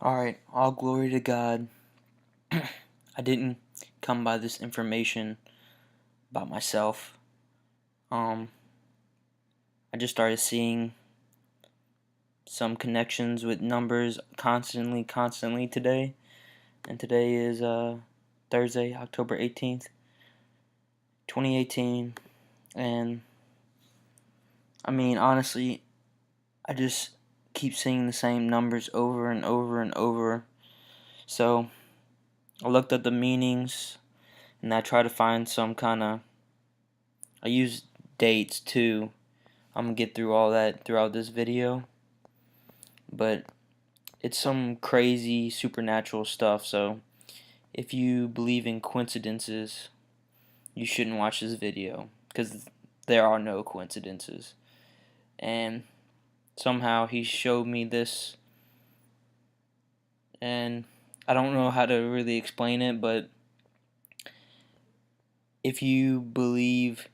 Alright, all glory to God. I didn't come by this information about myself. I just started seeing some connections with numbers constantly today. And today is Thursday, October 18th, 2018. And I mean, honestly, I just keep seeing the same numbers over and over and over. So I looked at the meanings and I tried to find some kind of. I use dates too. I'm gonna get through all that throughout this video, but it's some crazy supernatural stuff. So if you believe in coincidences, you shouldn't watch this video because there are no coincidences. And somehow he showed me this, and I don't know how to really explain it, but if you believe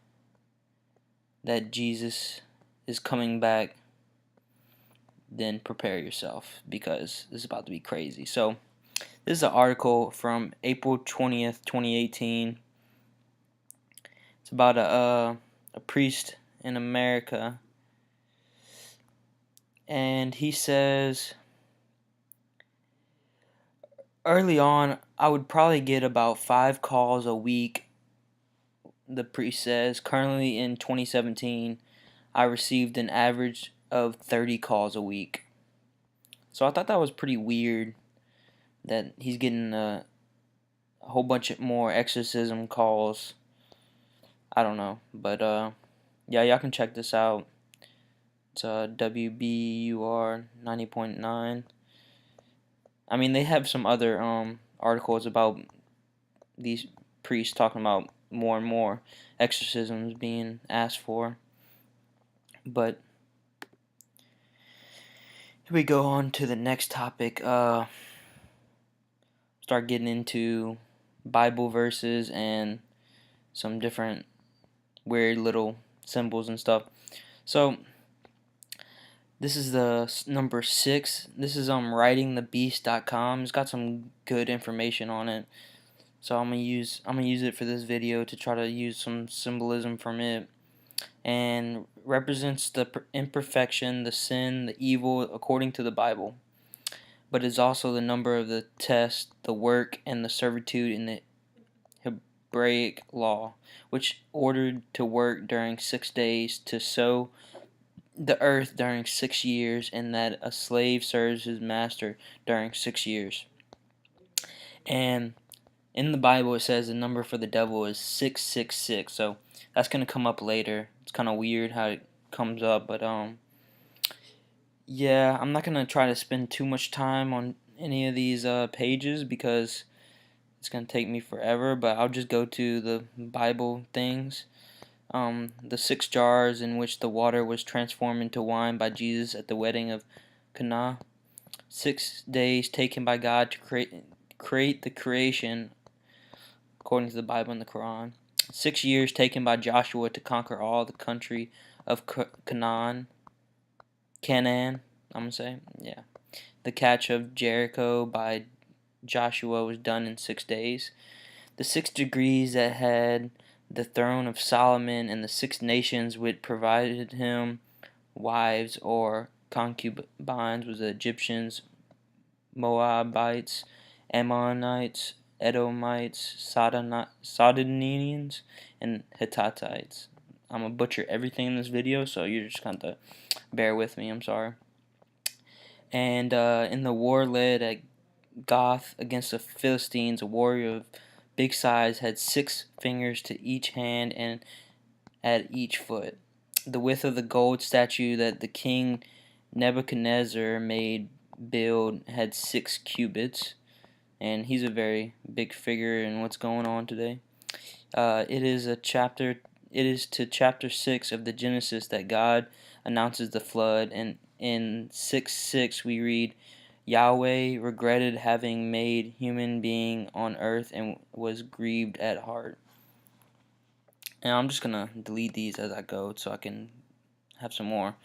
that Jesus is coming back, then prepare yourself because this is about to be crazy. So this is an article from April 20th, 2018. It's about a priest in America, and he says, early on, I would probably get about 5 calls a week. The priest says, currently in 2017, I received an average of 30 calls a week. So I thought that was pretty weird that he's getting a whole bunch more exorcism calls. I don't know, but yeah, y'all can check this out. It's WBUR 90.9. I mean, they have some other articles about these priests talking about more and more exorcisms being asked for. But here we go on to the next topic. Start getting into Bible verses and some different weird little symbols and stuff. So this is the number 6. This is writingthebeast.com. It's got some good information on it. So I'm gonna use it for this video to try to use some symbolism from it, and represents the imperfection, the sin, the evil according to the Bible, but is also the number of the test, the work, and the servitude in the Hebraic law, which ordered to work during 6 days, to sow the earth during 6 years, and that a slave serves his master during 6 years. And in the Bible, it says the number for the devil is 666. So that's gonna come up later. It's kind of weird how it comes up, but yeah, I'm not gonna try to spend too much time on any of these pages because it's gonna take me forever. But I'll just go to the Bible things. The 6 jars in which the water was transformed into wine by Jesus at the wedding of Cana. 6 days taken by God to create the creation, according to the Bible and the Quran. 6 years taken by Joshua to conquer all the country of Canaan. I'm gonna say, yeah. The catch of Jericho by Joshua was done in 6 days. The 6 degrees that had the throne of Solomon, and the 6 nations which provided him wives or concubines was the Egyptians, Moabites, Ammonites, Edomites, Sidonians, and Hittites. I'm going to butcher everything in this video, so you're just going to bear with me. I'm sorry. And in the war led at Gath against the Philistines, a warrior of big size had 6 fingers to each hand and at each foot. The width of the gold statue that the king Nebuchadnezzar made build had 6 cubits, and he's a very big figure in what's going on today. It is to chapter 6 of the Genesis that God announces the flood, and in 6:6 we read, Yahweh regretted having made human being on earth and was grieved at heart. And I'm just gonna delete these as I go so I can have some more.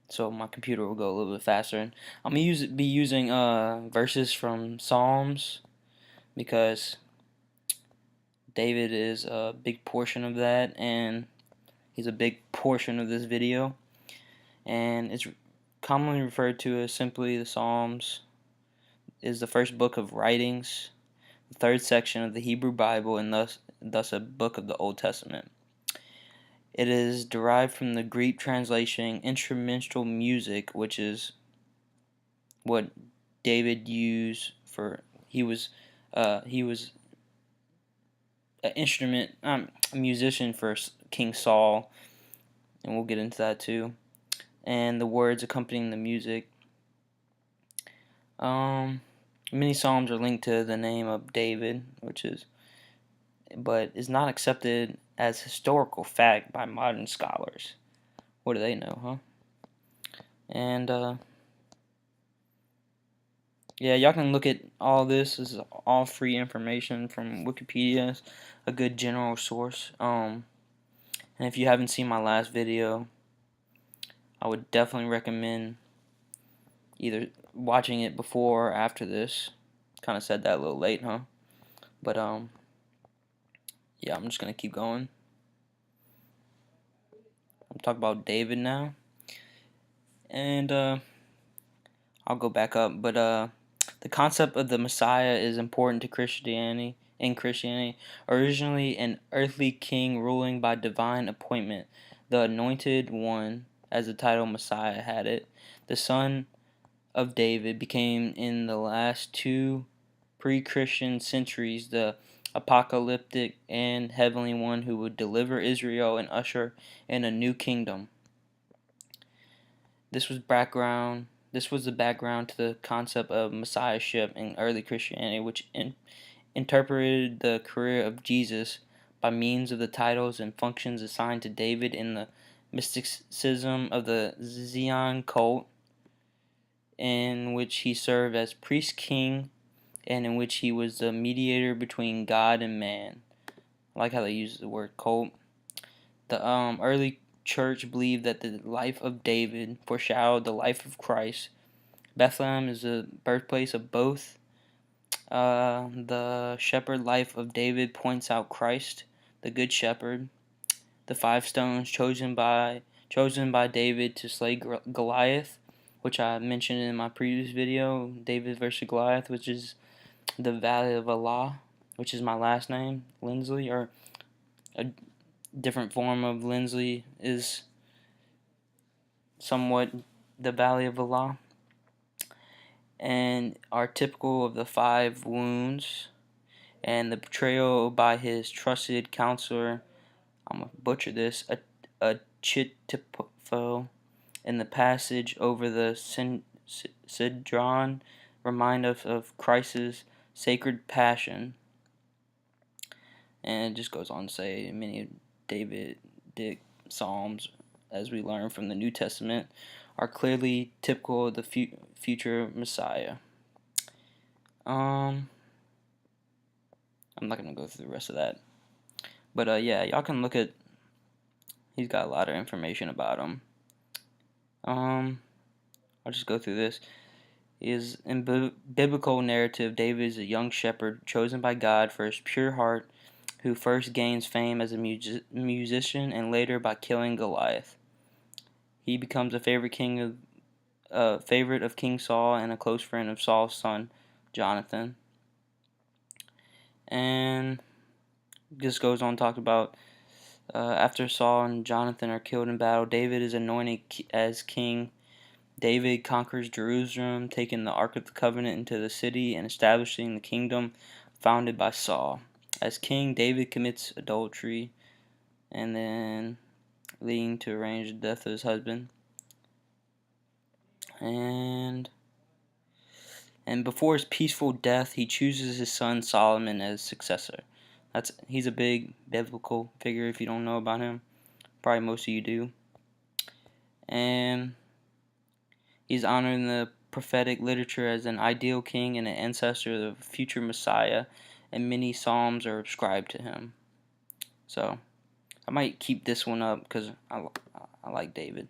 so my computer will go a little bit faster. And I'm gonna be using verses from Psalms because David is a big portion of that, and he's a big portion of this video. And it's commonly referred to as simply the Psalms. Is the first book of writings, the third section of the Hebrew Bible, and thus a book of the Old Testament. It is derived from the Greek translation instrumental music, which is what David used for. He was a musician for King Saul, and we'll get into that too. And the words accompanying the music. Many psalms are linked to the name of David, but is not accepted as historical fact by modern scholars. What do they know, huh? And yeah, y'all can look at all this. This is all free information from Wikipedia. It's a good general source. And if you haven't seen my last video, I would definitely recommend either watching it before or after this. Kind of said that a little late, huh? But yeah, I'm just gonna keep going. I'm talking about David now, and I'll go back up. But the concept of the Messiah is important to Christianity. In Christianity, originally an earthly king ruling by divine appointment, the Anointed One, as the title Messiah had it, the Son of David, became in the last two pre-Christian centuries the apocalyptic and heavenly one who would deliver Israel and usher in a new kingdom. This was the background to the concept of messiahship in early Christianity, which interpreted the career of Jesus by means of the titles and functions assigned to David in the mysticism of the Zion cult, in which he served as priest king, and in which he was the mediator between God and man. I like how they use the word cult. The early church believed that the life of David foreshadowed the life of Christ. Bethlehem is the birthplace of both. The shepherd life of David points out Christ, the good shepherd. The 5 stones chosen by David to slay Goliath, which I mentioned in my previous video, David versus Goliath, which is the Valley of Allah, which is my last name, Lindsley, or a different form of Lindsley is somewhat the Valley of Allah, and are typical of the 5 wounds and the betrayal by his trusted counselor. I'm going to butcher this, a Chittipo, and the passage over the Sidron remind us of Christ's sacred passion. And it just goes on to say many Davidic psalms, as we learn from the New Testament, are clearly typical of the future Messiah. I'm not going to go through the rest of that. But yeah, y'all can look at, he's got a lot of information about him. I'll just go through this. In biblical narrative, David is a young shepherd chosen by God for his pure heart, who first gains fame as a musician and later by killing Goliath. He becomes a favorite of King Saul and a close friend of Saul's son, Jonathan. And this goes on to talk about after Saul and Jonathan are killed in battle, David is anointed as king. David conquers Jerusalem, taking the Ark of the Covenant into the city and establishing the kingdom founded by Saul. As king, David commits adultery and then leading to arranged death of his husband. And before his peaceful death, he chooses his son Solomon as successor. He's a big biblical figure if you don't know about him. Probably most of you do. And he's honored in the prophetic literature as an ideal king and an ancestor of the future Messiah, and many psalms are ascribed to him. So I might keep this one up because I like David.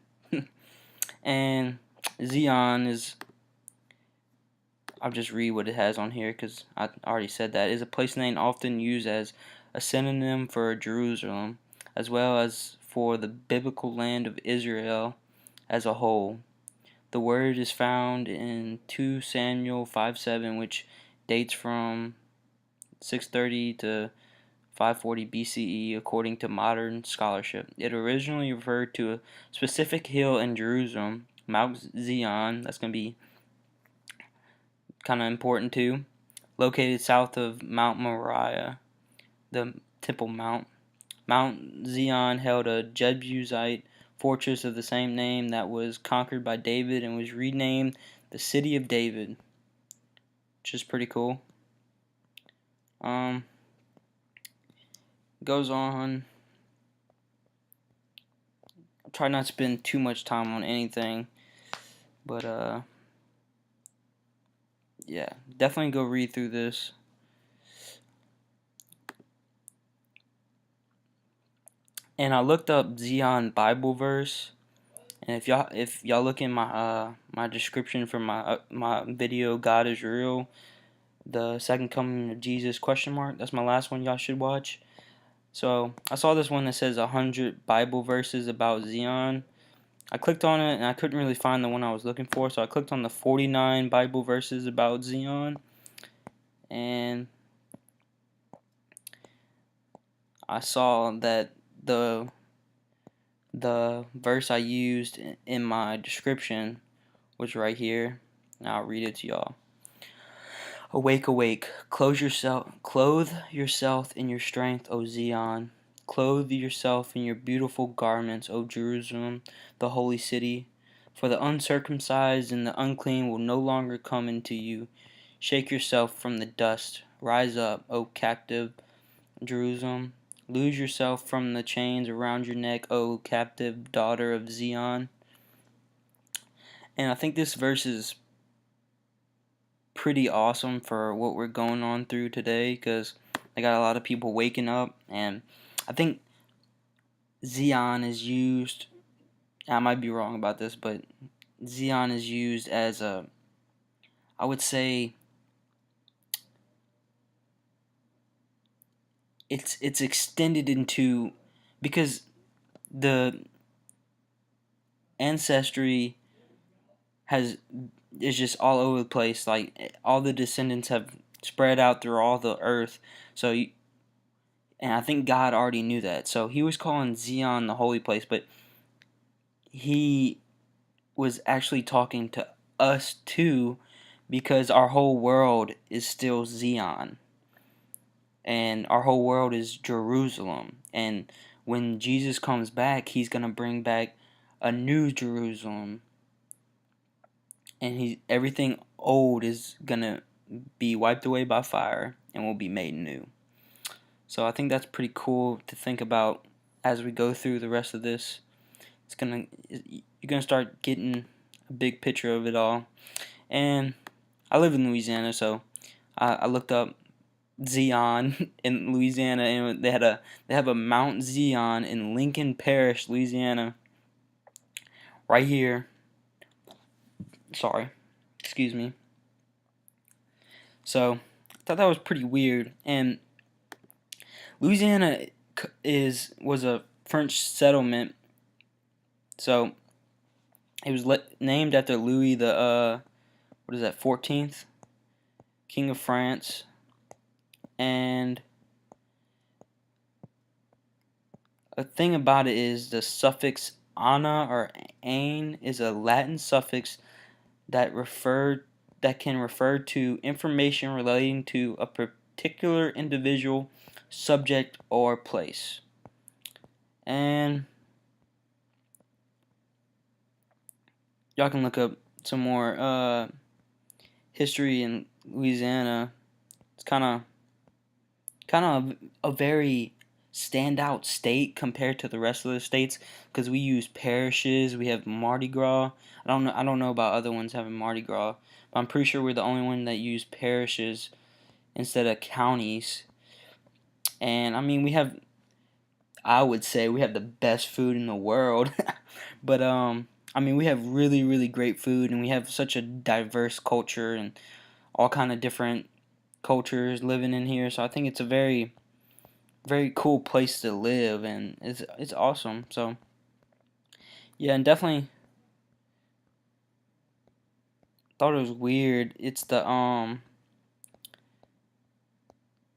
And Zion is, I'll just read what it has on here because I already said that, is a place name often used as a synonym for Jerusalem, as well as for the biblical land of Israel as a whole. The word is found in 2 Samuel 5:7, which dates from 630 to 540 BCE according to modern scholarship. It originally referred to a specific hill in Jerusalem, Mount Zion. That's going to be kind of important too. Located south of Mount Moriah, the Temple Mount. Mount Zion held a Jebusite fortress of the same name that was conquered by David and was renamed the City of David, which is pretty cool. Goes on. I try not to spend too much time on anything, but yeah, definitely go read through this. And I looked up Zion Bible verse, and if y'all look in my description for my video, God is Real, the second coming of Jesus question mark. That's my last one y'all should watch. So I saw this one that says 100 Bible verses about Zion. I clicked on it and I couldn't really find the one I was looking for, so I clicked on the 49 Bible verses about Zion, and I saw that the verse I used in my description was right here. And I'll read it to y'all. Awake, awake, clothe yourself in your strength, O Zion. Clothe yourself in your beautiful garments, O Jerusalem, the holy city. For the uncircumcised and the unclean will no longer come into you. Shake yourself from the dust. Rise up, O captive Jerusalem. Loose yourself from the chains around your neck, O captive daughter of Zion. And I think this verse is pretty awesome for what we're going on through today, because I got a lot of people waking up, and I think Zion is used, I might be wrong about this, but Zion is used as a, I would say, it's extended into, because the ancestry is just all over the place. Like, all the descendants have spread out through all the earth. So, and I think God already knew that. So he was calling Zion the holy place, but he was actually talking to us too, because our whole world is still Zion. And our whole world is Jerusalem. And when Jesus comes back, he's going to bring back a new Jerusalem. And everything old is going to be wiped away by fire and will be made new. So I think that's pretty cool to think about as we go through the rest of this. You're gonna start getting a big picture of it all. And I live in Louisiana, so I looked up Zion in Louisiana, and they have a Mount Zion in Lincoln Parish, Louisiana, right here. Sorry, excuse me. So I thought that was pretty weird. And Louisiana was a French settlement, so it was named after Louis the 14th, King of France. And a thing about it is the suffix "ana" or "ain" is a Latin suffix that can refer to information relating to a particular individual, subject, or place. And y'all can look up some more history in Louisiana. It's kind of a very standout state compared to the rest of the states, because we use parishes. We have Mardi Gras. I don't know about other ones having Mardi Gras, but I'm pretty sure we're the only one that use parishes instead of counties. And I mean, I would say we have the best food in the world. But I mean, we have really, really great food, and we have such a diverse culture and all kind of different cultures living in here. So I think it's a very, very cool place to live, and it's awesome. So yeah, and definitely thought it was weird. It's the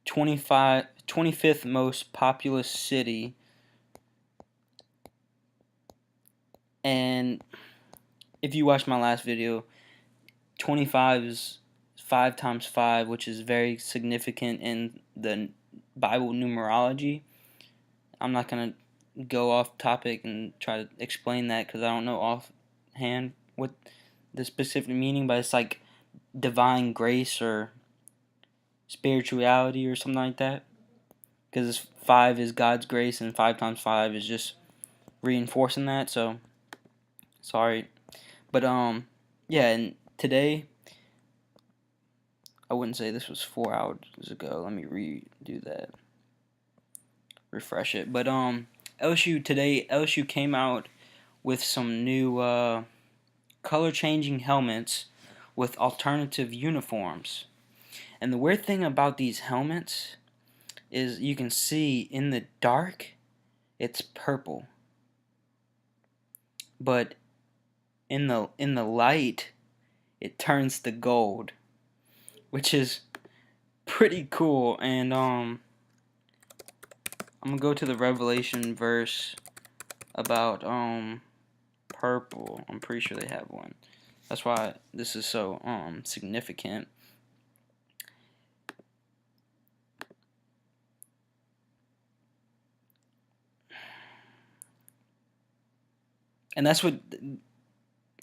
25th most populous city, and if you watched my last video, 25 is 5 times 5, which is very significant in the Bible numerology. I'm not going to go off topic and try to explain that because I don't know offhand what the specific meaning, but it's like divine grace or spirituality or something like that. Because 5 is God's grace and 5 times 5 is just reinforcing that. So, sorry. But, yeah, and today, I wouldn't say this was 4 hours ago. Let me redo that. Refresh it. But, LSU came out with some new, color changing helmets with alternative uniforms. And the weird thing about these helmets is you can see in the dark it's purple, but in the light it turns to gold, which is pretty cool. And I'm gonna go to the Revelation verse about purple. I'm pretty sure they have one. That's why this is so significant. And that's what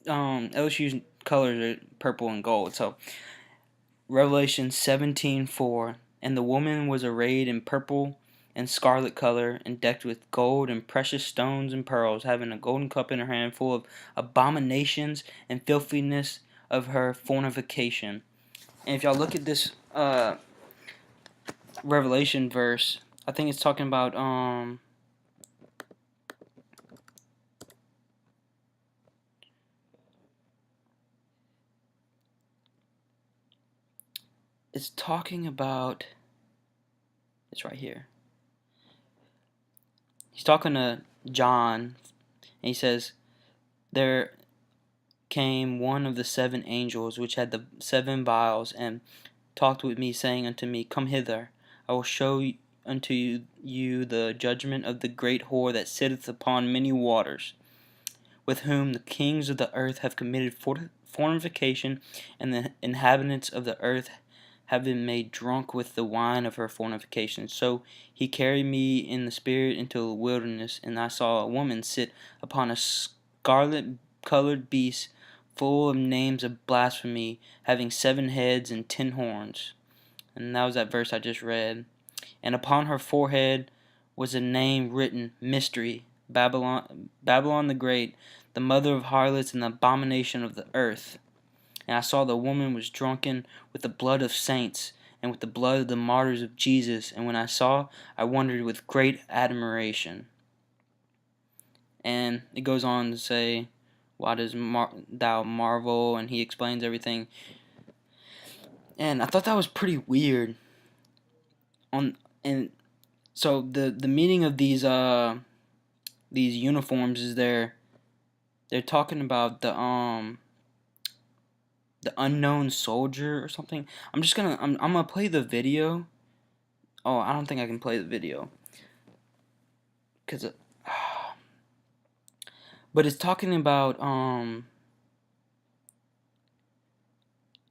LSU's colors are, purple and gold. So Revelation 17:4, and the woman was arrayed in purple and scarlet color, and decked with gold and precious stones and pearls, having a golden cup in her hand full of abominations and filthiness of her fornication. And if y'all look at this Revelation verse, I think it's talking about it's right here. He's talking to John, and he says, there came one of the 7 angels which had the 7 vials, and talked with me, saying unto me, Come hither, I will show unto you the judgment of the great whore that sitteth upon many waters, with whom the kings of the earth have committed fornication, and the inhabitants of the earth have been made drunk with the wine of her fornication. So he carried me in the spirit into the wilderness, and I saw a woman sit upon a scarlet colored beast, full of names of blasphemy, having 7 heads and 10 horns. And that was that verse I just read. And upon her forehead was a name written, Mystery, Babylon the Great, the mother of harlots and the abomination of the earth. And I saw the woman was drunken with the blood of saints, and with the blood of the martyrs of Jesus. And when I saw, I wondered with great admiration. And it goes on to say, why does thou marvel? And he explains everything. And I thought that was pretty weird. And so the meaning of these uniforms is they're talking about the unknown soldier or something. I'm gonna play the video. Oh, I don't think I can play the video because but it's talking about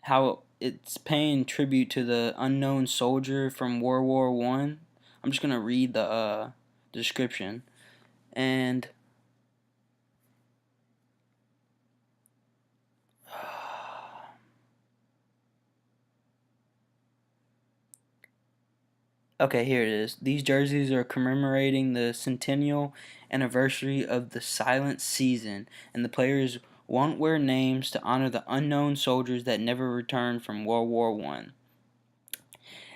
how it's paying tribute to the unknown soldier from World War One. I'm just gonna read the description. And okay, here it is. These jerseys are commemorating the centennial anniversary of the silent season, and the players won't wear names to honor the unknown soldiers that never returned from World War One.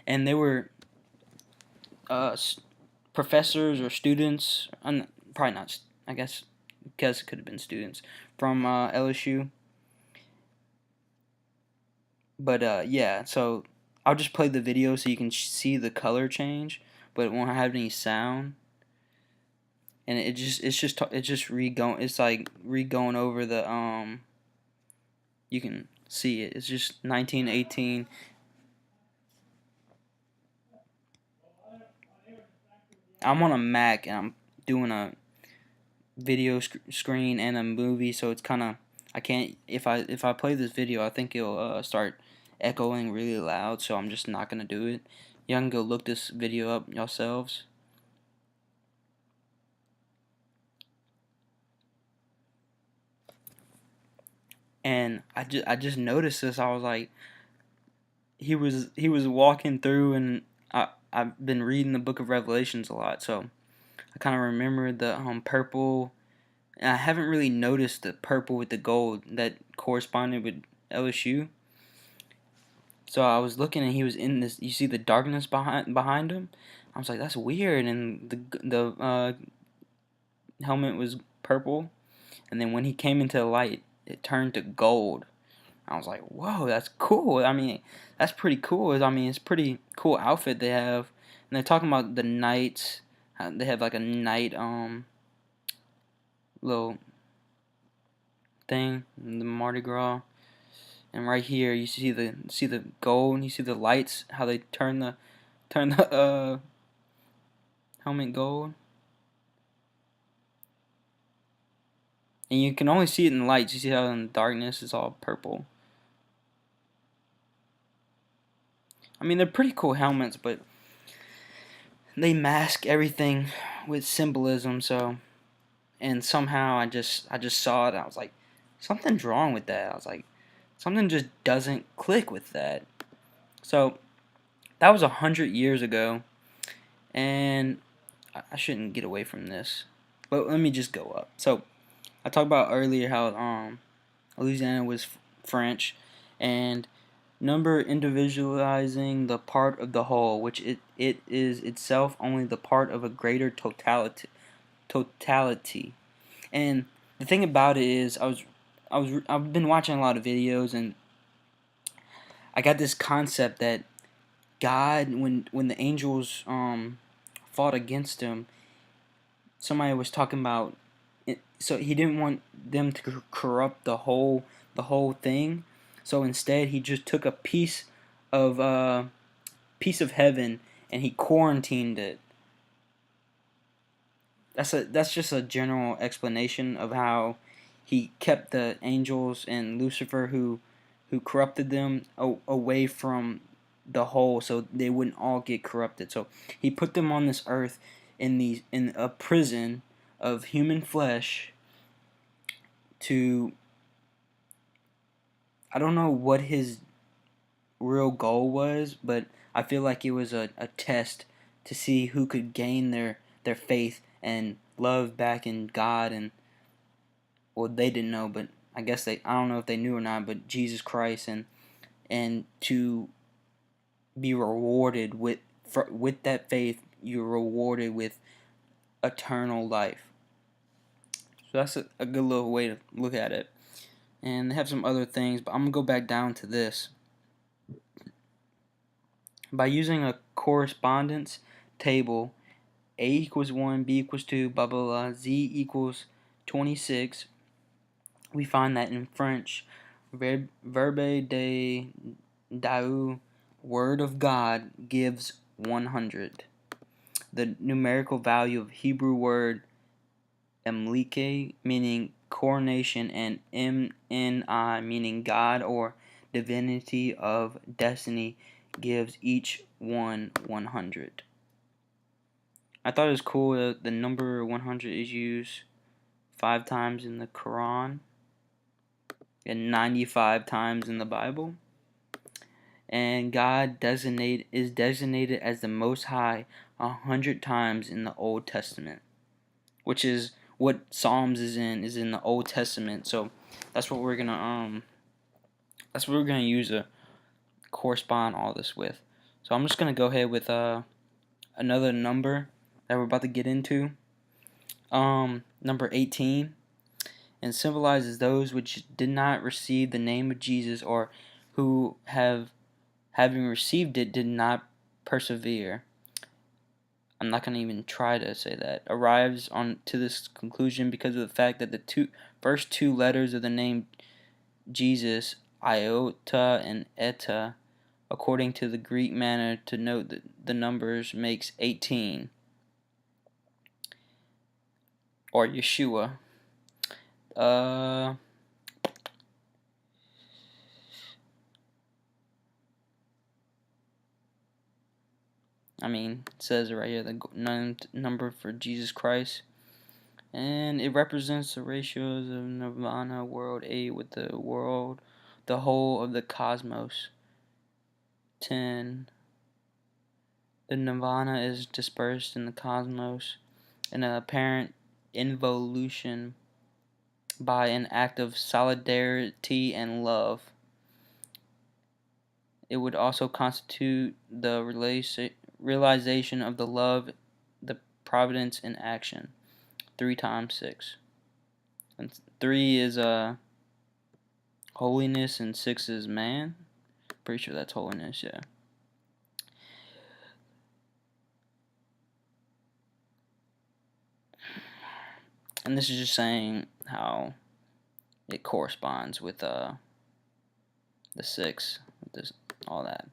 And they were professors or students, probably not, I guess guess it could have been students from LSU. But yeah, so I'll just play the video so you can see the color change, but it won't have any sound. And it's just re-going. It's like re-going over the You can see it. It's just 1918. I'm on a Mac and I'm doing a video screen and a movie, so it's kind of, I can't, if I play this video, I think it'll start echoing really loud, so I'm just not gonna do it. Y'all can go look this video up yourselves. And I just noticed this. I was like, he was walking through, and I've been reading the book of Revelations a lot, so I kind of remember the purple. And I haven't really noticed the purple with the gold that corresponded with LSU. So I was looking, and he was in this. You see the darkness behind him. I was like, that's weird. And the helmet was purple, and then when he came into the light, it turned to gold. I was like, whoa, that's cool. I mean, that's pretty cool. I mean, it's pretty cool outfit they have. And they're talking about the knights. They have like a knight little thing, the Mardi Gras. And right here, you see the gold. You see the lights, how they turn the helmet gold. And you can only see it in the lights. You see how in the darkness it's all purple. I mean, they're pretty cool helmets, but they mask everything with symbolism. So, and somehow I just saw it. I was like, something's wrong with that. I was like, something just doesn't click with that. So that was 100 years ago, and I shouldn't get away from this. But let me just go up. So I talked about earlier how Louisiana was French, and number individualizing the part of the whole, which it is itself only the part of a greater totality. And the thing about it is, I've been watching a lot of videos, and I got this concept that God, when the angels fought against him, somebody was talking about it, so he didn't want them to corrupt the whole thing. So instead, he just took a piece of heaven, and he quarantined it. That's just a general explanation of how he kept the angels and Lucifer who corrupted them away from the whole, so they wouldn't all get corrupted. So he put them on this earth in a prison of human flesh to, I don't know what his real goal was, but I feel like it was a test to see who could gain their faith and love back in God. And well, they didn't know, but I guess I don't know if they knew or not, but Jesus Christ, and to be rewarded with that faith, you're rewarded with eternal life. So that's a good little way to look at it. And they have some other things, but I'm going to go back down to this. By using a correspondence table, A equals 1, B equals 2, blah blah blah, Z equals 26, we find that in French, verbe de Dieu, word of God, gives 100. The numerical value of Hebrew word emlike, meaning coronation, and mni, meaning God or divinity of destiny, gives each one 100. I thought it was cool that the number 100 is used 5 times in the Quran and 95 times in the Bible. And God is designated as the Most High 100 times in the Old Testament, which is what Psalms is in the Old Testament. So that's what we're gonna use to correspond all this with. So I'm just gonna go ahead with another number that we're about to get into. Number 18. and symbolizes those which did not receive the name of Jesus, or who having received it did not persevere. I'm not going to even try to say that. Arrives on to this conclusion because of the fact that the first two letters of the name Jesus, iota and eta, according to the Greek manner to note the numbers, makes 18, or Yeshua. It says right here the number for Jesus Christ, and it represents the ratios of nirvana, world 8 with the world, the whole of the cosmos. 10. The nirvana is dispersed in the cosmos in an apparent involution by an act of solidarity and love. It would also constitute the realization of the love, the providence in action. 3 times 6. And 3 is holiness, and 6 is man. Pretty sure that's holiness, yeah. And this is just saying how it corresponds with the 6, with this, all that.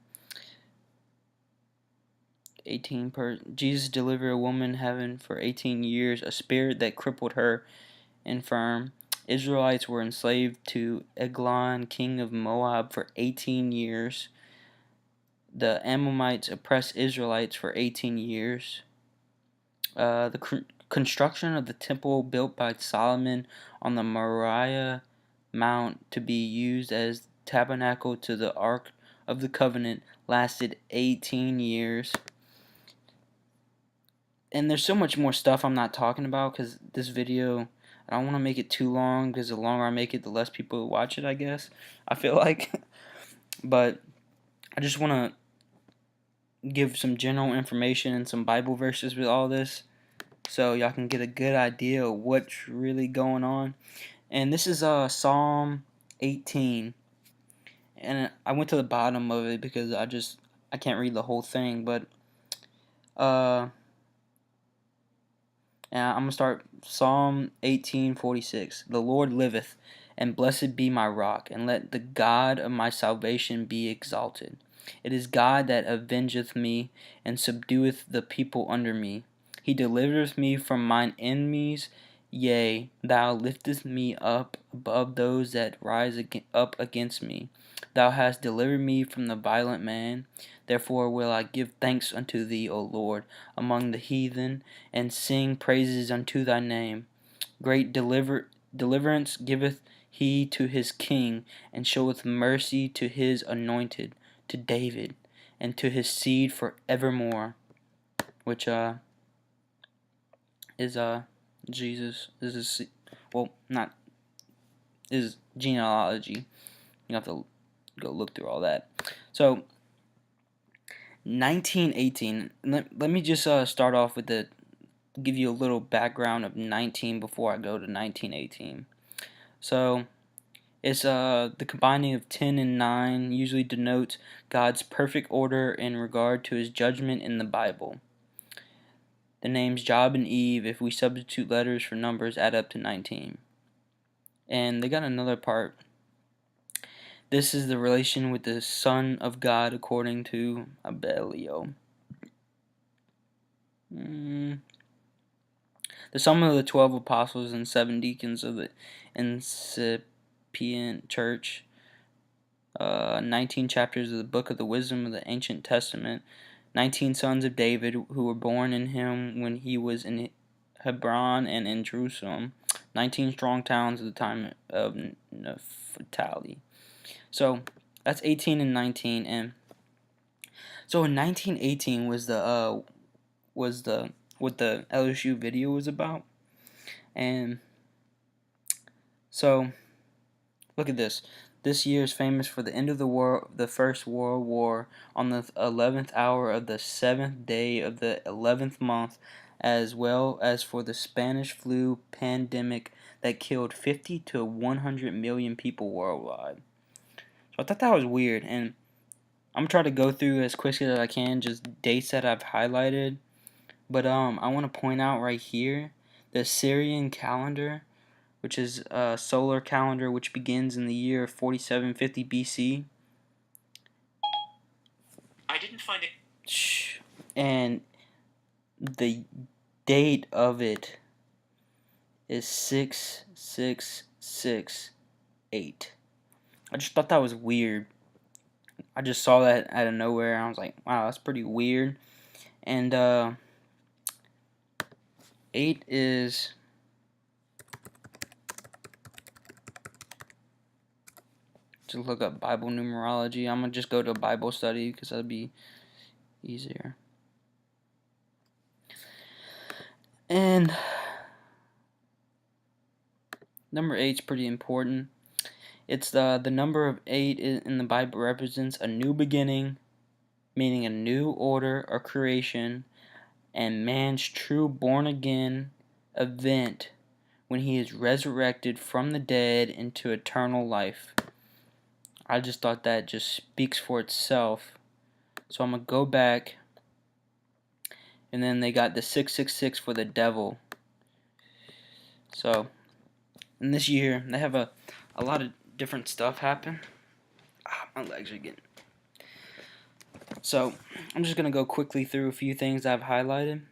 18 Jesus delivered a woman having for 18 years a spirit that crippled her infirm. Israelites were enslaved to Eglon, king of Moab, for 18 years. The Ammonites oppressed Israelites for 18 years. The construction of the temple built by Solomon on the Moriah Mount to be used as tabernacle to the Ark of the Covenant lasted 18 years. And there's so much more stuff I'm not talking about because this video, I don't want to make it too long because the longer I make it, the less people watch it, I guess. I feel like. But I just want to give some general information and some Bible verses with all this so y'all can get a good idea of what's really going on. And this is Psalm 18. And I went to the bottom of it because I can't read the whole thing, but I'm going to start Psalm 18:46. The Lord liveth, and blessed be my rock, and let the God of my salvation be exalted. It is God that avengeth me, and subdueth the people under me. He delivereth me from mine enemies. Yea, thou liftest me up above those that rise up against me. Thou hast delivered me from the violent man. Therefore will I give thanks unto thee, O Lord, among the heathen, and sing praises unto thy name. Great deliverance giveth he to his king, and showeth mercy to his anointed, to David, and to his seed for evermore. Which is Jesus. This is not is genealogy. You have to go look through all that. So 1918. Let me just start off with give you a little background of 19 before I go to 1918. So it's the combining of 10 and 9 usually denotes God's perfect order in regard to his judgment in the Bible. The names Job and Eve, if we substitute letters for numbers, add up to 19. And they got another part. This is the relation with the Son of God according to Abelio. The sum of the 12 apostles and 7 deacons of the incipient church. 19 chapters of the book of the wisdom of the ancient testament. 19 sons of David who were born in him when he was in Hebron and in Jerusalem. 19 strong towns at the time of Naphtali. So that's 18 and 19, and so in 1918 was what the LSU video was about. And so look at this. This year is famous for the end of the First World War on the 11th hour of the 7th day of the 11th month. as well as for the Spanish flu pandemic that killed 50 to 100 million people worldwide. So I thought that was weird, and I'm trying to go through as quickly as I can just dates that I've highlighted. But I want to point out right here the Syrian calendar, which is a solar calendar which begins in the year 4750 BC. I didn't find it. Shh. And the date of it is 6668. I just thought that was weird. I just saw that out of nowhere. And I was like, wow, that's pretty weird. And 8 is just look up Bible numerology. I'm gonna just go to a Bible study because that'd be easier. And number 8 is pretty important. It's the number of 8 in the Bible represents a new beginning, meaning a new order or creation, and man's true born again event when he is resurrected from the dead into eternal life. I just thought that just speaks for itself. So I'm going to go back, and then they got the 666 for the devil. So in this year, they have a lot of different stuff happen. My legs are getting... So I'm just going to go quickly through a few things I've highlighted.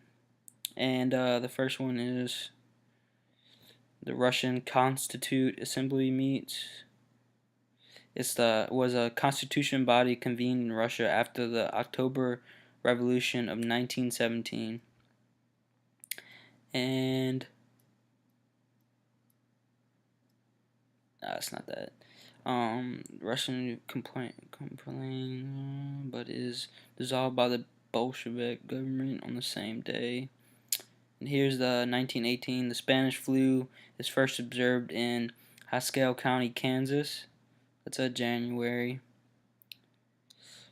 And the first one is the Russian Constitute Assembly meets. Was a constitution body convened in Russia after the October Revolution of 1917. And it's not that. Russian complaint, but is dissolved by the Bolshevik government on the same day. And here's the 1918. The Spanish flu is first observed in Haskell County, Kansas. That's a January.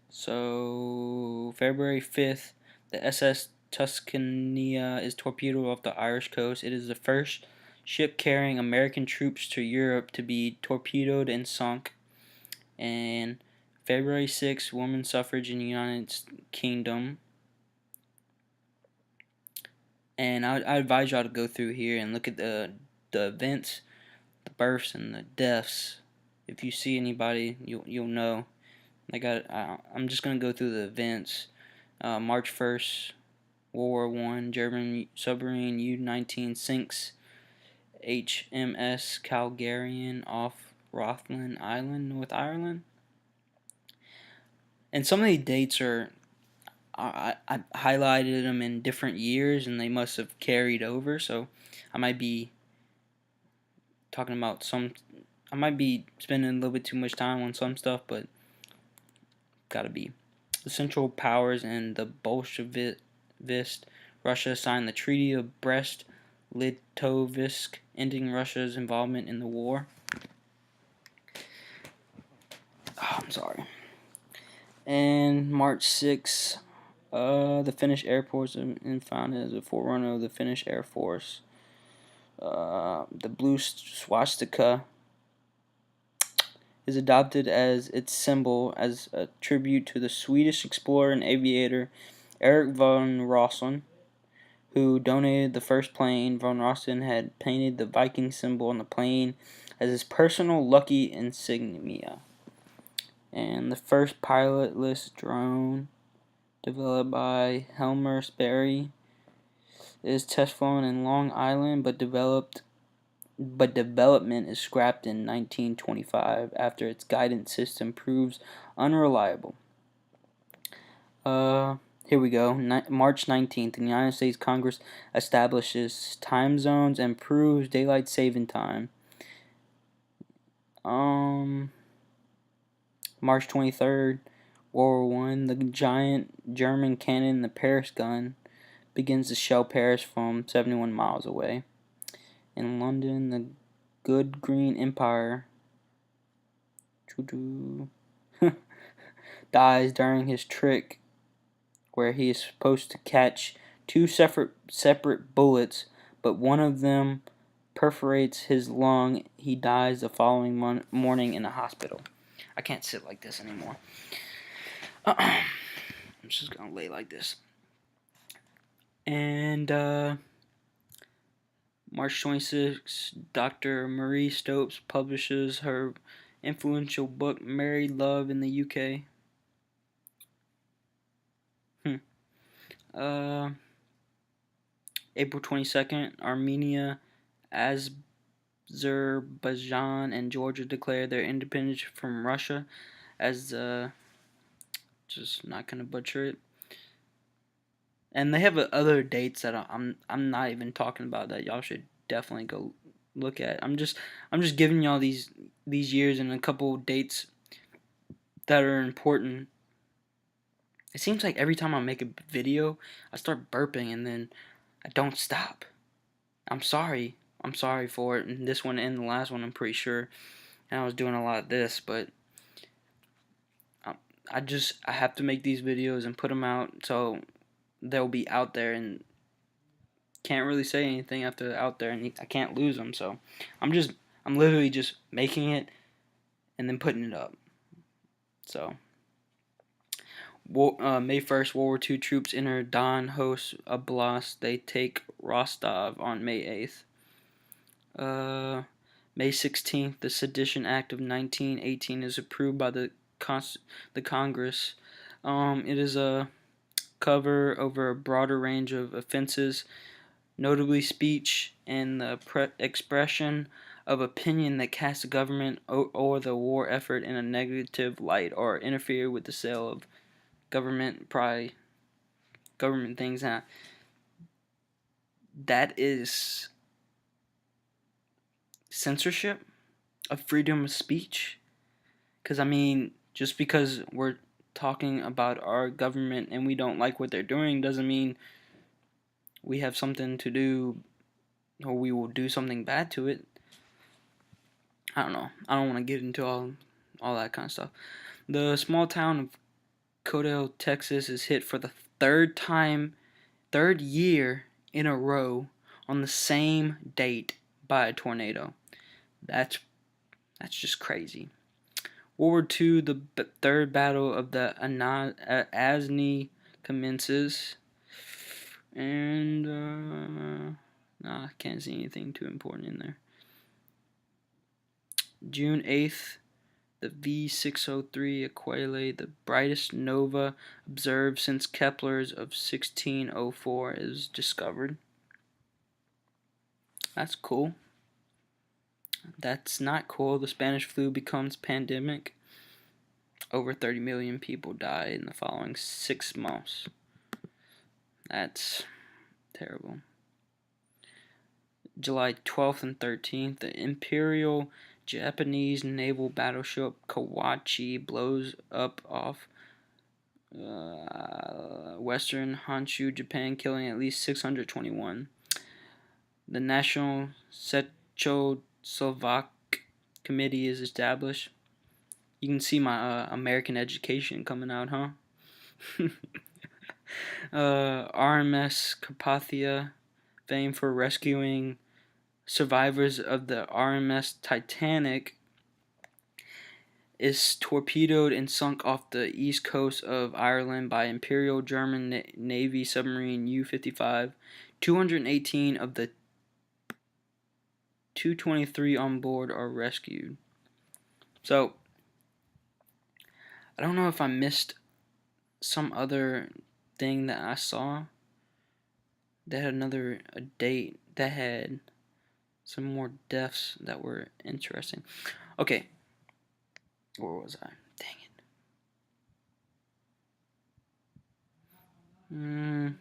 So February 5th, the SS Tuscania is torpedoed off the Irish coast. It is the first ship carrying American troops to Europe to be torpedoed and sunk. And February 6th, women's suffrage in the United Kingdom. And I advise y'all to go through here and look at the events, the births, and the deaths. If you see anybody, you'll know. I'm just gonna go through the events. March 1st, World War I, German submarine U-19 sinks HMS Calgarian off Rathlin Island, North Ireland. And some of the dates are, I highlighted them in different years, and they must have carried over. So I might be talking about some. I might be spending a little bit too much time on some stuff, but gotta be. The Central Powers and the Bolshevist Russia signed the Treaty of Brest-Litovsk, ending Russia's involvement in the war. I'm sorry. And March 6th, the Finnish Air Force is founded as a forerunner of the Finnish Air Force. The blue swastika is adopted as its symbol as a tribute to the Swedish explorer and aviator Eric von Rosen, who donated the first plane. Von Rosen had painted the Viking symbol on the plane as his personal lucky insignia. And the first pilotless drone, developed by Helmer Sperry, is test flown in Long Island, but development is scrapped in 1925 after its guidance system proves unreliable. Here we go. March 19th, the United States Congress establishes time zones and proves daylight saving time. March 23rd, World War I, the giant German cannon, the Paris gun, begins to shell Paris from 71 miles away. In London, the Good Green Empire dies during his trick where he is supposed to catch two separate bullets, but one of them perforates his lung. He dies the following morning in a hospital. I can't sit like this anymore. I'm just gonna lay like this. And March 26, Dr. Marie Stopes publishes her influential book Married Love in the UK. April 22nd, Armenia, Azerbaijan, and Georgia declare their independence from Russia as just not gonna butcher it. And they have other dates that I'm not even talking about that y'all should definitely go look at. I'm just giving y'all these years and a couple dates that are important. It seems like every time I make a video, I start burping and then I don't stop. I'm sorry. I'm sorry for it. And this one and the last one, I'm pretty sure. And I was doing a lot of this, but I have to make these videos and put them out so they'll be out there, and can't really say anything after they're out there, and I can't lose them. So I'm literally just making it and then putting it up. So May 1st, World War II troops enter Don hosts Oblast. They take Rostov on May 8th. May 16th, the Sedition Act of 1918 is approved by the Congress. It is a cover over a broader range of offenses, notably speech and the expression of opinion that casts the government or the war effort in a negative light or interfere with the sale of government things. That is censorship of freedom of speech. Because, I mean, just because we're talking about our government and we don't like what they're doing doesn't mean we have something to do or we will do something bad to it. I don't know. I don't want to get into all that kind of stuff. The small town of Codell, Texas is hit for the third year in a row on the same date by a tornado. That's just crazy. World War II, the third battle of the Aisne commences. And, I can't see anything too important in there. June 8th, the V603 Aquila, the brightest nova observed since Kepler's of 1604, is discovered. That's cool. That's not cool. The Spanish flu becomes pandemic. Over 30 million people died in the following 6 months. That's terrible. July 12th and 13th, the Imperial Japanese naval battleship Kawachi blows up off western Honshu, Japan, killing at least 621. The National Czechoslovak Committee is established. You can see my American education coming out, huh? RMS Carpathia, famed for rescuing survivors of the RMS Titanic, is torpedoed and sunk off the east coast of Ireland by Imperial German Navy submarine U-55. 218 of the 223 on board are rescued. So, I don't know if I missed some other thing that I saw. They had a date that had some more deaths that were interesting. Okay. Where was I? Dang it.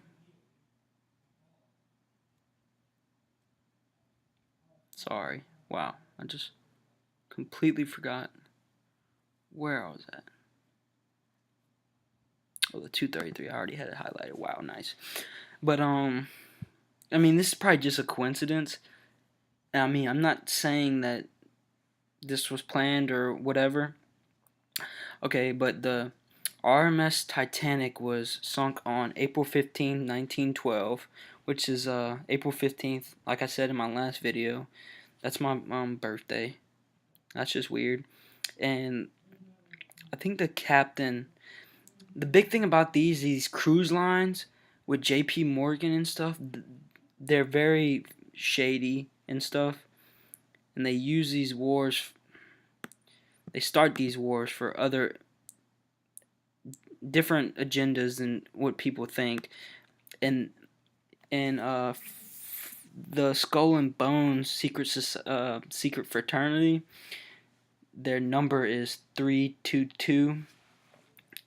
Sorry. Wow. I just completely forgot where I was at. Oh, the 233. I already had it highlighted. Wow, nice. But, I mean, this is probably just a coincidence. I mean, I'm not saying that this was planned or whatever. Okay, but the RMS Titanic was sunk on April 15, 1912, which is April 15th, like I said in my last video. That's my birthday. That's just weird. And I think the captain, the big thing about these cruise lines with JP Morgan and stuff, they're very shady and stuff. And they use these wars, they start these wars for other different agendas than what people think. And the Skull and Bones secret fraternity, their number is 322,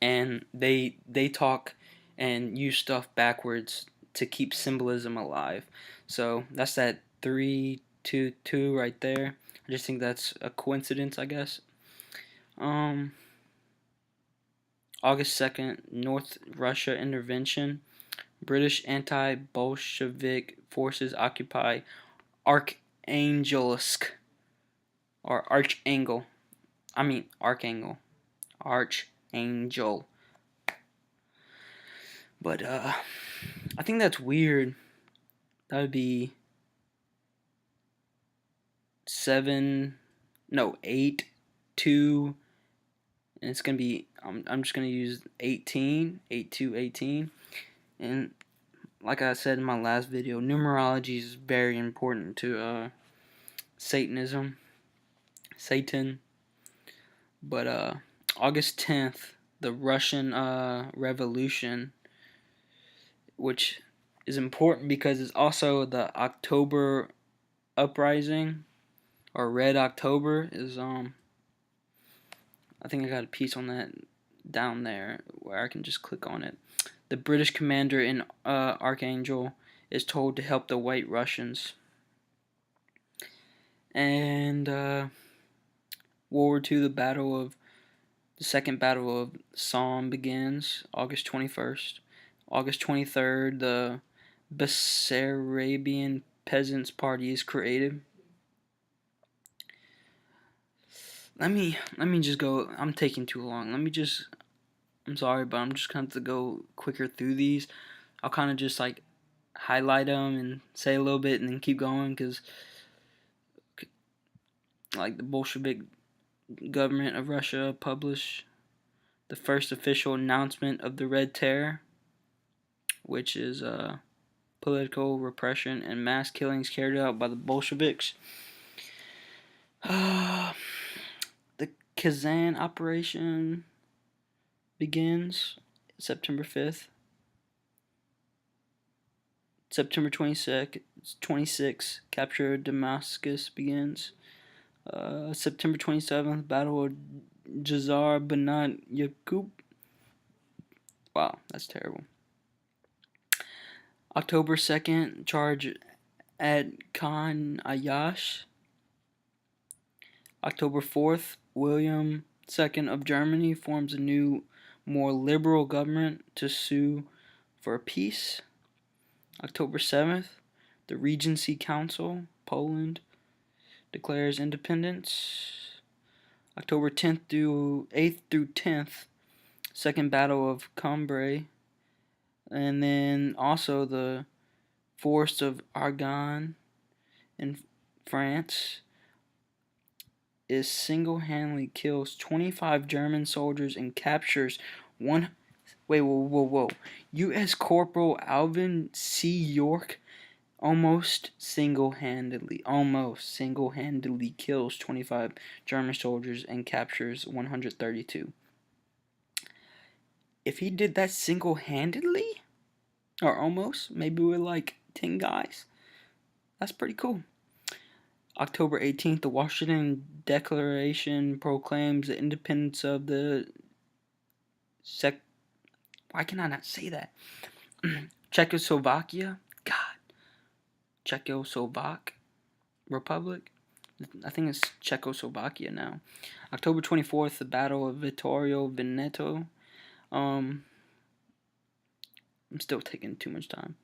and they talk and use stuff backwards to keep symbolism alive. So that's that 322 right there. I just think that's a coincidence, I guess. August 2nd, North Russia intervention. British anti-Bolshevik forces occupy Archangel. Archangel. But I think that's weird. That would be 8, 2, and it's gonna be. I'm just gonna use 18, 8 to 18, and like I said in my last video, numerology is very important to Satan. But August 10th, the Russian Revolution, which is important because it's also the October uprising, or Red October is I think I got a piece on that down there where I can just click on it. The British commander in Archangel is told to help the White Russians. And World War II, the Second Battle of Somme begins, August 21st. August 23rd, the Bessarabian Peasants Party is created. Let me just go. I'm taking too long. I'm sorry, but I'm just going to have to go quicker through these. I'll kind of just like highlight them and say a little bit and then keep going, because like the Bolshevik government of Russia published the first official announcement of the Red Terror, which is political repression and mass killings carried out by the Bolsheviks. The Kazan operation begins September 5th. September 26th, capture of Damascus begins. September 27th, Battle of Jazar Banat Yaqub. Wow, that's terrible. October 2nd, charge at Khan Ayash. October 4th, William II of Germany forms a new, more liberal government to sue for peace. October 7th, the Regency Council, Poland, declares independence. October 10th through 8th through 10th, Second Battle of Cambrai. And then also the Forest of Argonne in France is single-handedly kills 25 German soldiers and captures one. Wait, whoa. U.S. Corporal Alvin C. York almost single-handedly kills 25 German soldiers and captures 132. If he did that single-handedly, or almost, maybe with like 10 guys, that's pretty cool. October 18th, the Washington Declaration proclaims the independence of the why can I not say that? Czechoslovakia? God. Czechoslovak Republic? I think it's Czechoslovakia now. October 24th, the Battle of Vittorio Veneto. I'm still taking too much time.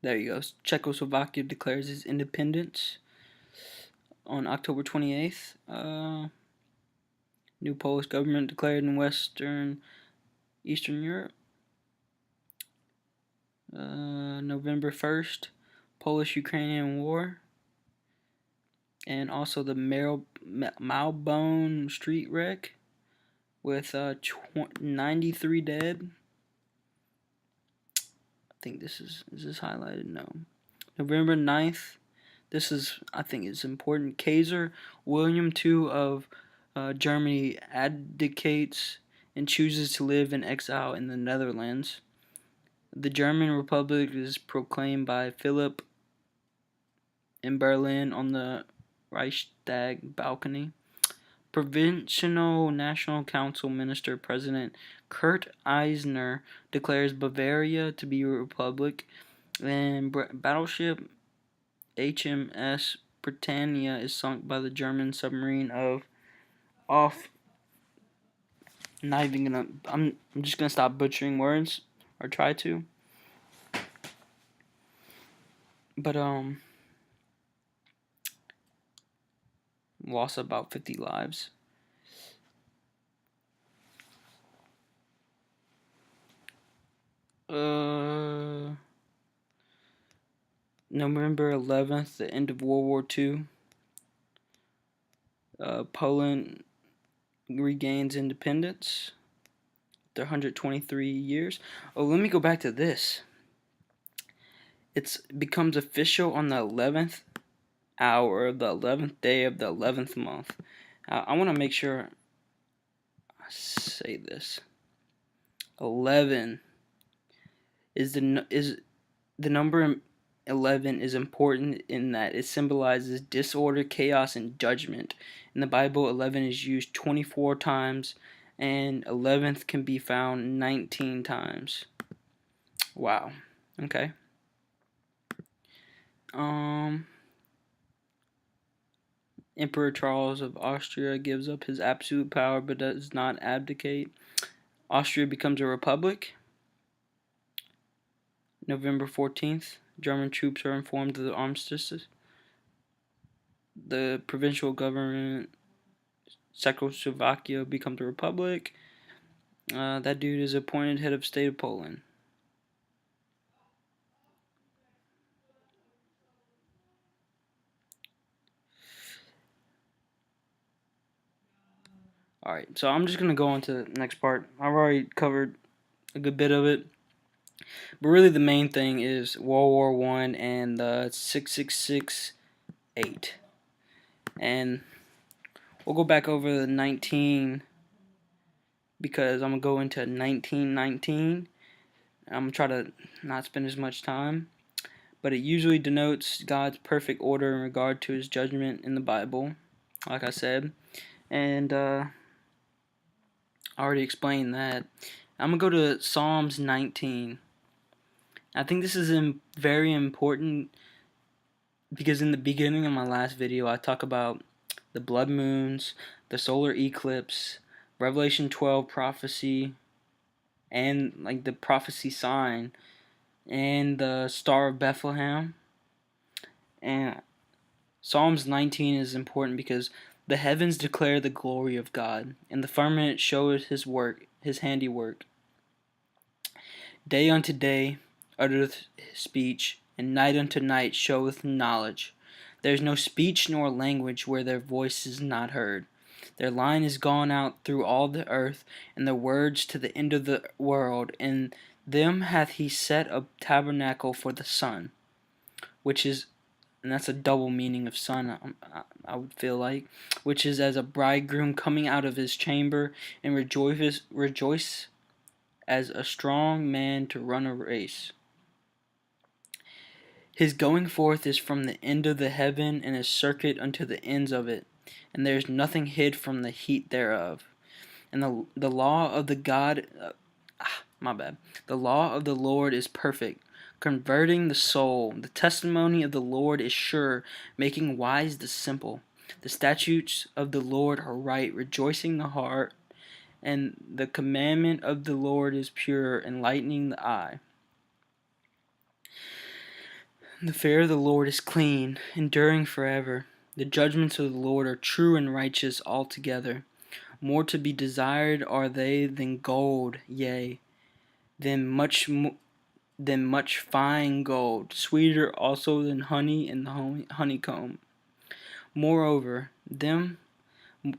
There you go. Czechoslovakia declares its independence on October 28th. New Polish government declared in Eastern Europe. November 1st, Polish-Ukrainian War. And also the Malbone street wreck with 93 dead. I think is this highlighted? No. November 9th. I think it's important. Kaiser William II of Germany abdicates and chooses to live in exile in the Netherlands. The German Republic is proclaimed by Philip in Berlin on the Reichstag balcony. Provincial National Council Minister President Kurt Eisner declares Bavaria to be a republic, and battleship HMS Britannia is sunk by the German submarine off. Not even gonna. I'm just gonna stop butchering words, or try to. But lost about 50 lives. November 11th, the end of World War II. Poland regains independence after 123 years. Oh, let me go back to this. It becomes official on the 11th hour of the 11th day of the 11th month. I want to make sure I say this. 11 is the number 11 is important in that it symbolizes disorder, chaos, and judgment. In the Bible, 11 is used 24 times, and 11th can be found 19 times. Wow. Okay. Emperor Charles of Austria gives up his absolute power but does not abdicate. Austria becomes a republic. November 14th, German troops are informed of the armistice. The provincial government, Czechoslovakia, becomes a republic. That dude is appointed head of state of Poland. Alright, so I'm just going to go on to the next part. I've already covered a good bit of it. But really the main thing is World War I and the 6668. And we'll go back over the 19 because I'm going to go into 1919. I'm going to try to not spend as much time. But it usually denotes God's perfect order in regard to his judgment in the Bible, like I said. And I already explained that. I'm going to go to Psalms 19. I think this is very important because in the beginning of my last video I talk about the blood moons, the solar eclipse, Revelation 12 prophecy, and like the prophecy sign, and the Star of Bethlehem. And Psalms 19 is important because the heavens declare the glory of God, and the firmament showeth his work, his handiwork. Day unto day uttereth speech, and night unto night showeth knowledge. There is no speech nor language where their voice is not heard. Their line is gone out through all the earth, and their words to the end of the world. In them hath he set a tabernacle for the sun, which is, and that's a double meaning of sun, I would feel like, which is as a bridegroom coming out of his chamber, and rejoice as a strong man to run a race. His going forth is from the end of the heaven, and his circuit unto the ends of it, and there is nothing hid from the heat thereof. And the law of the God, the law of the Lord is perfect, converting the soul. The testimony of the Lord is sure, making wise the simple. The statutes of the Lord are right, rejoicing the heart. And the commandment of the Lord is pure, enlightening the eye. The fear of the Lord is clean, enduring forever. The judgments of the Lord are true and righteous altogether. More to be desired are they than gold, yea, than much fine gold, sweeter also than honey and the honeycomb. Moreover,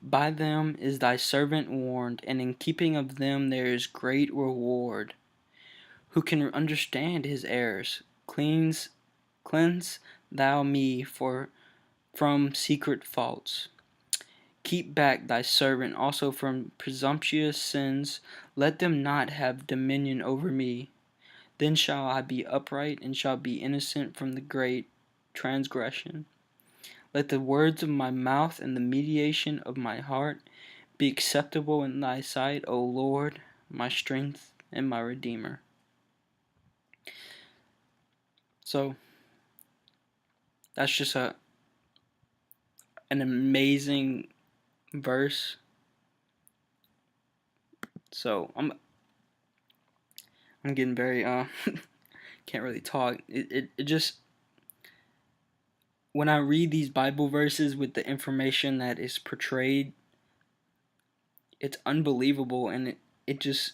by them is thy servant warned, and in keeping of them there is great reward. Who can understand his errors? Cleanse thou me from secret faults. Keep back thy servant also from presumptuous sins. Let them not have dominion over me. Then shall I be upright, and shall be innocent from the great transgression. Let the words of my mouth and the meditation of my heart be acceptable in thy sight, O Lord, my strength and my Redeemer. So, that's just an amazing verse. So, I'm getting very, can't really talk. It just, when I read these Bible verses with the information that is portrayed, it's unbelievable, and it just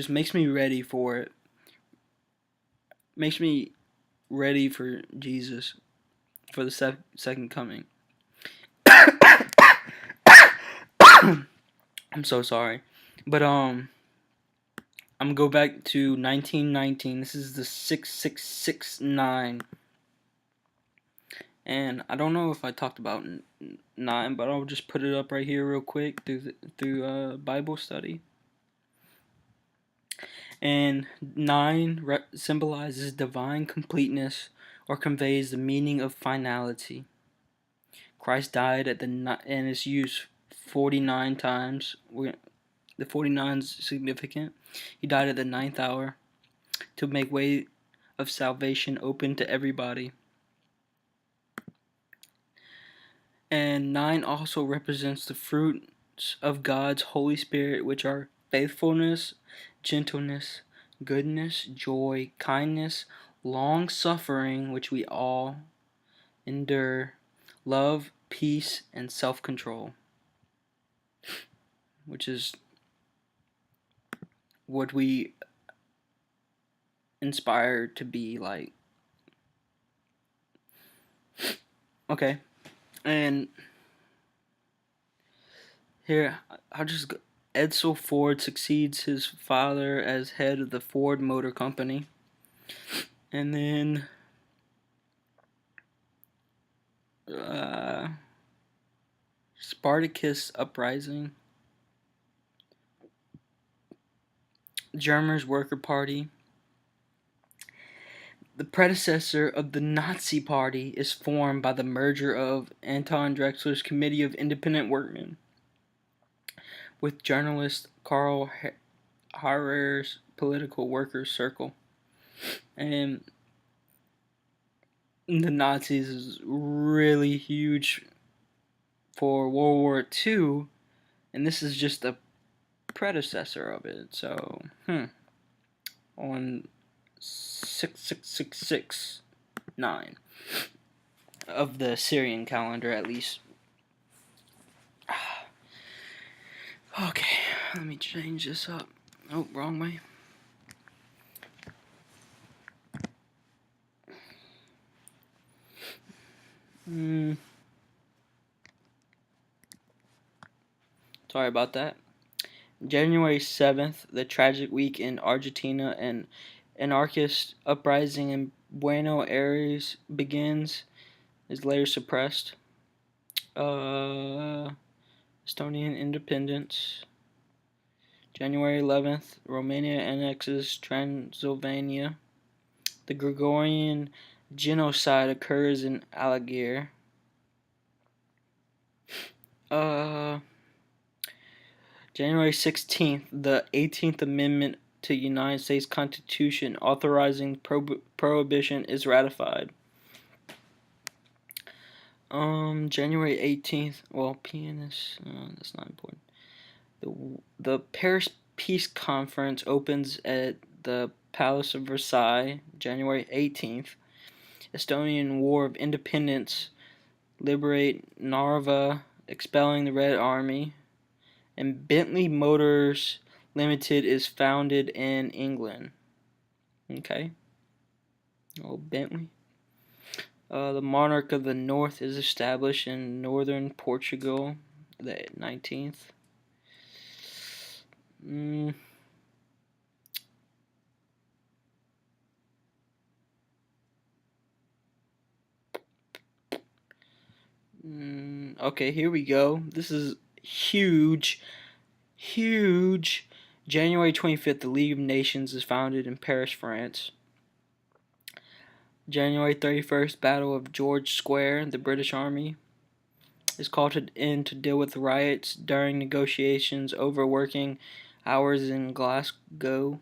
makes me ready for it. Makes me ready for Jesus, for the second coming. I'm so sorry, but I'm gonna go back to 1919. This is the 6669, and I don't know if I talked about 9, but I'll just put it up right here real quick through Bible study. And 9 symbolizes divine completeness, or conveys the meaning of finality. Christ died and is used 49 times. The 49 is significant. He died at the 9th hour to make way of salvation open to everybody. And 9 also represents the fruits of God's Holy Spirit, which are faithfulness, gentleness, goodness, joy, kindness, long-suffering, which we all endure, love, peace, and self-control, which is what we inspire to be like. Okay, and here I'll just go. Edsel Ford succeeds his father as head of the Ford Motor Company. And then Spartacus Uprising, Germany's Worker Party. The predecessor of the Nazi Party is formed by the merger of Anton Drexler's Committee of Independent Workmen with journalist Karl Harrer's Political Workers Circle. And the Nazis is really huge for World War II, and this is just a predecessor of it. So, on 6669 of the Syrian calendar, at least. Okay, let me change this up. Oh, wrong way. Sorry about that. January 7th, the tragic week in Argentina, and anarchist uprising in Buenos Aires begins, is later suppressed. Estonian independence. January 11th, Romania annexes Transylvania. The Gregorian genocide occurs in Algiers. January 16th, the 18th Amendment to the United States Constitution authorizing prohibition is ratified. January 18th, well, pianist, that's not important. The Paris Peace Conference opens at the Palace of Versailles, January 18th. Estonian War of Independence, liberate Narva, expelling the Red Army. And Bentley Motors Limited is founded in England. Okay. Oh, Bentley. The monarch of the north is established in northern Portugal, the 19th. Okay, here we go. This is huge. Huge. January 25th, the League of Nations is founded in Paris, France. January 31st, Battle of George Square, the British Army is called in to deal with riots during negotiations over working hours in Glasgow.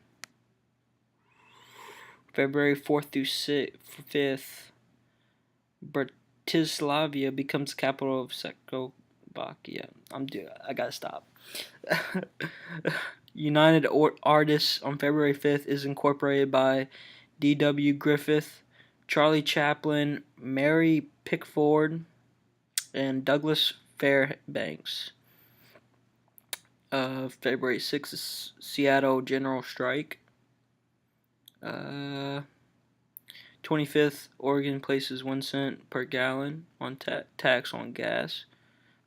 February 4th through 5th, Bratislava becomes the capital of Czechoslovakia. I gotta stop. United Artists on February 5th is incorporated by D.W. Griffith, Charlie Chaplin, Mary Pickford, and Douglas Fairbanks. February 6th is Seattle General Strike. 25th, Oregon places 1 cent per gallon on tax on gas,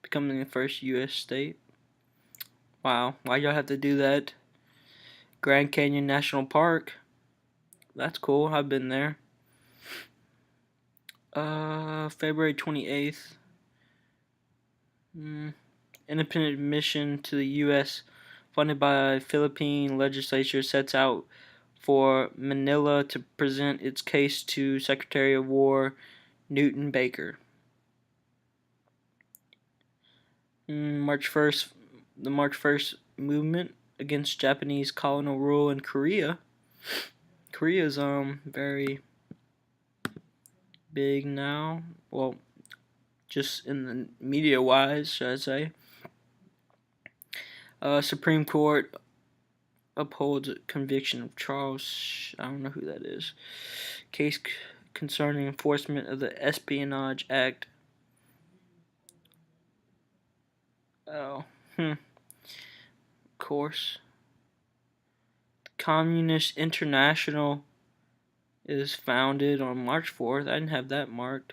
becoming the first U.S. state. Wow, why y'all have to do that? Grand Canyon National Park. That's cool. I've been there. February 28th. Independent mission to the U.S. funded by Philippine legislature sets out for Manila to present its case to Secretary of War Newton Baker. March 1st, the March 1st movement against Japanese colonial rule in Korea. Korea is very big now. Well, just in the media wise, should I say. Supreme Court upholds conviction of Charles, I don't know who that is, case concerning enforcement of the Espionage Act. Oh, of course. Communist International is founded on March 4th. I didn't have that marked.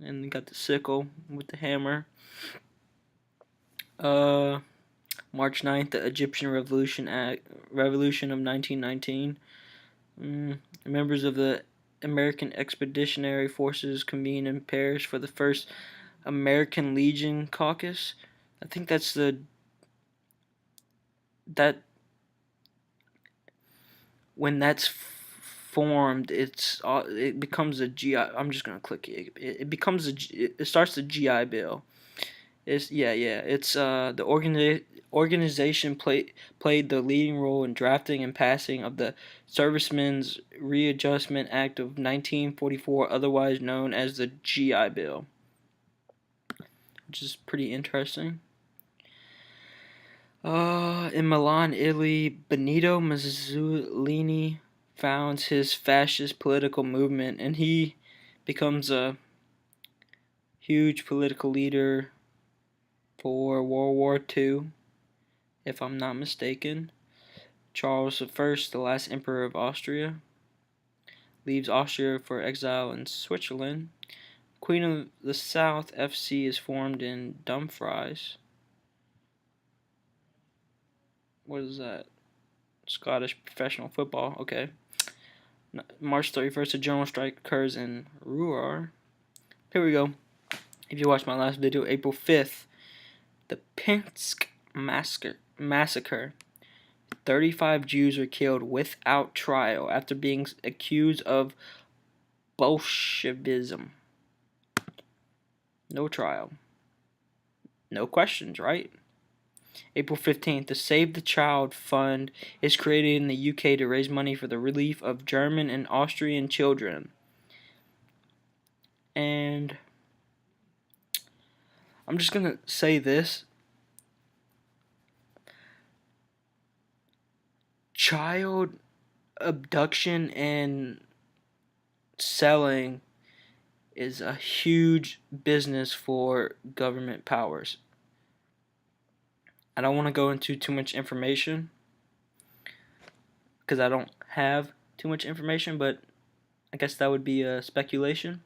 And they got the sickle with the hammer. March 9th, the Egyptian Revolution of 1919. Members of the American Expeditionary Forces convene in Paris for the first American Legion caucus. I think that's when that's formed, it becomes a GI. I'm just gonna click it. It becomes it starts the GI Bill. It's the organization played the leading role in drafting and passing of the Servicemen's Readjustment Act of 1944, otherwise known as the GI Bill, which is pretty interesting. In Milan, Italy, Benito Mussolini founds his fascist political movement, and he becomes a huge political leader for World War II, if I'm not mistaken. Charles I, the last emperor of Austria, leaves Austria for exile in Switzerland. Queen of the South FC is formed in Dumfries. What is that? Scottish professional football. Okay. March 31st, a general strike occurs in Rouen. Here we go. If you watched my last video, April 5th, the Pinsk massacre. 35 Jews were killed without trial after being accused of Bolshevism. No trial. No questions, right? April 15th, the Save the Child Fund is created in the UK to raise money for the relief of German and Austrian children. And I'm just going to say this. Child abduction and selling is a huge business for government powers. I don't want to go into too much information because I don't have too much information, but I guess that would be a speculation.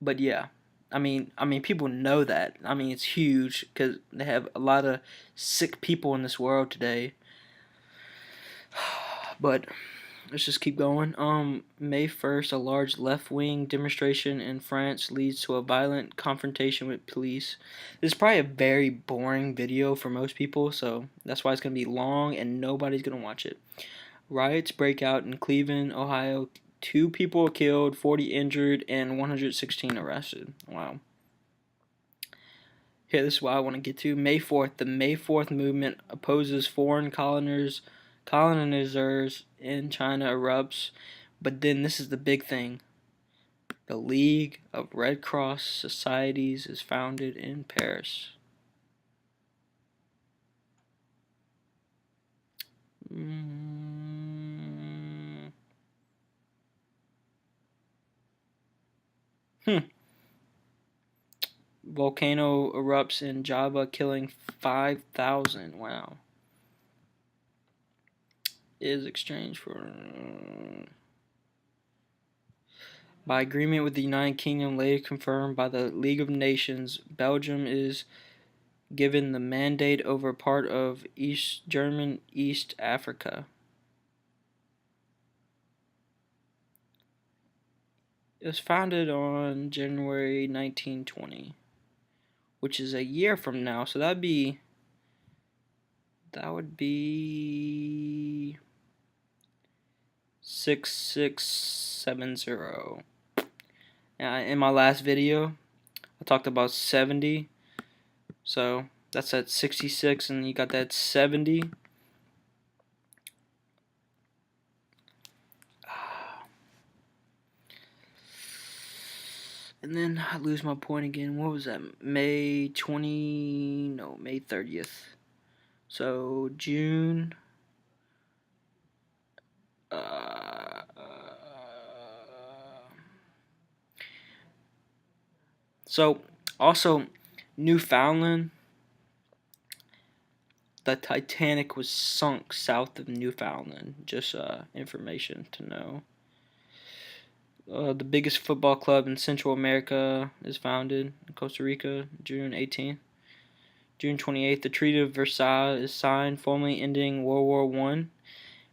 But yeah, I mean, people know that. I mean, it's huge because they have a lot of sick people in this world today. But let's just keep going. May 1st, a large left-wing demonstration in France leads to a violent confrontation with police. This is probably a very boring video for most people, so that's why it's going to be long and nobody's going to watch it. Riots break out in Cleveland, Ohio. 2 people killed, 40 injured, and 116 arrested. Wow. Here, this is what I want to get to. May 4th. The May 4th movement opposes foreign colonizers in China erupts. But then this is the big thing. The League of Red Cross Societies is founded in Paris. Volcano erupts in Java, killing 5,000. Wow. Is exchanged for... By agreement with the United Kingdom, later confirmed by the League of Nations, Belgium is given the mandate over part of German East Africa. It was founded on January 1920, which is a year from now, so that would be 6670. In my last video, I talked about 70, so that's at 66, and you got that 70. And then I lose my point again. What was that? May 30th. So June. So also Newfoundland. The Titanic was sunk south of Newfoundland. Just information to know. The biggest football club in Central America is founded in Costa Rica, June 18th. June 28th, the Treaty of Versailles is signed, formally ending World War I.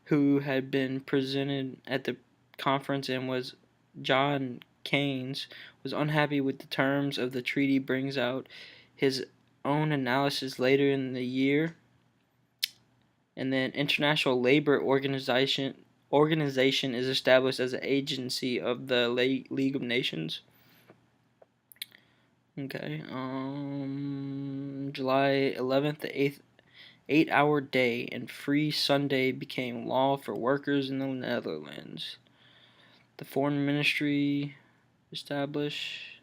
Who had been presented at the conference and was John Keynes, was unhappy with the terms of the treaty, brings out his own analysis later in the year. And then International Labor Organization is established as an agency of the League of Nations. Okay. July 11th, the 8-hour day and free Sunday became law for workers in the Netherlands. The Foreign Ministry established.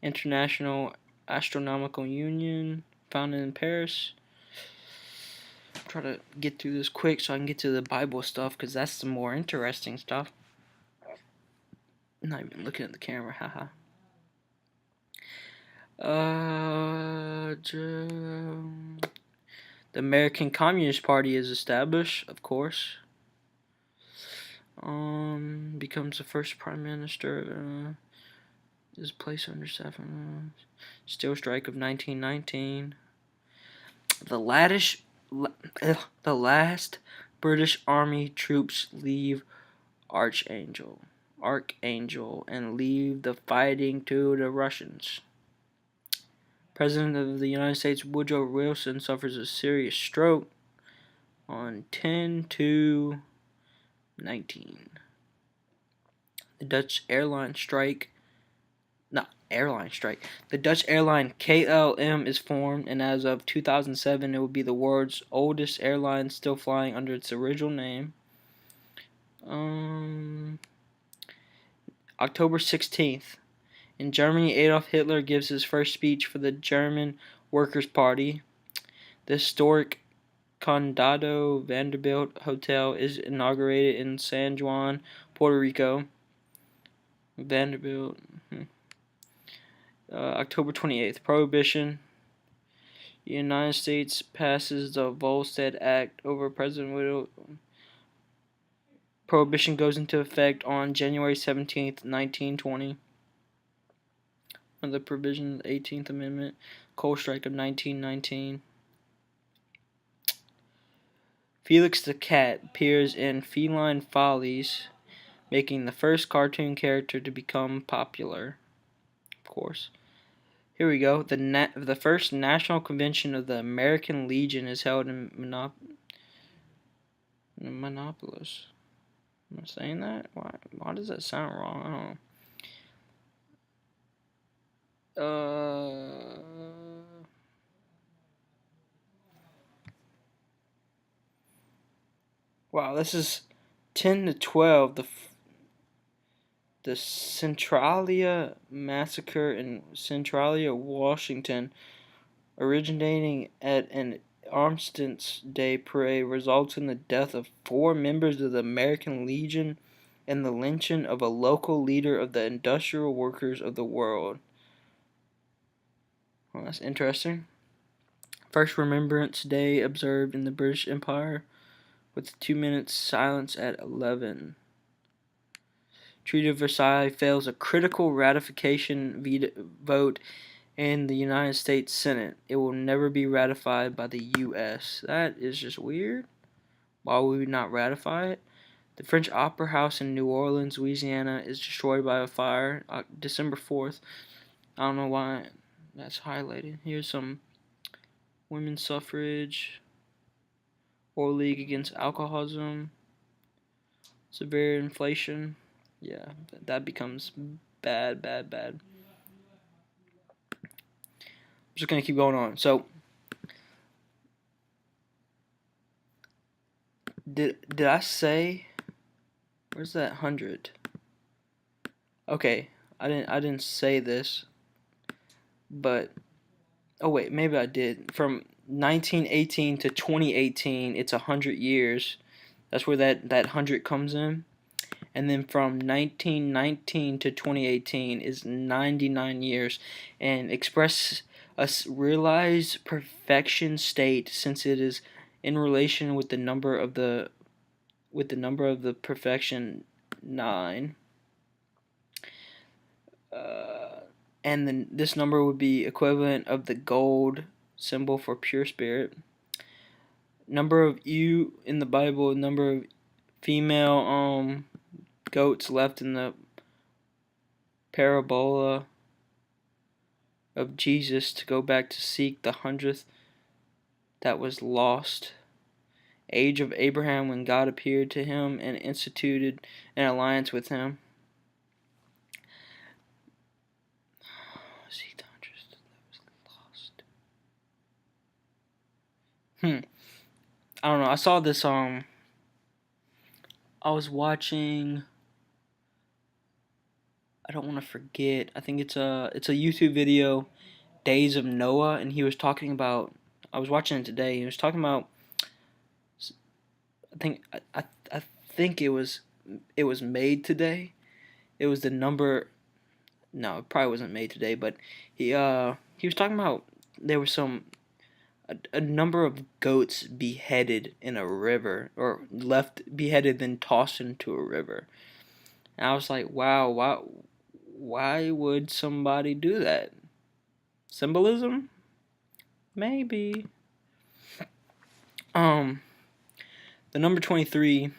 International Astronomical Union, founded in Paris. Try to get through this quick so I can get to the Bible stuff, because that's the more interesting stuff. I'm not even looking at the camera, haha. The American Communist Party is established, of course. Becomes the first prime minister. Is placed under steel strike of 1919. The last British Army troops leave Archangel, and leave the fighting to the Russians. President of the United States Woodrow Wilson suffers a serious stroke on 10/2/19. The Dutch airline strike. The Dutch airline KLM is formed, and as of 2007, it will be the world's oldest airline still flying under its original name. October 16th. In Germany, Adolf Hitler gives his first speech for the German Workers' Party. The historic Condado Vanderbilt Hotel is inaugurated in San Juan, Puerto Rico. Vanderbilt. October 28th. Prohibition The United States passes the Volstead Act over President Widow. Prohibition goes into effect on January 17th, 1920. Under the provision of the 18th Amendment, coal strike of 1919. Felix the Cat appears in Feline Follies, making the first cartoon character to become popular. Of course. Here we go. The first national convention of the American Legion is held in Minneapolis. Am I saying that? Why does that sound wrong? I don't know. Wow, this is 10 to 12. The Centralia Massacre in Centralia, Washington, originating at an Armistice Day parade, results in the death of 4 members of the American Legion and the lynching of a local leader of the industrial workers of the world. Well, that's interesting. First Remembrance Day observed in the British Empire with 2 minutes silence at 11. Treaty of Versailles fails a critical ratification vote in the United States Senate. It will never be ratified by the U.S. That is just weird. Why would we not ratify it? The French Opera House in New Orleans, Louisiana is destroyed by a fire December 4th. I don't know why that's highlighted. Here's some women's suffrage, World League against alcoholism, severe inflation. Yeah, that becomes bad. I'm just going to keep going on. So, did I say, where's that 100? Okay, I didn't say this, but, oh wait, maybe I did. From 1918 to 2018, it's 100 years. That's where that 100 comes in. And then from 1919 to 2018 is 99 years, and express a realized perfection state, since it is in relation with the number of the perfection 9. And then this number would be equivalent of the gold symbol for pure spirit. Number of ewe in the Bible, number of female goats left in the parabola of Jesus to go back to seek the 100th that was lost. Age of Abraham, when God appeared to him and instituted an alliance with him. Seek the 100th that was lost. I don't know. I saw this I was watching, I don't want to forget. I think it's a YouTube video, Days of Noah, and he was talking about, I was watching it today. He was talking about, I think it was made today. It was the number. No, it probably wasn't made today, but he was talking about there was a number of goats beheaded in a river, or left beheaded then tossed into a river. And I was like, wow, why would somebody do that? Symbolism? Maybe. The number 23.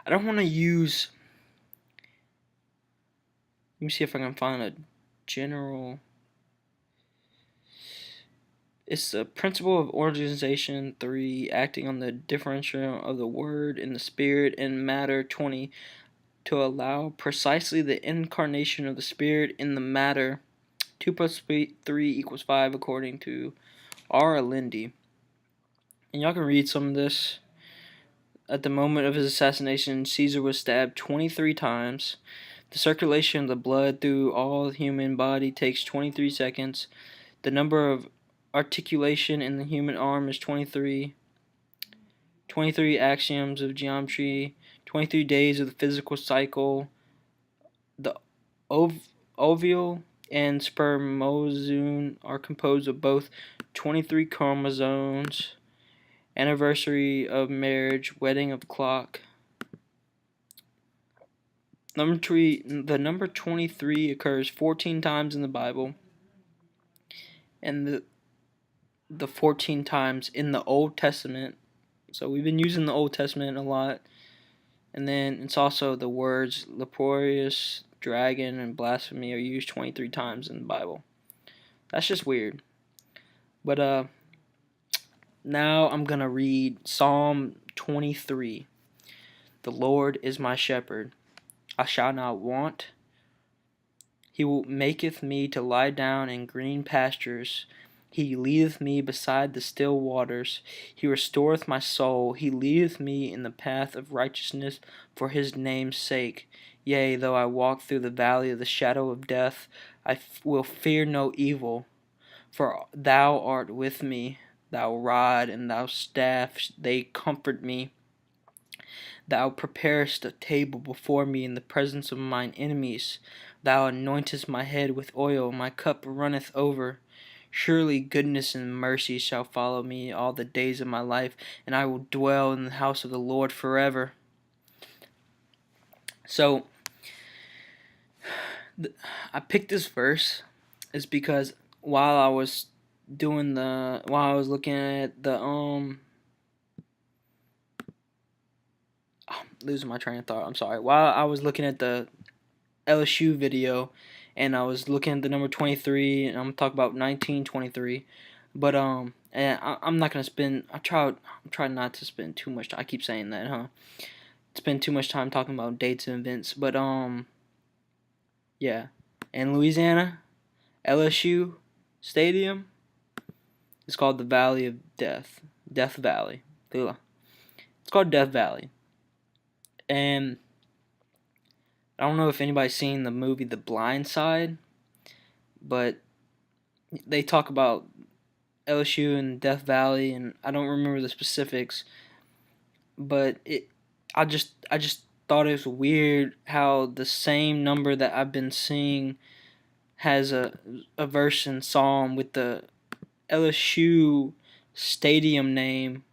I don't want to use. Let me see if I can find a general. It's the principle of organization. 3, acting on the differential of the word in the spirit and matter. 20, to allow precisely the incarnation of the spirit in the matter. 2 plus 3 equals 5, according to R. Lindy. And y'all can read some of this. At the moment of his assassination, Caesar was stabbed 23 times. The circulation of the blood through all the human body takes 23 seconds. The number of articulation in the human arm is 23. 23 axioms of geometry, 23 days of the physical cycle, the ovule and spermosome are composed of both 23 chromosomes, anniversary of marriage, wedding of clock. The number 23 occurs 14 times in the Bible, and the 14 times in the Old Testament. So we've been using the Old Testament a lot. And then it's also the words laborious, dragon, and blasphemy are used 23 times in the Bible. That's just weird. But now I'm going to read Psalm 23. The Lord is my shepherd. I shall not want. He maketh me to lie down in green pastures. He leadeth me beside the still waters. He restoreth my soul. He leadeth me in the path of righteousness for his name's sake. Yea, though I walk through the valley of the shadow of death, I will fear no evil, for thou art with me. Thou rod and thou staff, they comfort me. Thou preparest a table before me in the presence of mine enemies. Thou anointest my head with oil, my cup runneth over. Surely goodness and mercy shall follow me all the days of my life, and I will dwell in the house of the Lord forever. So, I picked this verse is because while I was looking at the losing my train of thought. I'm sorry. While I was looking at the LSU video, and I was looking at the number 23, and I'm gonna talk about 1923. But and I'm not gonna spend. I'm trying not to spend too much time. I keep saying that, huh? Spend too much time talking about dates and events. But yeah. In Louisiana, LSU Stadium is called the Valley of Death. Death Valley. Ugh. It's called Death Valley. And I don't know if anybody's seen the movie The Blind Side, but they talk about LSU and Death Valley, and I don't remember the specifics, but I just thought it was weird how the same number that I've been seeing has a verse in Psalm with the LSU stadium name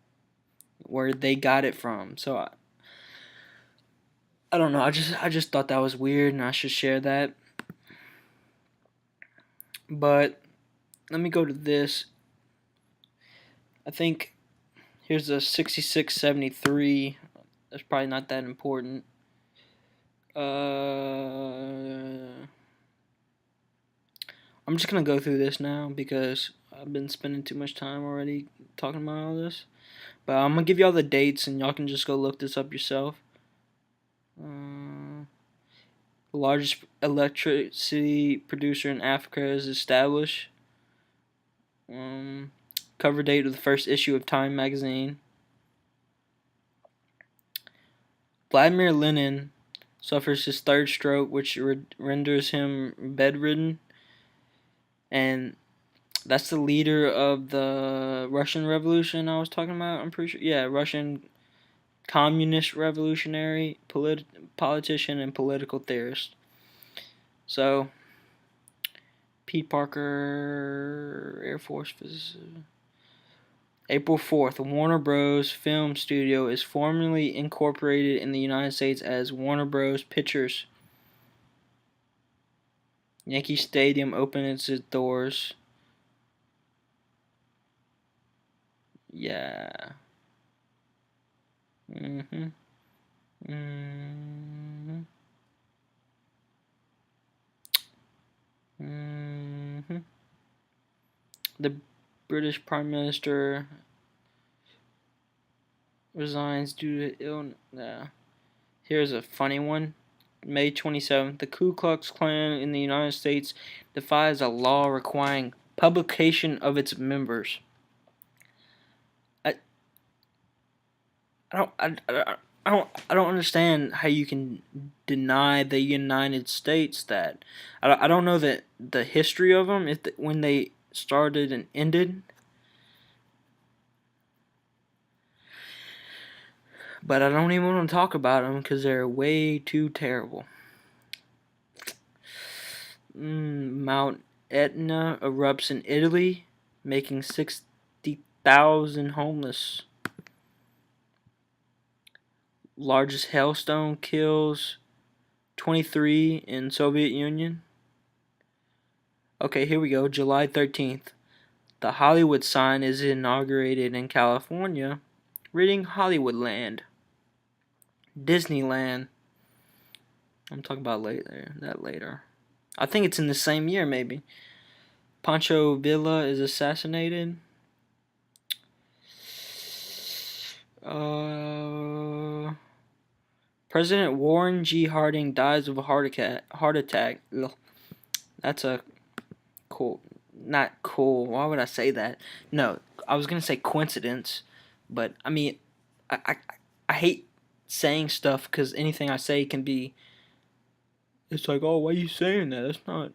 where they got it from. So I don't know. I just thought that was weird, and I should share that. But let me go to this. I think here's a 6673. That's probably not that important. I'm just gonna go through this now because I've been spending too much time already talking about all this. But I'm gonna give y'all the dates, and y'all can just go look this up yourself. The largest electricity producer in Africa is established. Cover date of the first issue of Time magazine. Vladimir Lenin suffers his third stroke, which renders him bedridden. And that's the leader of the Russian Revolution I was talking about, I'm pretty sure. Yeah, Russian communist revolutionary, politician, and political theorist. So, Pete Parker, Air Force physicist. April 4th, Warner Bros. Film Studio is formally incorporated in the United States as Warner Bros. Pictures. Yankee Stadium opens its doors. Yeah. The British Prime Minister resigns due to illness. Here's a funny one. May 27th, the Ku Klux Klan in the United States defies a law requiring publication of its members. I don't understand how you can deny the United States that. I don't know that the history of them, when they started and ended. But I don't even want to talk about them because they're way too terrible. Mount Etna erupts in Italy, making 60,000 homeless. Largest hailstone kills 23 in Soviet Union. Okay, here we go. July 13th. The Hollywood sign is inaugurated in California, reading Hollywoodland. Disneyland. I'm talking about later. I think it's in the same year, maybe. Pancho Villa is assassinated. President Warren G. Harding dies of a heart attack. Ugh. That's a cool. Not cool. Why would I say that? No, I was gonna say coincidence, but I mean, I hate saying stuff because anything I say can be. It's like, oh, why are you saying that?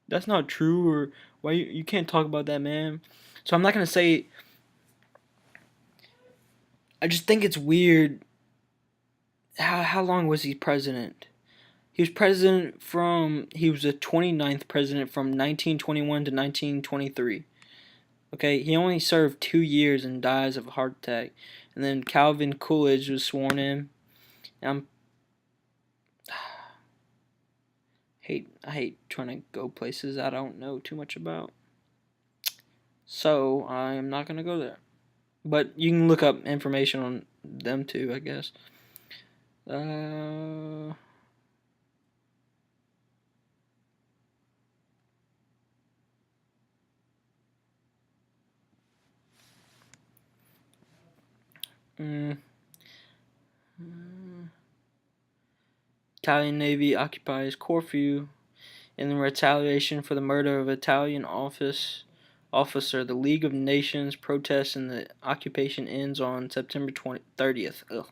That's not true, or why you can't talk about that, man. So I'm not gonna say. I just think it's weird. How long was he president? He was the 29th president from 1921 to 1923. Okay, he only served 2 years and dies of a heart attack. And then Calvin Coolidge was sworn in. And I hate trying to go places I don't know too much about. So I'm not gonna go there. But you can look up information on them too, I guess. Italian Navy occupies Corfu in retaliation for the murder of Italian officer. The League of Nations protests and the occupation ends on September 30th. Ugh.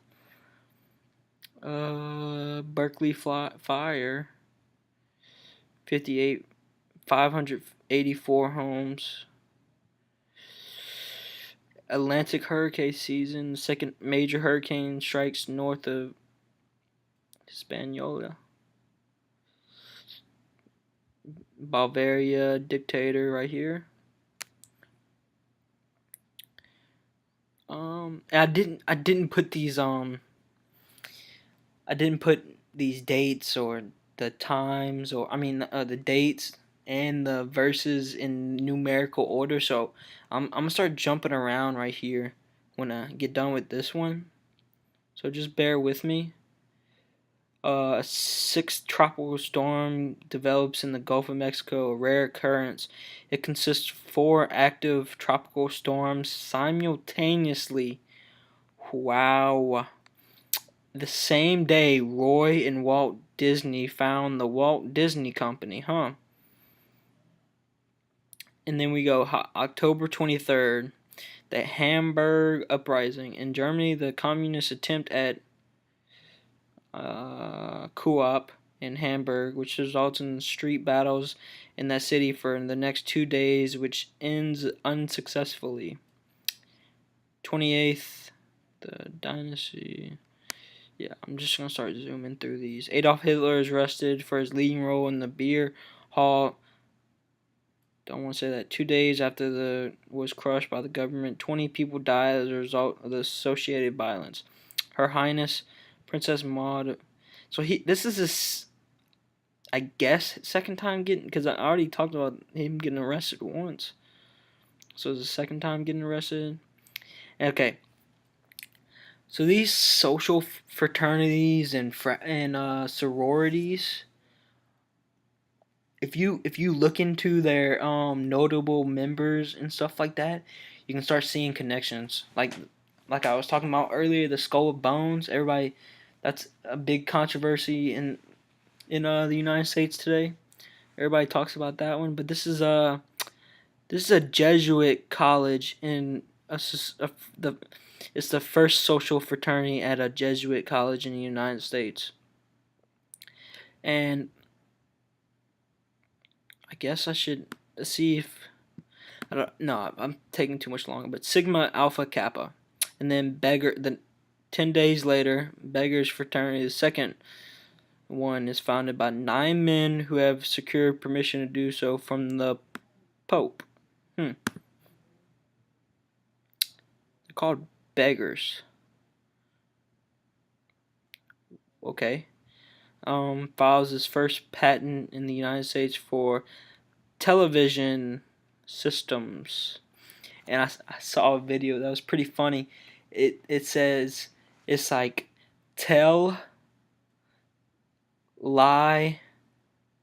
Berkeley fire. 584 homes. Atlantic hurricane season. Second major hurricane strikes north of Hispaniola. Bavaria dictator right here. I didn't put these dates or the times, or the dates and the verses in numerical order. So I'm gonna start jumping around right here when I get done with this one. So just bear with me. A sixth tropical storm develops in the Gulf of Mexico, a rare occurrence. It consists of 4 active tropical storms simultaneously. Wow. The same day Roy and Walt Disney found the Walt Disney Company, huh? And then we go October 23rd, the Hamburg Uprising. In Germany, the communists attempt at coup in Hamburg, which results in street battles in that city for the next 2 days, which ends unsuccessfully. 28th, the dynasty. Yeah, I'm just going to start zooming through these. Adolf Hitler is arrested for his leading role in the beer hall. Don't want to say that. 2 days after was crushed by the government, 20 people died as a result of the associated violence. Her Highness Princess Maud. So this is his, I guess, second time getting, because I already talked about him getting arrested once. So it's the second time getting arrested. Okay. So these social fraternities and sororities, if you look into their notable members and stuff like that, you can start seeing connections. Like I was talking about earlier, the Skull of Bones. Everybody, that's a big controversy in the United States today. Everybody talks about that one, but this is a Jesuit college in it's the first social fraternity at a Jesuit college in the United States. And I guess I should see if I'm taking too much longer, but Sigma Alpha Kappa, and then 10 days later, Beggars Fraternity, the second one, is founded by 9 men who have secured permission to do so from the Pope. They're called beggars. Okay. Files his first patent in the United States for television systems. And I saw a video that was pretty funny. It says it's like tell, lie,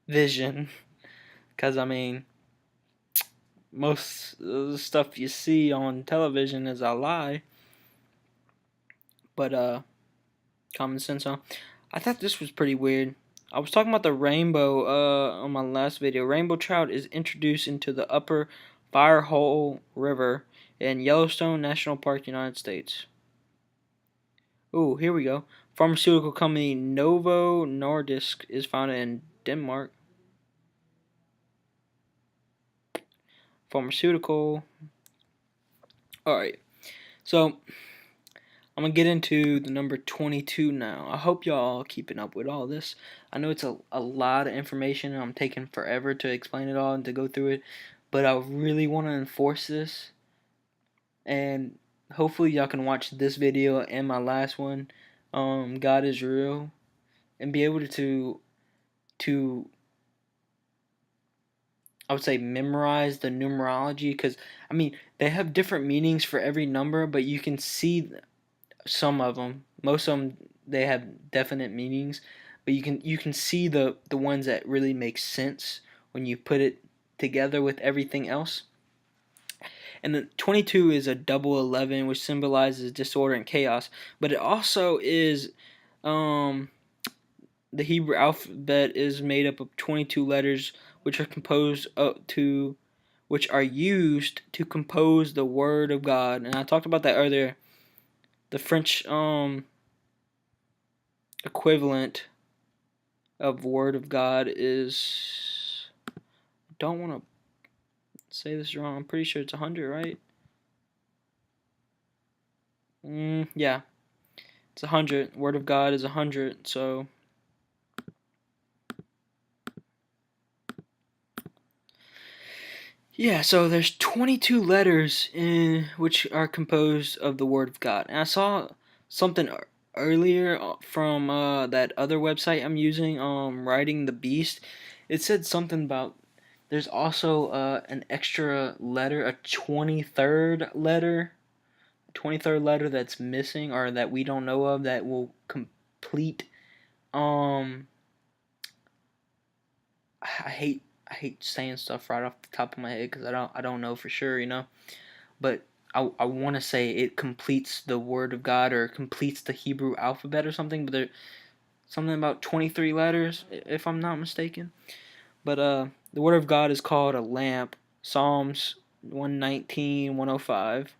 vision. Because, I mean, most of the stuff you see on television is a lie. But, common sense, huh? I thought this was pretty weird. I was talking about the rainbow on my last video. Rainbow trout is introduced into the upper Firehole River in Yellowstone National Park, United States. Ooh, here we go. Pharmaceutical company Novo Nordisk is founded in Denmark. Pharmaceutical. Alright, so I'm going to get into the number 22 now. I hope y'all keeping up with all this. I know it's a lot of information and I'm taking forever to explain it all and to go through it. But I really want to enforce this. And hopefully y'all can watch this video and my last one, God is Real. And be able to I would say memorize the numerology. Because, I mean, they have different meanings for every number. But you can see some of them. Most of them, they have definite meanings, but you can see the ones that really make sense when you put it together with everything else. And the 22 is a double 11, which symbolizes disorder and chaos, but it also is the Hebrew alphabet is made up of 22 letters, which are used to compose the Word of God. And I talked about that earlier. The French equivalent of Word of God is, I don't want to say this wrong, I'm pretty sure it's 100, right? Yeah, it's 100. Word of God is 100, so yeah, so there's 22 letters which are composed of the Word of God. And I saw something earlier from that other website I'm using, Writing the Beast. It said something about there's also an extra letter, a 23rd letter. 23rd letter that's missing or that we don't know of that will complete. I hate saying stuff right off the top of my head because I don't know for sure, you know. But I want to say it completes the Word of God or completes the Hebrew alphabet or something. But there's something about 23 letters, if I'm not mistaken. But the Word of God is called a lamp. Psalms 119, 105.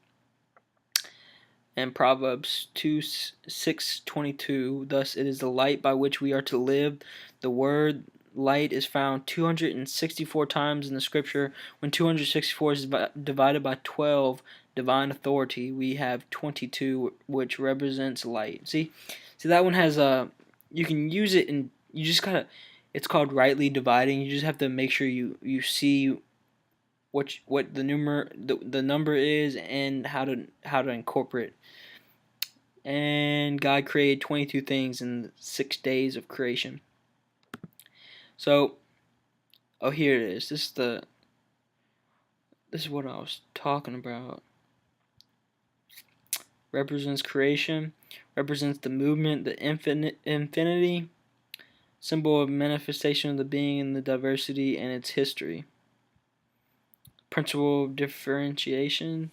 And Proverbs 2:6-22. Thus it is the light by which we are to live. The word light is found 264 times in the scripture. When 264 is divided by 12, divine authority, we have 22, which represents light. See that one has you can use it and you just gotta, it's called rightly dividing. You just have to make sure you see what the number is and how to incorporate. And God created 22 things in 6 days of creation. So, oh, here it is. This is what I was talking about. Represents creation, represents the movement, the infinity, symbol of manifestation of the being and the diversity and its history. Principle of differentiation.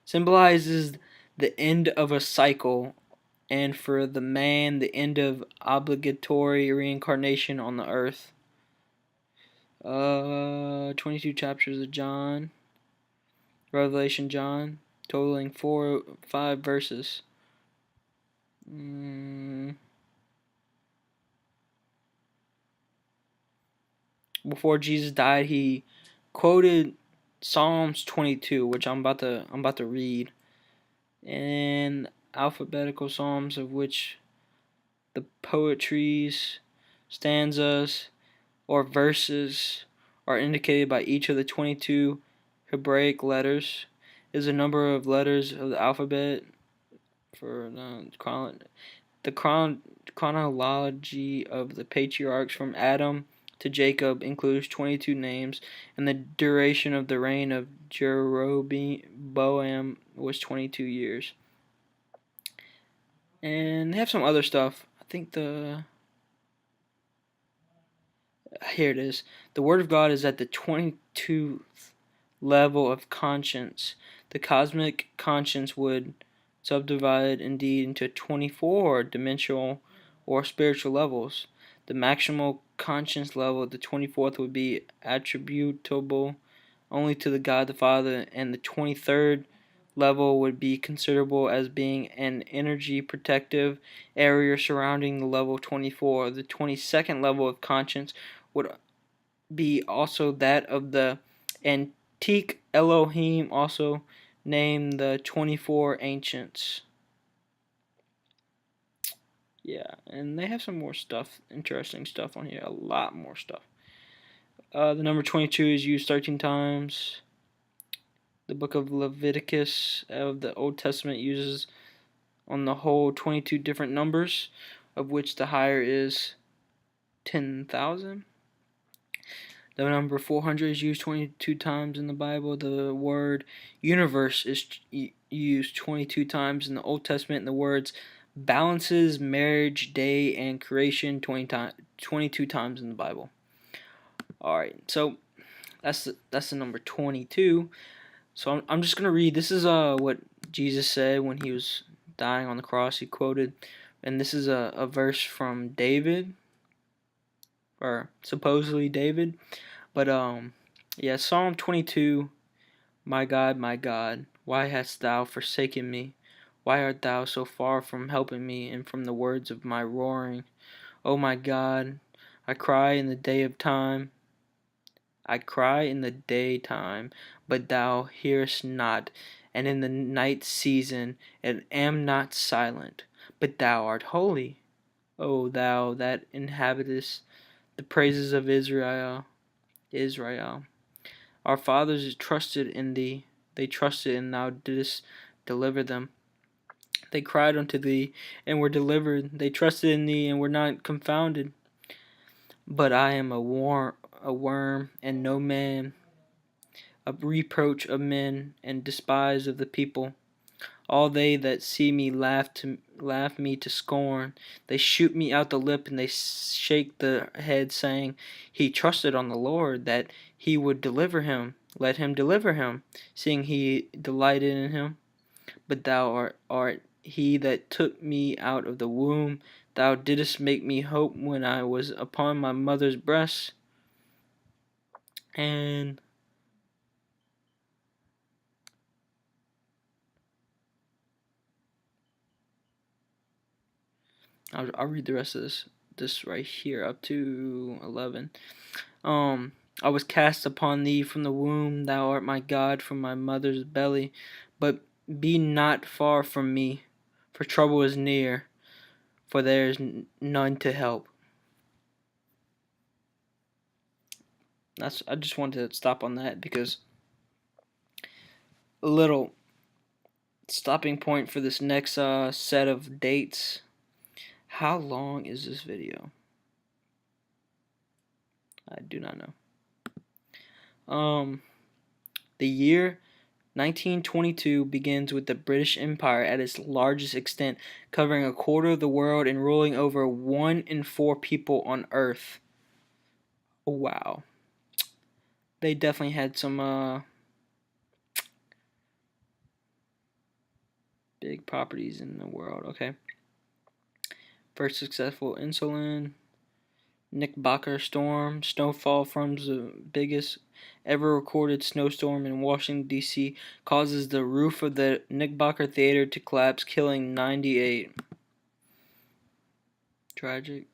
Symbolizes the end of a cycle, and for the man, the end of obligatory reincarnation on the earth. 22 chapters of John, Revelation John, totaling 5 verses. Before Jesus died, he quoted Psalms 22, which I'm about to read, and alphabetical psalms, of which the poetries, stanzas, or verses are indicated by each of the 22 Hebraic letters, is a number of letters of the alphabet for the chronology of the patriarchs from Adam to Jacob includes 22 names, and the duration of the reign of Jeroboam was 22 years. And they have some other stuff. I think here it is. The Word of God is at the 22th level of conscience. The cosmic conscience would subdivide indeed into 24 dimensional or spiritual levels. The maximal conscience level, the 24th, would be attributable only to the God the Father, and the 23rd level would be considerable as being an energy protective area surrounding the level 24. The 22nd level of conscience would be also that of the antique Elohim, also named the 24 ancients. Yeah, and they have some more stuff, interesting stuff on here, a lot more stuff. The number 22 is used 13 times. The book of Leviticus of the Old Testament uses on the whole 22 different numbers, of which the higher is 10,000. The number 400 is used 22 times in the Bible. The word universe is used 22 times in the Old Testament. The words balances, marriage, day, and creation 22 times in the Bible. Alright, so that's the number 22. So I'm just going to read. This is what Jesus said when he was dying on the cross. He quoted, and this is a verse from David, or supposedly David. But yeah, Psalm 22, my God, why hast thou forsaken me? Why art thou so far from helping me and from the words of my roaring? O my God, I cry in the daytime, but thou hearest not, and in the night season, and am not silent, but thou art holy. O thou that inhabitest the praises of Israel. Our fathers trusted in thee, they trusted, and thou didst deliver them. They cried unto thee, and were delivered. They trusted in thee, and were not confounded. But I am a worm, and no man, a reproach of men, and despised of the people. All they that see me laugh me to scorn. They shoot me out the lip, and they shake the head, saying, He trusted on the Lord, that he would deliver him. Let him deliver him, seeing he delighted in him. But thou art he that took me out of the womb. Thou didst make me hope when I was upon my mother's breast. And I'll read the rest of this right here up to 11. I was cast upon thee from the womb. Thou art my God from my mother's belly. But be not far from me, for trouble is near, for there is none to help. I just wanted to stop on that because a little stopping point for this next set of dates. How long is this video? I do not know. The year 1922 begins with the British Empire at its largest extent, covering a quarter of the world and ruling over 1 in 4 people on Earth. Wow. They definitely had some big properties in the world. Okay. First successful insulin. Knickerbocker storm. Snowfall from the biggest ever recorded snowstorm in Washington, D.C. causes the roof of the Knickerbocker Theater to collapse, killing 98. Tragic.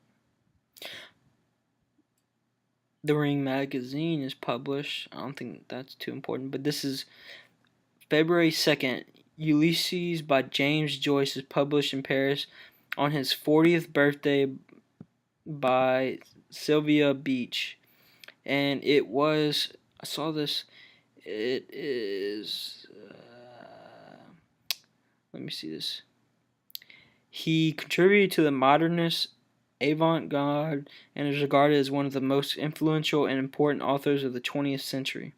The Ring magazine is published. I don't think that's too important, but this is February 2nd. Ulysses by James Joyce is published in Paris on his 40th birthday by Sylvia Beach. And it was, I saw this, it is, let me see this. He contributed to the modernist avant-garde and is regarded as one of the most influential and important authors of the 20th century.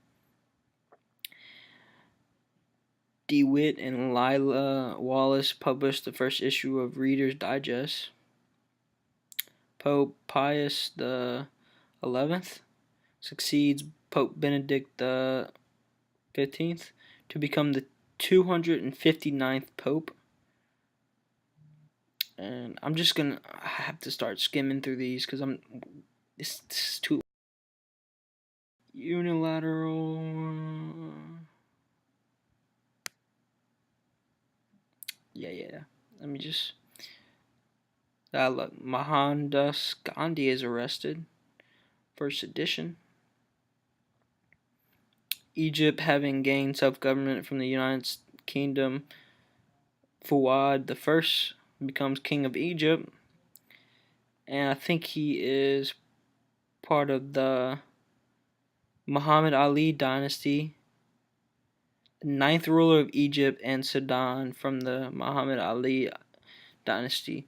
DeWitt and Lila Wallace published the first issue of Reader's Digest. Pope Pius XI succeeds Pope Benedict XV to become the 259th Pope. And I have to start skimming through these because this is too unilateral. Yeah. Let me just. Look, Mohandas Gandhi is arrested. First edition. Egypt having gained self-government from the United Kingdom. Fuad I becomes king of Egypt. And I think he is part of the Muhammad Ali dynasty. Ninth ruler of Egypt and Sudan from the Muhammad Ali dynasty.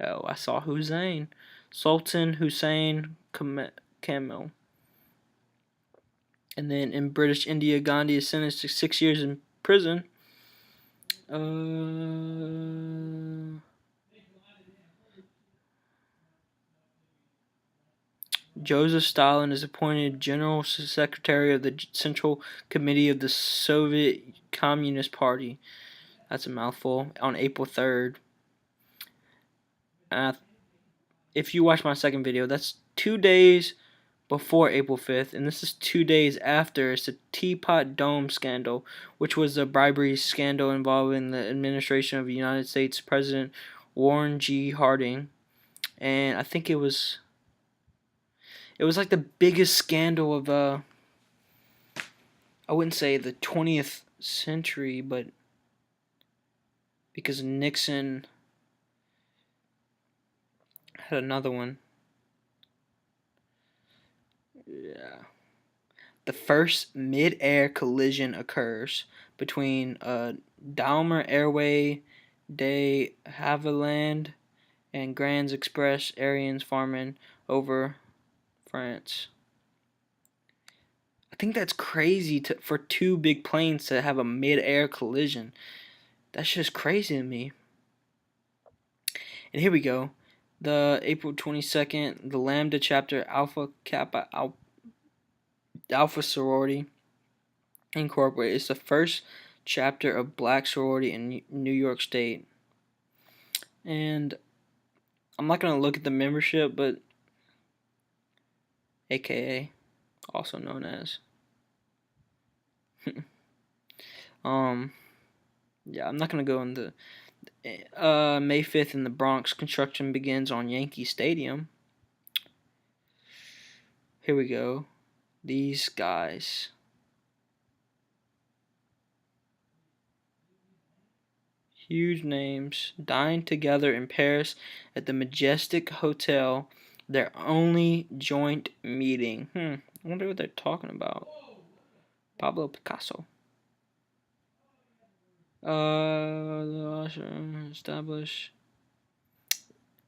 Oh, I saw Hussein. Sultan Hussein Kamel. And then in British India, Gandhi is sentenced to 6 years in prison. Joseph Stalin is appointed General Secretary of the Central Committee of the Soviet Communist Party. That's a mouthful. On April 3rd. If you watch my second video, that's 2 days before April 5th, and this is 2 days after. It's the Teapot Dome scandal, which was a bribery scandal involving the administration of United States President Warren G. Harding, and I think it was like the biggest scandal of I wouldn't say the 20th century, but because Nixon had another one. Yeah. The first mid-air collision occurs between Dalmer Airway de Havilland and Grands Express Arians Farman over France. I think that's crazy for two big planes to have a mid-air collision. That's just crazy to me. And here we go. The April 22nd, the Lambda chapter Alpha Kappa Alpha Sorority Incorporated is the first chapter of Black sorority in New York State. And I'm not going to look at the membership, but AKA, also known as. Yeah, I'm not going to go into May 5th in the Bronx, construction begins on Yankee Stadium. Here we go. These guys. Huge names. Dine together in Paris at the Majestic Hotel. Their only joint meeting. I wonder what they're talking about. Pablo Picasso. Establish.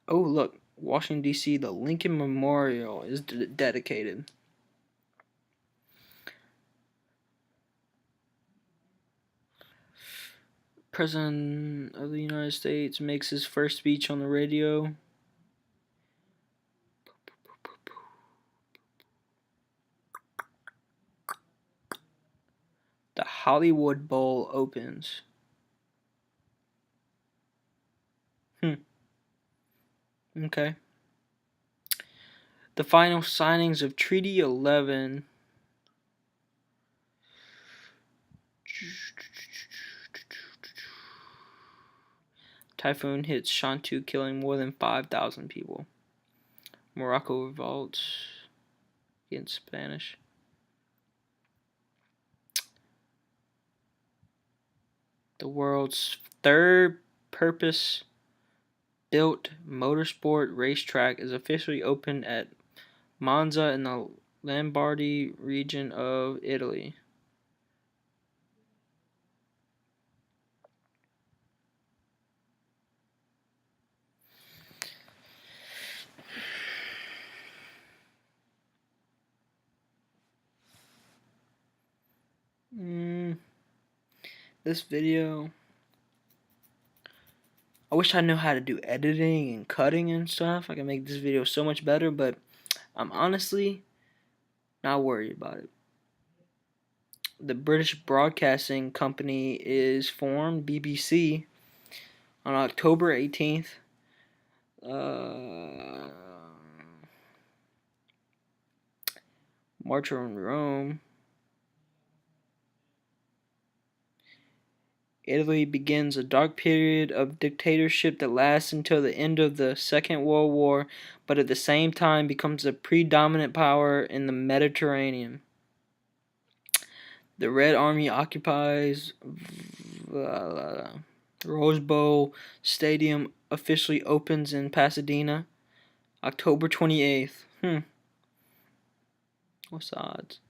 Oh, look. Washington, D.C. The Lincoln Memorial is dedicated. President of the United States makes his first speech on the radio. The Hollywood Bowl opens. Okay. The final signings of Treaty 11. Typhoon hits Shantou, killing more than 5,000 people. Morocco revolts against Spanish. The world's third purpose-built motorsport racetrack is officially opened at Monza in the Lombardy region of Italy. This video, I wish I knew how to do editing and cutting and stuff. I can make this video so much better, but I'm honestly not worried about it. The British Broadcasting Company is formed, BBC, on October 18th. March on Rome. Italy begins a dark period of dictatorship that lasts until the end of the Second World War, but at the same time becomes a predominant power in the Mediterranean. The Red Army occupies Rose Bowl Stadium, officially opens in Pasadena, October 28th. What's the odds?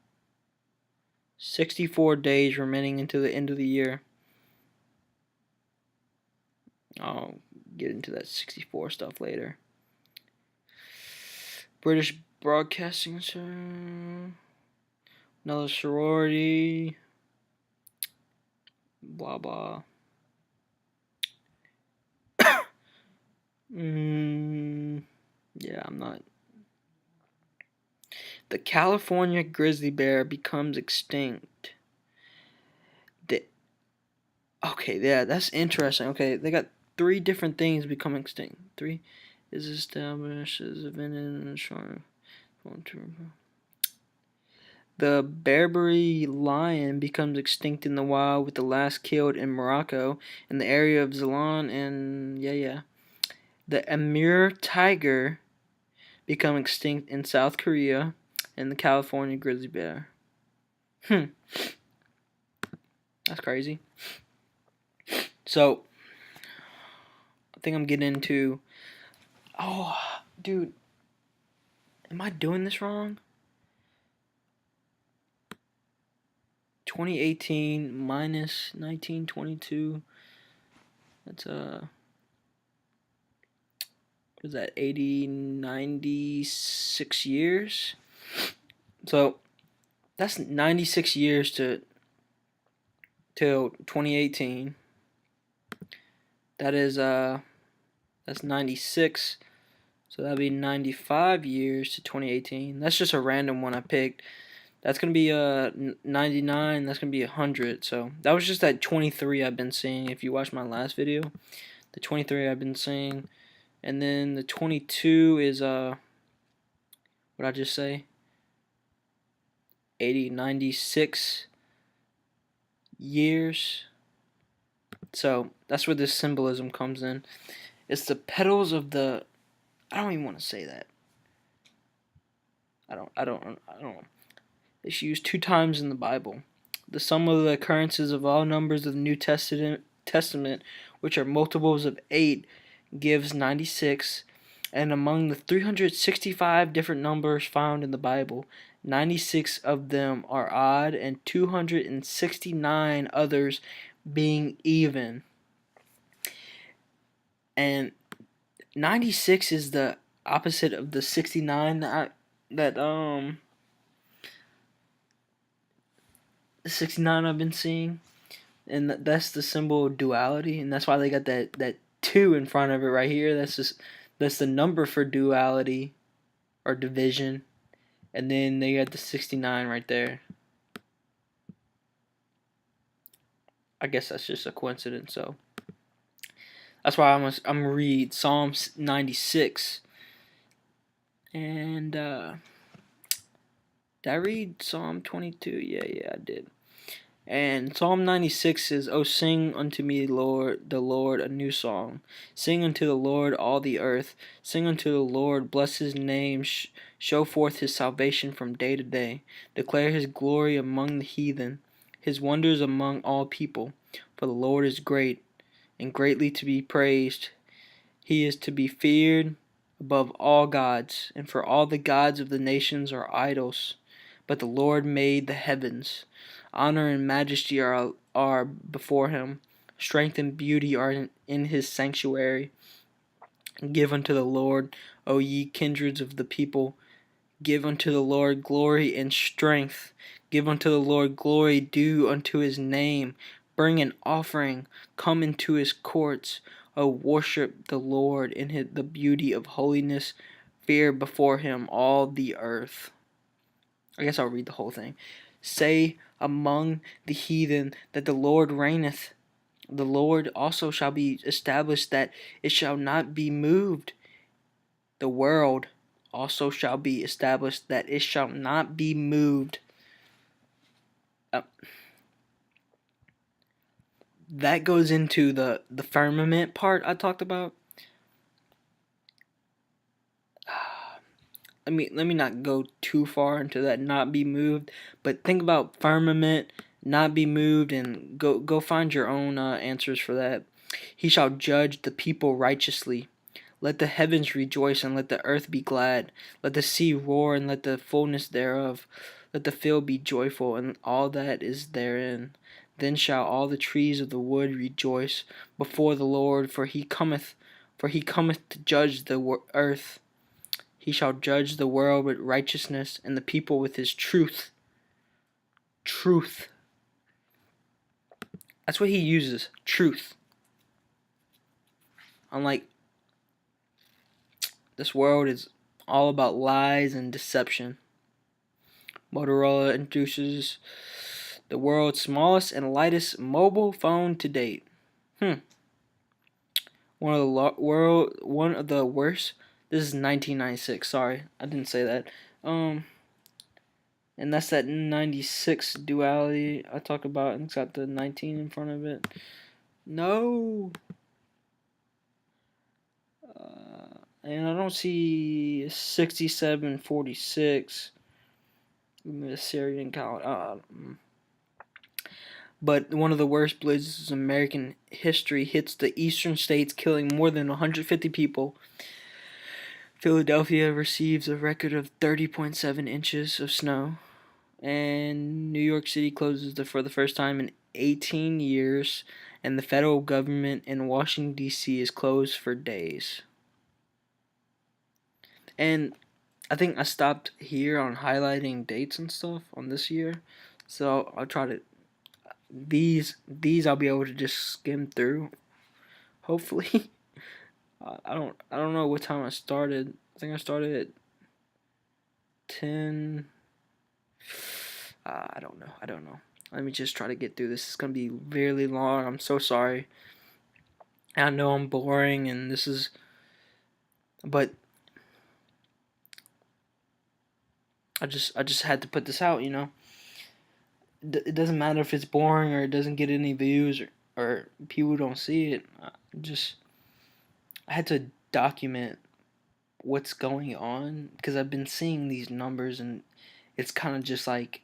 64 days remaining until the end of the year. I'll get into that 64 stuff later. British Broadcasting, another sorority, blah blah. Yeah, I'm not. The California grizzly bear becomes extinct. Okay, yeah, that's interesting. Okay, they got 3 different things become extinct. 3 is established as a venom strong. The Barbary lion becomes extinct in the wild, with the last killed in Morocco in the area of Zelan, and the Amur tiger become extinct in South Korea, and the California grizzly bear. That's crazy. So, I think I'm getting into... Oh, dude. Am I doing this wrong? 2018 minus 1922. That's what is that, 96 years? So that's 96 years till 2018. That is that's 96. So that'd be 95 years to 2018. That's just a random one I picked. That's going to be 99. That's going to be 100. So that was just that 23 I've been seeing. If you watch my last video, the 23 I've been seeing. And then the 22 is, what did I just say? 96 years. So that's where this symbolism comes in. It's the petals of the... I don't even want to say that. I don't. It's used 2 times in the Bible. The sum of the occurrences of all numbers of the New Testament, which are multiples of 8, gives 96. And among the 365 different numbers found in the Bible, 96 of them are odd and 269 others being even. And 96 is the opposite of the 69 the 69 I've been seeing, and that's the symbol of duality, and that's why they got that 2 in front of it right here. That's the number for duality or division, and then they got the 69 right there. I guess that's just a coincidence. So that's why I'm gonna read Psalm 96. And did I read Psalm 22? Yeah, I did. And Psalm 96 says, "O sing unto me, Lord, the Lord, a new song. Sing unto the Lord all the earth. Sing unto the Lord, bless his name, show forth his salvation from day to day. Declare his glory among the heathen, his wonders among all people. For the Lord is great, and greatly to be praised. He is to be feared above all gods, and for all the gods of the nations are idols. But the Lord made the heavens. Honor and majesty are before him. Strength and beauty are in his sanctuary. Give unto the Lord, O ye kindreds of the people. Give unto the Lord glory and strength. Give unto the Lord glory due unto his name. Bring an offering. Come into his courts. O worship the Lord in the beauty of holiness. Fear before him all the earth." I guess I'll read the whole thing. "Say among the heathen that the Lord reigneth. The Lord also shall be established, that it shall not be moved. The world also shall be established, that it shall not be moved." Uh, that goes into the firmament part I talked about. Let me not go too far into that not be moved, but think about firmament, not be moved, and go find your own answers for that. "He shall judge the people righteously. Let the heavens rejoice, and let the earth be glad. Let the sea roar, and let the fullness thereof. Let the field be joyful, and all that is therein. Then shall all the trees of the wood rejoice before the Lord, for he cometh to judge the earth. He shall judge the world with righteousness, and the people with his truth." Truth. That's what he uses. Truth. Unlike this world is all about lies and deception. Motorola introduces the world's smallest and lightest mobile phone to date. One of the worst. This is 1996. Sorry, I didn't say that. And that's that 96 duality I talk about, and it's got the 19 in front of it. No. And I don't see 6746. The Syrian count. But one of the worst blizzards in American history hits the eastern states, killing more than 150 people. Philadelphia receives a record of 30.7 inches of snow. And New York City closes for the first time in 18 years. And the federal government in Washington, D.C. is closed for days. And I think I stopped here on highlighting dates and stuff on this year. So I'll try to these I'll be able to just skim through. Hopefully. I don't know what time I started. I think I started at 10. I don't know. Let me just try to get through this. It's gonna be really long. I'm so sorry. I know I'm boring, and but I just had to put this out. It doesn't matter if it's boring or it doesn't get any views or people don't see it. I had to document what's going on because I've been seeing these numbers, and it's kind of just like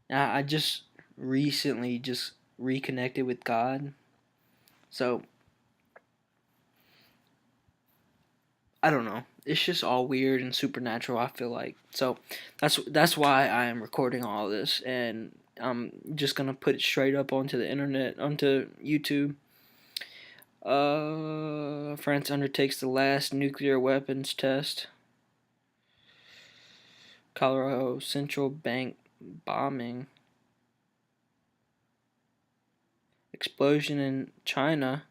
I just recently just reconnected with God. So I don't know. It's just all weird and supernatural, I feel like. So that's why I am recording all this, and I'm just gonna put it straight up onto the internet, onto YouTube. France undertakes the last nuclear weapons test. Colorado Central Bank bombing. Explosion in China.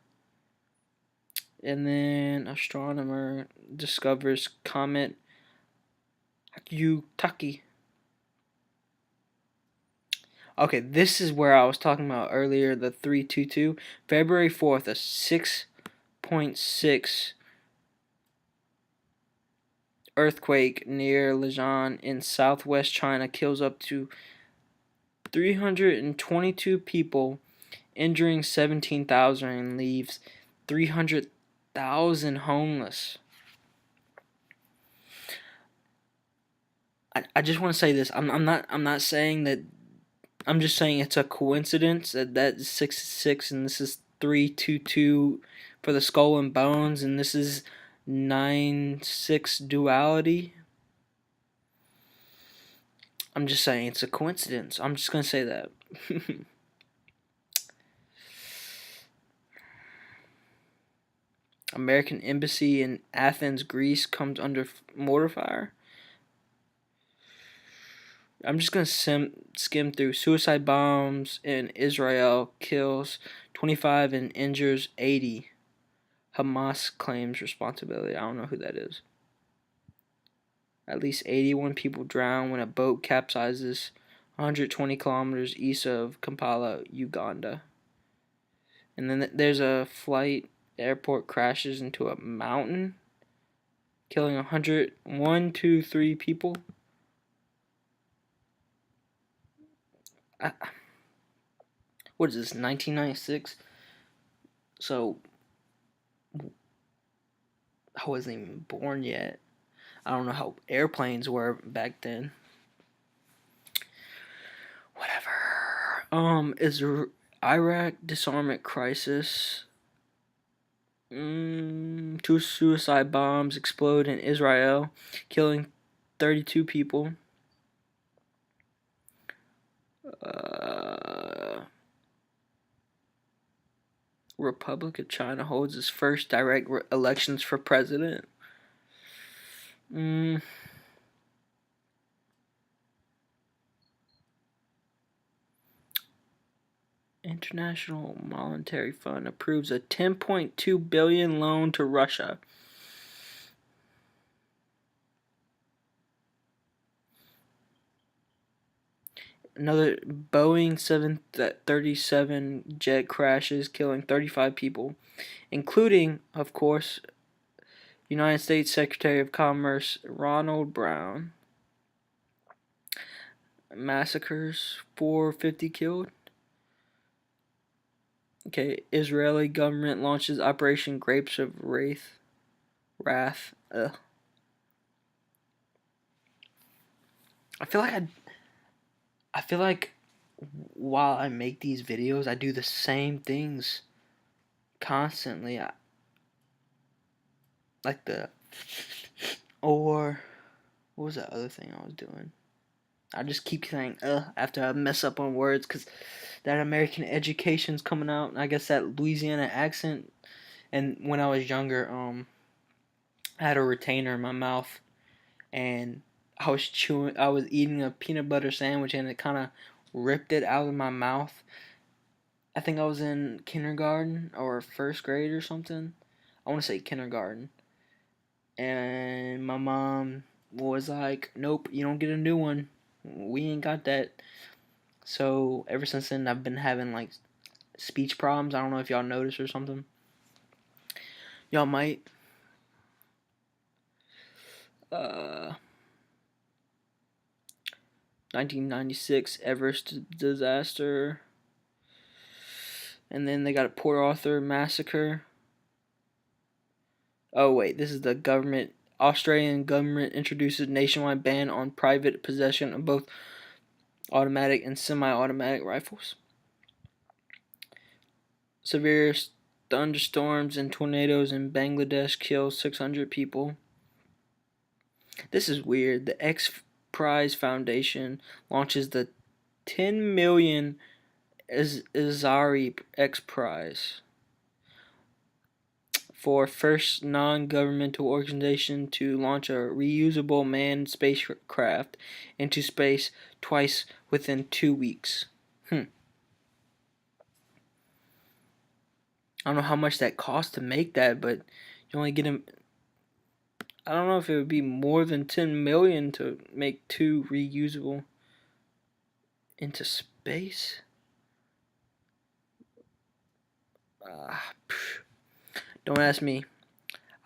And then astronomer discovers comet Hyakutake. Okay, this is where I was talking about earlier, the 322. February 4th, a 6.6 earthquake near Lijiang in southwest China kills up to 322 people, injuring 17,000, and leaves 300,000 homeless. I just want to say this. I'm not saying that. I'm just saying it's a coincidence that that's 6 and this is 322 for the skull and bones, and this is 9-6 duality. I'm just saying it's a coincidence. I'm just gonna say that. American embassy in Athens, Greece comes under mortar fire. I'm just going to skim through. Suicide bombs in Israel kills 25 and injures 80. Hamas claims responsibility. I don't know who that is. At least 81 people drown when a boat capsizes 120 kilometers east of Kampala, Uganda. And then there's a flight. Airport crashes into a mountain, killing 103 people. What is this, 1996? So, I wasn't even born yet. I don't know how airplanes were back then. Whatever. Is Iraq disarmament crisis. 2 suicide bombs explode in Israel, killing 32 people. Republic of China holds its first direct elections for president. International Monetary Fund approves a $10.2 billion loan to Russia. Another Boeing 737 jet crashes, killing 35 people, including, of course, United States Secretary of Commerce Ronald Brown. Massacres, 450 killed. Okay, Israeli government launches Operation Grapes of Wrath. Ugh. I feel like while I make these videos, I do the same things constantly. Or what was that other thing I was doing? I just keep saying after I mess up on words, because that American education's coming out, and I guess that Louisiana accent. And when I was younger, I had a retainer in my mouth, and I was eating a peanut butter sandwich, and it kind of ripped it out of my mouth. I think I was in kindergarten or first grade or something. I want to say kindergarten. And my mom was like, nope, you don't get a new one. We ain't got that. So ever since then, I've been having like speech problems. I don't know if y'all noticed or something. Y'all might. 1996 Everest disaster. And then they got a Port Arthur massacre. Oh wait, this is the government. Australian government introduces nationwide ban on private possession of both automatic and semi-automatic rifles. Severe thunderstorms and tornadoes in Bangladesh kill 600 people. This is weird. The X Prize Foundation launches the 10 million Azari X Prize for first non-governmental organization to launch a reusable manned spacecraft into space twice within 2 weeks. I don't know how much that costs to make that, but you only get them. I don't know if it would be more than 10 million to make 2 reusable into space. Don't ask me.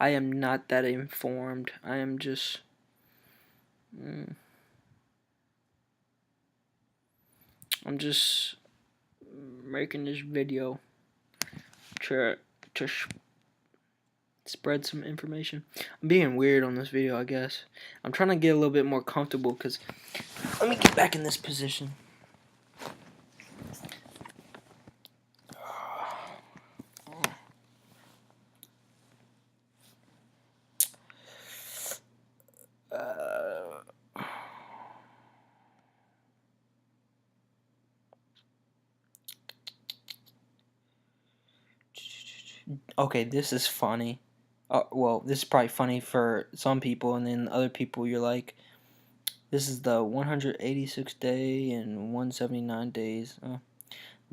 I am not that informed. I am just... I'm just making this video to spread some information. I'm being weird on this video, I guess. I'm trying to get a little bit more comfortable because let me get back in this position. Okay, this is funny. Well, this is probably funny for some people, and then other people, you're like, this is the 186th day and 179 days.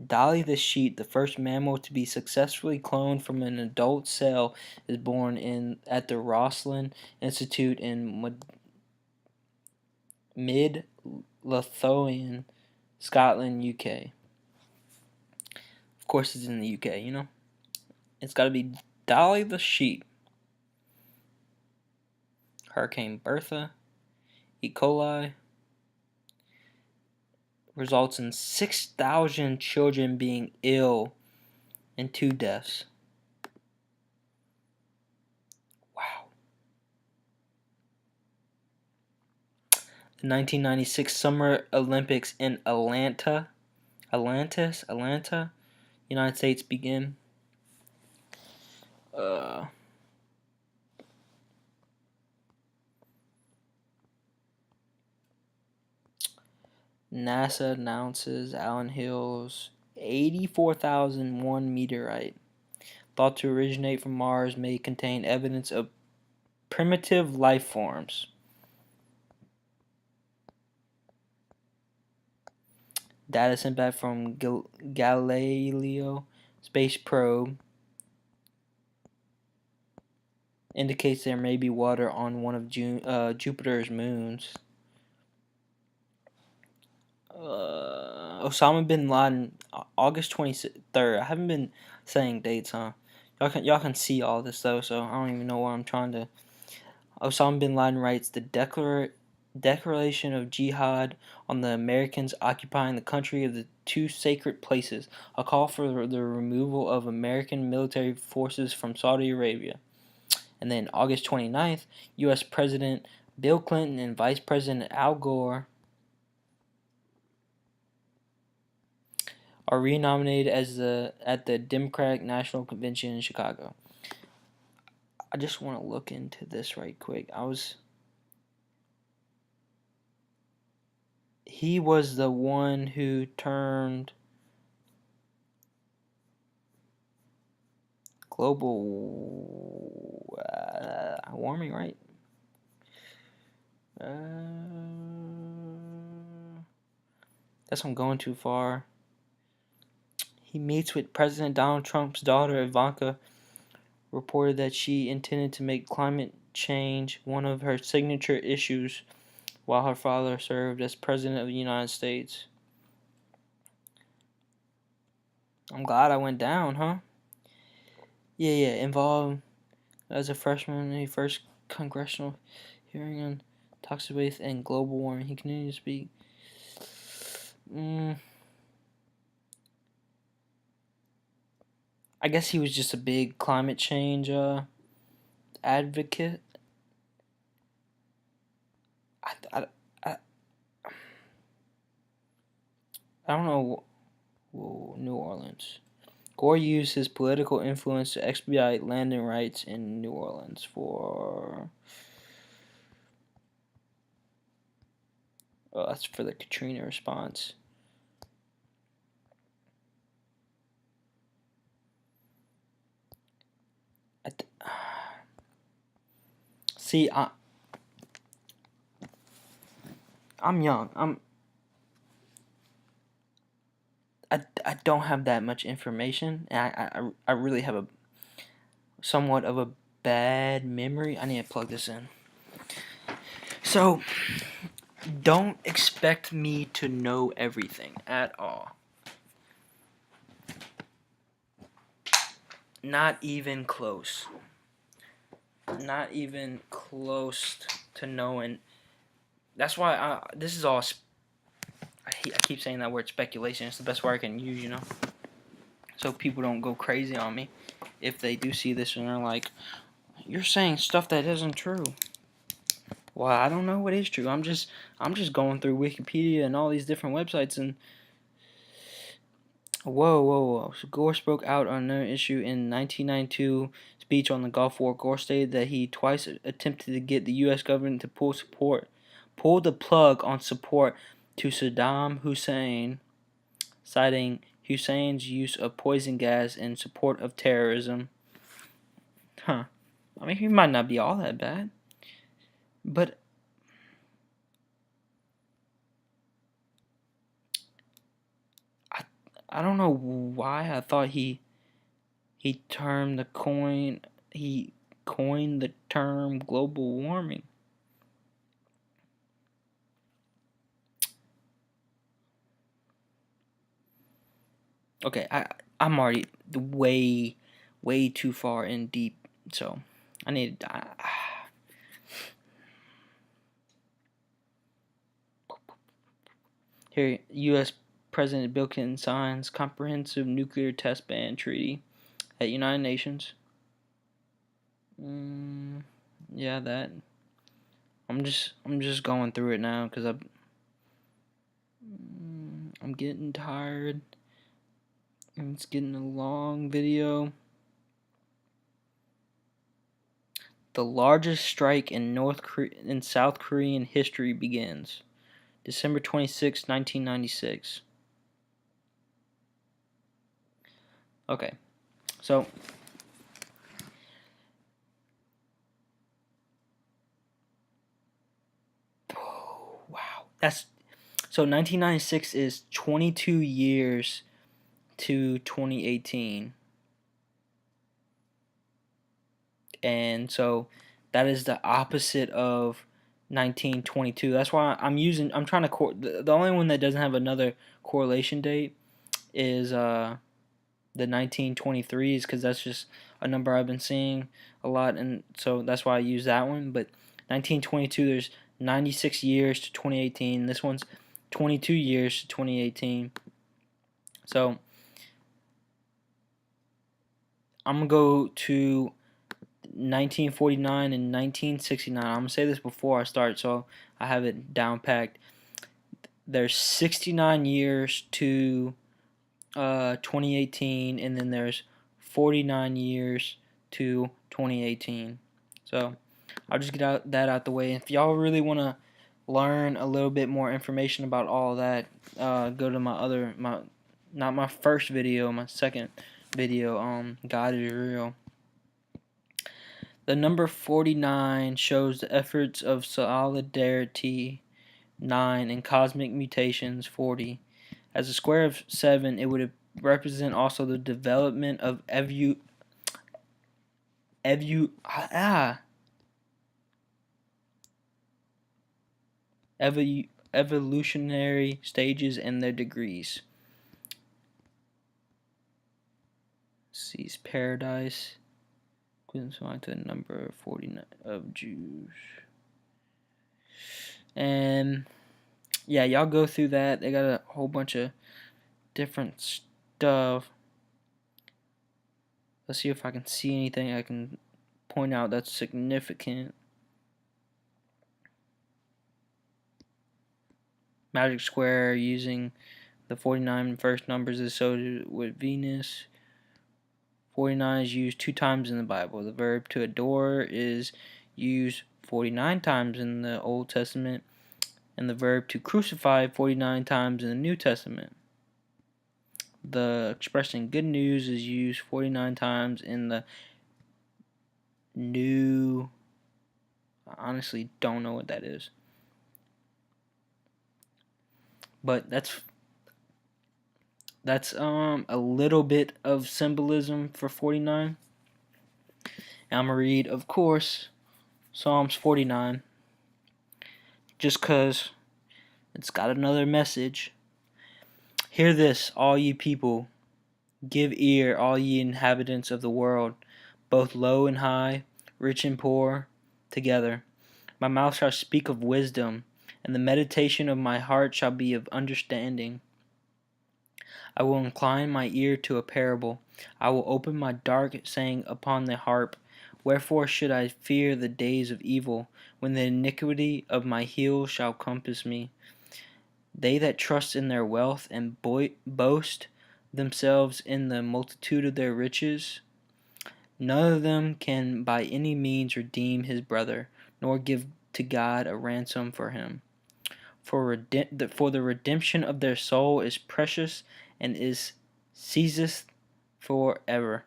Dolly the sheep, the first mammal to be successfully cloned from an adult cell, is born at the Roslin Institute in Mid Lothian, Scotland, UK. Of course, it's in the UK. You know, it's got to be Dolly the sheep. Hurricane Bertha, E. coli, results in 6,000 children being ill and 2 deaths. Wow. The 1996 Summer Olympics in Atlanta, United States begin. NASA announces Allen Hill's 84,001 meteorite, thought to originate from Mars, may contain evidence of primitive life forms. Data sent back from Galileo space probe indicates there may be water on one of Jupiter's moons. Osama bin Laden, August 23rd. I haven't been saying dates, huh? Y'all can see all this though, so I don't even know what I'm trying to. Osama bin Laden writes the Declaration of Jihad on the Americans occupying the country of the 2 sacred places, a call for the removal of American military forces from Saudi Arabia. And then August 29th, U.S. President Bill Clinton and Vice President Al Gore are renominated at the Democratic National Convention in Chicago. I just want to look into this right quick. He was the one who turned global warming, right? Guess I'm going too far. He meets with President Donald Trump's daughter, Ivanka, reported that she intended to make climate change one of her signature issues while her father served as President of the United States. I'm glad I went down, huh? Yeah, involved as a freshman in the first congressional hearing on toxic waste and global warming. He continued to speak. I guess he was just a big climate change advocate. I don't know. Whoa, New Orleans. Gore used his political influence to expedite landing rights in New Orleans for. Oh, that's for the Katrina response. See, I'm young. I don't have that much information, and I really have a somewhat of a bad memory. I need to plug this in. So, don't expect me to know everything at all. Not even close. Not even close to knowing. That's why this is all I keep saying that word speculation. It's the best word I can use, so people don't go crazy on me if they do see this and they're like, "You're saying stuff that isn't true." Well, I don't know what is true. I'm just going through Wikipedia and all these different websites and whoa. So Gore spoke out on an issue in 1992 speech on the Gulf War. Gore stated that he twice attempted to get the U.S. government to pull the plug on support to Saddam Hussein, citing Hussein's use of poison gas in support of terrorism. Huh. I mean, he might not be all that bad, but I don't know why I thought he termed he coined the term global warming. Okay, I'm already way too far in deep, so I need to. Here, U.S. President Bill Clinton signs comprehensive nuclear test ban treaty at United Nations. Yeah, that. I'm just going through it now because I'm getting tired. And it's getting a long video. The largest strike in South Korean history begins. December 26, 1996. Okay. So wow. That's so 1996 is 22 years to 2018. And so that is the opposite of 1922. That's why I'm trying to the only one that doesn't have another correlation date is the 1923s, because that's just a number I've been seeing a lot, and so that's why I use that one. But 1922, there's 96 years to 2018. This one's 22 years to 2018. So I'm gonna go to 1949 and 1969. I'm gonna say this before I start, so I have it down packed. There's 69 years to 2018, and then there's 49 years to 2018. So I'll just get that out the way. If y'all really want to learn a little bit more information about all that, go to not my first video, my second video, God is Real. The number 49 shows the efforts of solidarity 9 and cosmic mutations 40. As a square of 7, it would represent also the development of evolutionary stages and their degrees. Sees paradise. To the number 49 of Jews. And yeah, y'all go through that. They got a whole bunch of different stuff. Let's see if I can see anything I can point out that's significant. Magic square using the 49 first numbers associated with Venus. 49 is used 2 times in the Bible. The verb to adore is used 49 times in the Old Testament, and the verb to crucify 49 times in the New Testament. The expression good news is used 49 times in the New. I honestly don't know what that is. But that's a little bit of symbolism for 49. And I'm going to read, of course, Psalms 49. Just because it's got another message. Hear this, all ye people. Give ear, all ye inhabitants of the world, both low and high, rich and poor, together. My mouth shall speak of wisdom, and the meditation of my heart shall be of understanding. I will incline my ear to a parable. I will open my dark saying upon the harp. Wherefore should I fear the days of evil, when the iniquity of my heel shall compass me? They that trust in their wealth and boast themselves in the multitude of their riches, none of them can by any means redeem his brother, nor give to God a ransom for him. For the redemption of their soul is precious, and is ceaseth forever,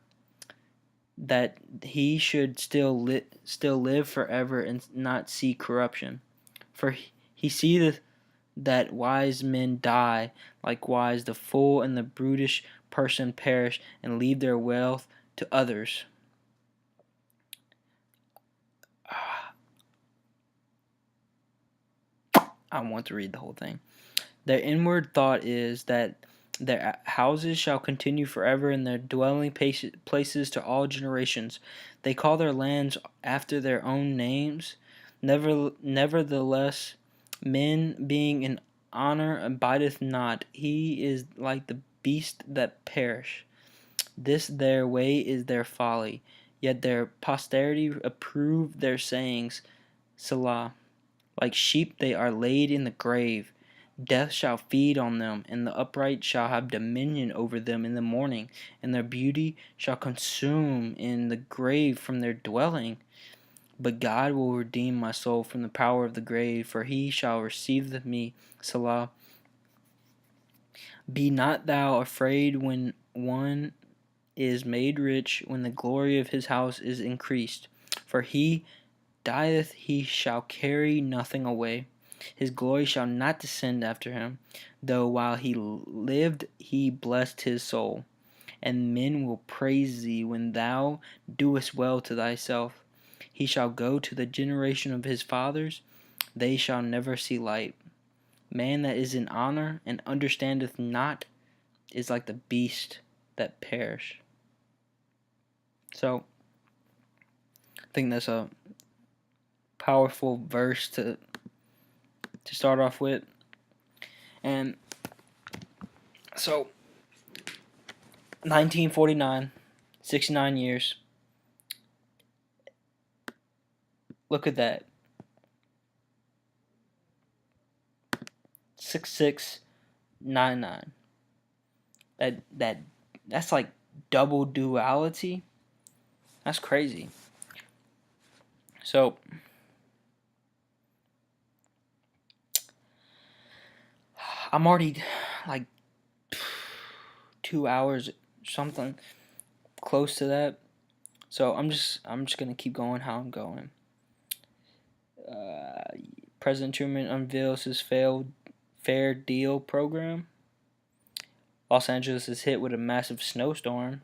that he should still live forever and not see corruption. For he seeth that wise men die, likewise the fool and the brutish person perish and leave their wealth to others. I want to read the whole thing. Their inward thought is that their houses shall continue forever, and their dwelling places to all generations. They call their lands after their own names. Nevertheless, men being in honor abideth not. He is like the beast that perish. This their way is their folly. Yet their posterity approve their sayings. Selah. Like sheep they are laid in the grave. Death shall feed on them, and the upright shall have dominion over them in the morning, and their beauty shall consume in the grave from their dwelling. But God will redeem my soul from the power of the grave, for he shall receive me. Salah. Be not thou afraid when one is made rich, when the glory of his house is increased. For he dieth, he shall carry nothing away. His glory shall not descend after him, though while he lived he blessed his soul. And men will praise thee when thou doest well to thyself. He shall go to the generation of his fathers, they shall never see light. Man that is in honor and understandeth not is like the beast that perish. So, I think that's a powerful verse to start off with. And so 1949, 69 years. Look at that. 6699. That's like double duality. That's crazy. So I'm already like 2 hours, something close to that. So I'm just gonna keep going how I'm going. President Truman unveils his Fair Deal program. Los Angeles is hit with a massive snowstorm.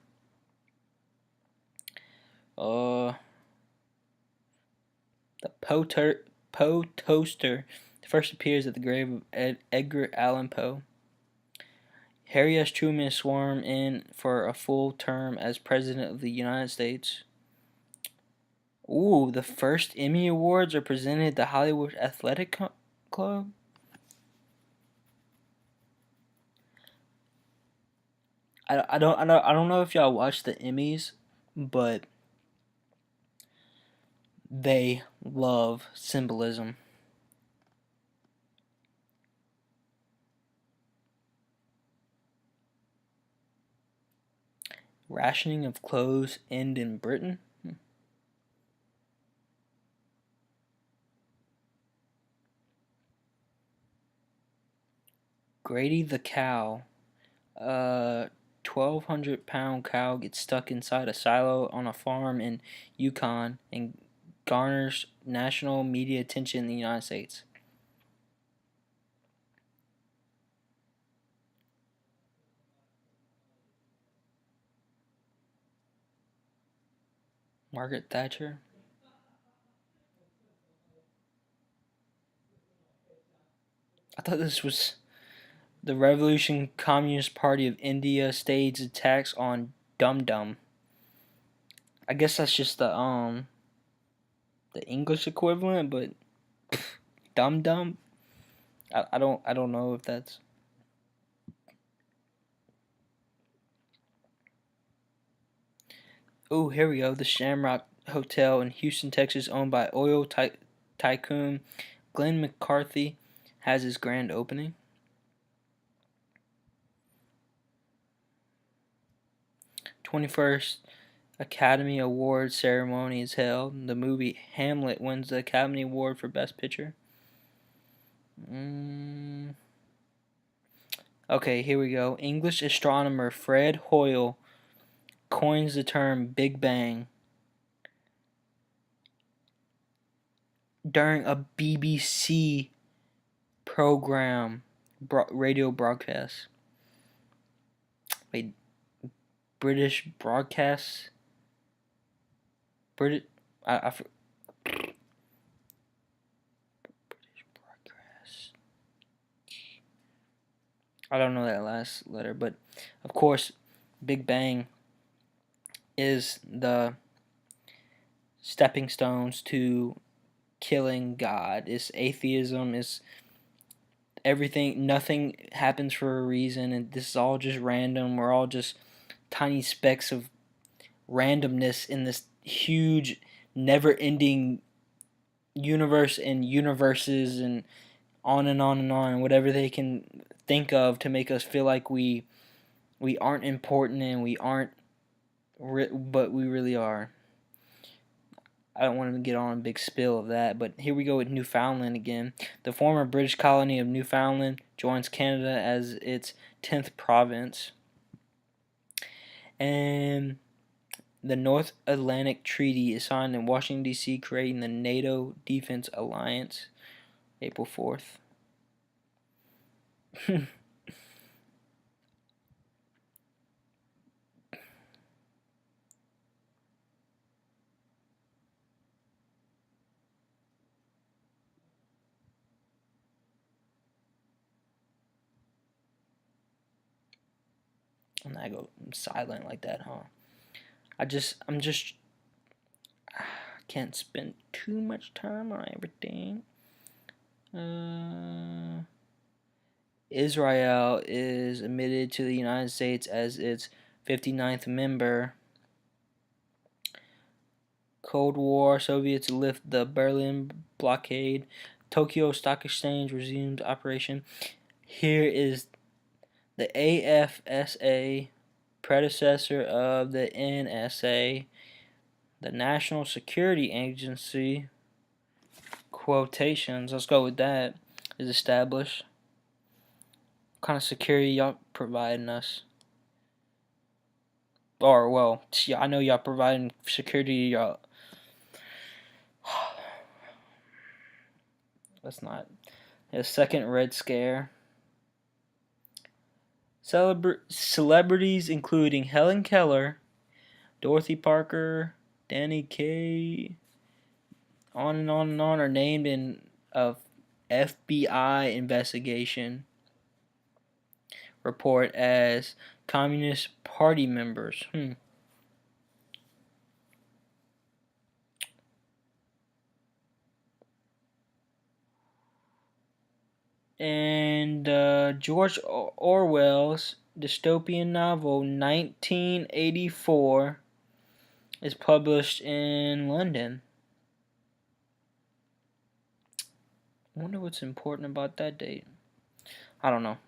The Poe toaster first appears at the grave of Edgar Allan Poe. Harry S. Truman is sworn in for a full term as President of the United States. Ooh, the first Emmy Awards are presented at the Hollywood Athletic Club. I don't know if y'all watch the Emmys, but they love symbolism. Rationing of clothes end in Britain. Grady the cow. 1,200-pound cow gets stuck inside a silo on a farm in Yukon and garners national media attention in the United States. Margaret Thatcher. I thought this was the Revolution Communist Party of India staged attacks on Dum Dum. I guess that's just the English equivalent, but Dum Dum. I don't know if that's. Oh, here we go. The Shamrock Hotel in Houston, Texas, owned by oil tycoon Glenn McCarthy, has its grand opening. 21st Academy Award ceremony is held. The movie Hamlet wins the Academy Award for Best Picture. Okay, here we go. English astronomer Fred Hoyle coins the term Big Bang during a BBC program radio broadcast. Wait, British broadcast? British British broadcast. I don't know that last letter, but of course, Big Bang is the stepping stones to killing God. It's atheism. It's everything. Nothing happens for a reason, and this is all just random. We're all just tiny specks of randomness in this huge, never-ending universe and universes, and on and on and on. Whatever they can think of to make us feel like we aren't important and we aren't, but we really are. I don't want to get on a big spill of that, but here we go with Newfoundland again. The former British colony of Newfoundland joins Canada as its 10th province. And the North Atlantic Treaty is signed in Washington, D.C., creating the NATO Defense Alliance, April 4th. And I go silent like that, huh? I'm just can't spend too much time on everything. Israel is admitted to the United States as its 59th member. Cold War, Soviets lift the Berlin blockade. Tokyo Stock Exchange resumed operation. Here is the AFSA, predecessor of the NSA, the National Security Agency, quotations, let's go with that, is established. What kind of security y'all providing us? Or, well, I know y'all providing security, y'all. Let's not. A second Red Scare. Celebrities including Helen Keller, Dorothy Parker, Danny Kaye, on and on and on, are named in a FBI investigation report as Communist Party members. And George Orwell's dystopian novel 1984 is published in London. I wonder what's important about that date. I don't know.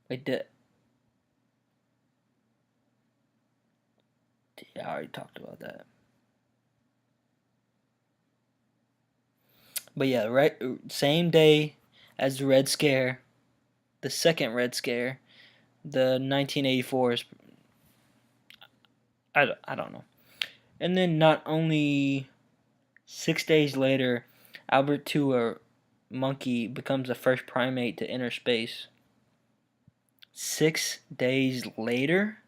Wait, I already talked about that. But yeah, right, same day as the Red Scare, the second Red Scare, the 1984 is. I don't know. And then not only 6 days later, Albert II monkey becomes the first primate to enter space. 6 days later,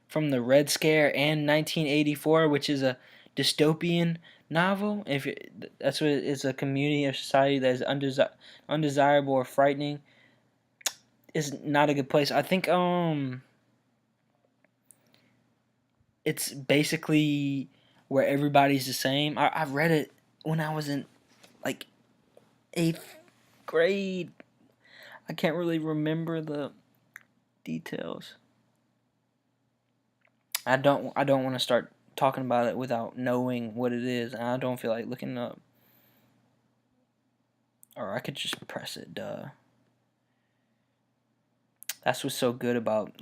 from the Red Scare and 1984, which is a dystopian novel. If that's what it's, a community or society that is undesirable or frightening, is not a good place. I think it's basically where everybody's the same. I read it when I was in like 8th grade. I can't really remember the details. I don't want to start talking about it without knowing what it is, and I don't feel like looking it up. Or I could just press it, duh. That's what's so good about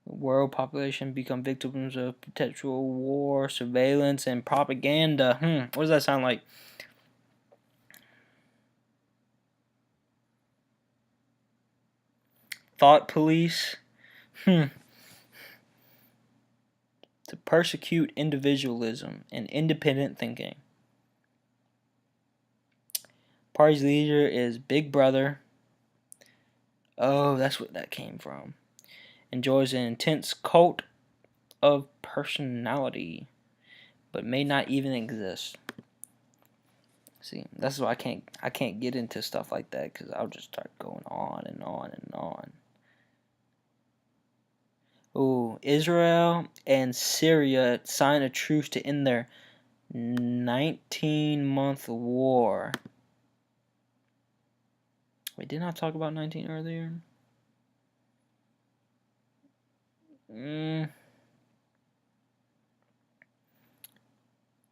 world population become victims of perpetual war, surveillance, and propaganda. What does that sound like? Thought police. To persecute individualism and independent thinking. Party's leader is Big Brother. Oh, that's what that came from. Enjoys an intense cult of personality, but may not even exist. See, that's why I can't get into stuff like that, because I'll just start going on and on and on. Ooh, Israel and Syria sign a truce to end their 19-month war. Wait, didn't I talk about 19 earlier?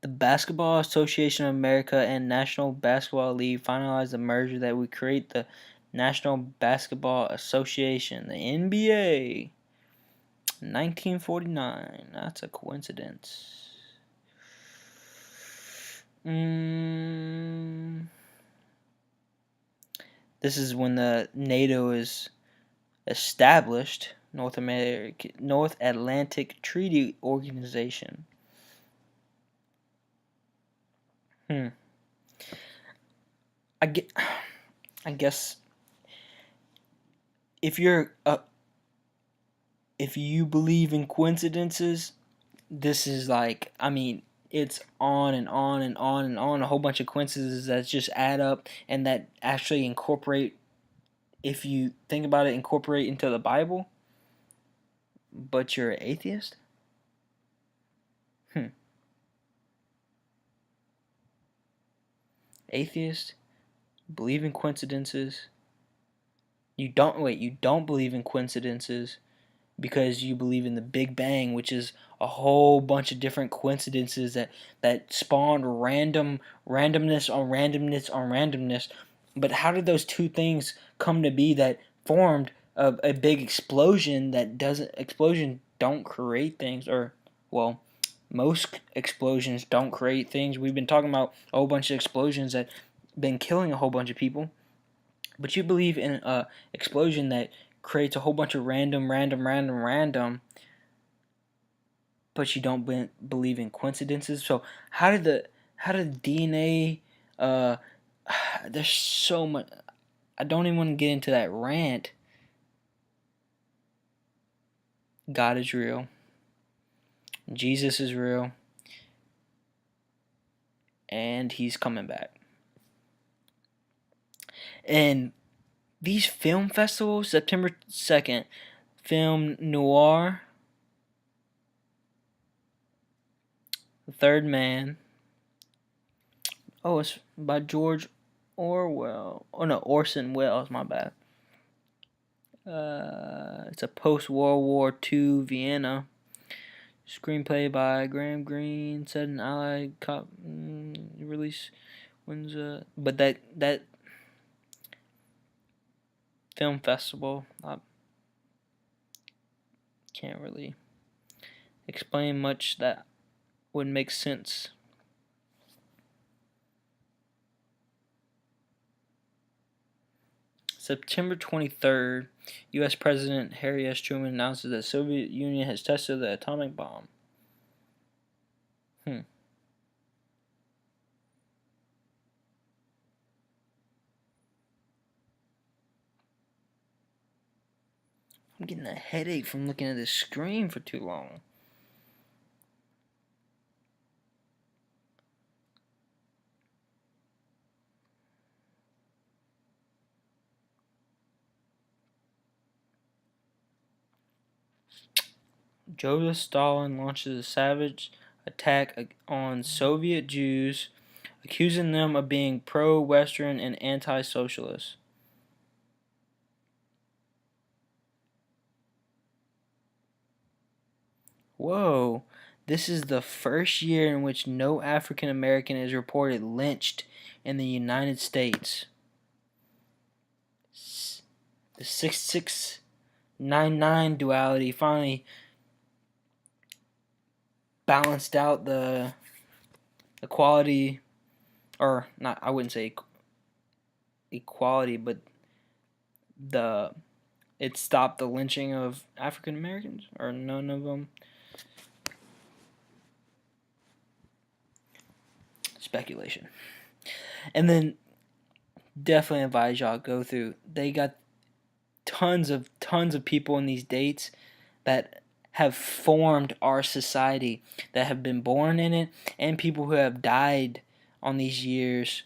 The Basketball Association of America and National Basketball League finalized the merger that would create the National Basketball Association, the NBA. 1949. That's a coincidence. This is when the NATO is established, North Atlantic Treaty Organization. I guess if you believe in coincidences, this is like, I mean, it's on and on and on and on, a whole bunch of coincidences that just add up and that actually incorporate, if you think about it, incorporate into the Bible, but you're an atheist? Atheist? Believe in coincidences? You don't believe in coincidences because you believe in the Big Bang, which is a whole bunch of different coincidences that spawned randomness on randomness on randomness. But how did those two things come to be that formed a big explosion explosion don't create things, or, well, most explosions don't create things. We've been talking about a whole bunch of explosions that been killing a whole bunch of people. But you believe in a explosion that creates a whole bunch of random, but you don't believe in coincidences. So how did DNA? There's so much. I don't even want to get into that rant. God is real. Jesus is real. And he's coming back. And these film festivals, September 2nd, Film Noir, The Third Man. Oh, it's by George Orwell. Oh no, Orson Welles, my bad. It's a post-World War II Vienna. Screenplay by Graham Greene, set in Allied cop release wins but that film festival, I can't really explain much that would make sense. September 23rd, U.S. President Harry S. Truman announces that the Soviet Union has tested the atomic bomb. I'm getting a headache from looking at this screen for too long. Joseph Stalin launches a savage attack on Soviet Jews, accusing them of being pro-Western and anti-socialist. Whoa. This is the first year in which no African American is reported lynched in the United States. The 6699 duality finally balanced out the equality, or not, I wouldn't say equality, but it stopped the lynching of African Americans, or none of them. Speculation. And then definitely advise y'all go through. They got tons of people in these dates that have formed our society, that have been born in it, and people who have died on these years.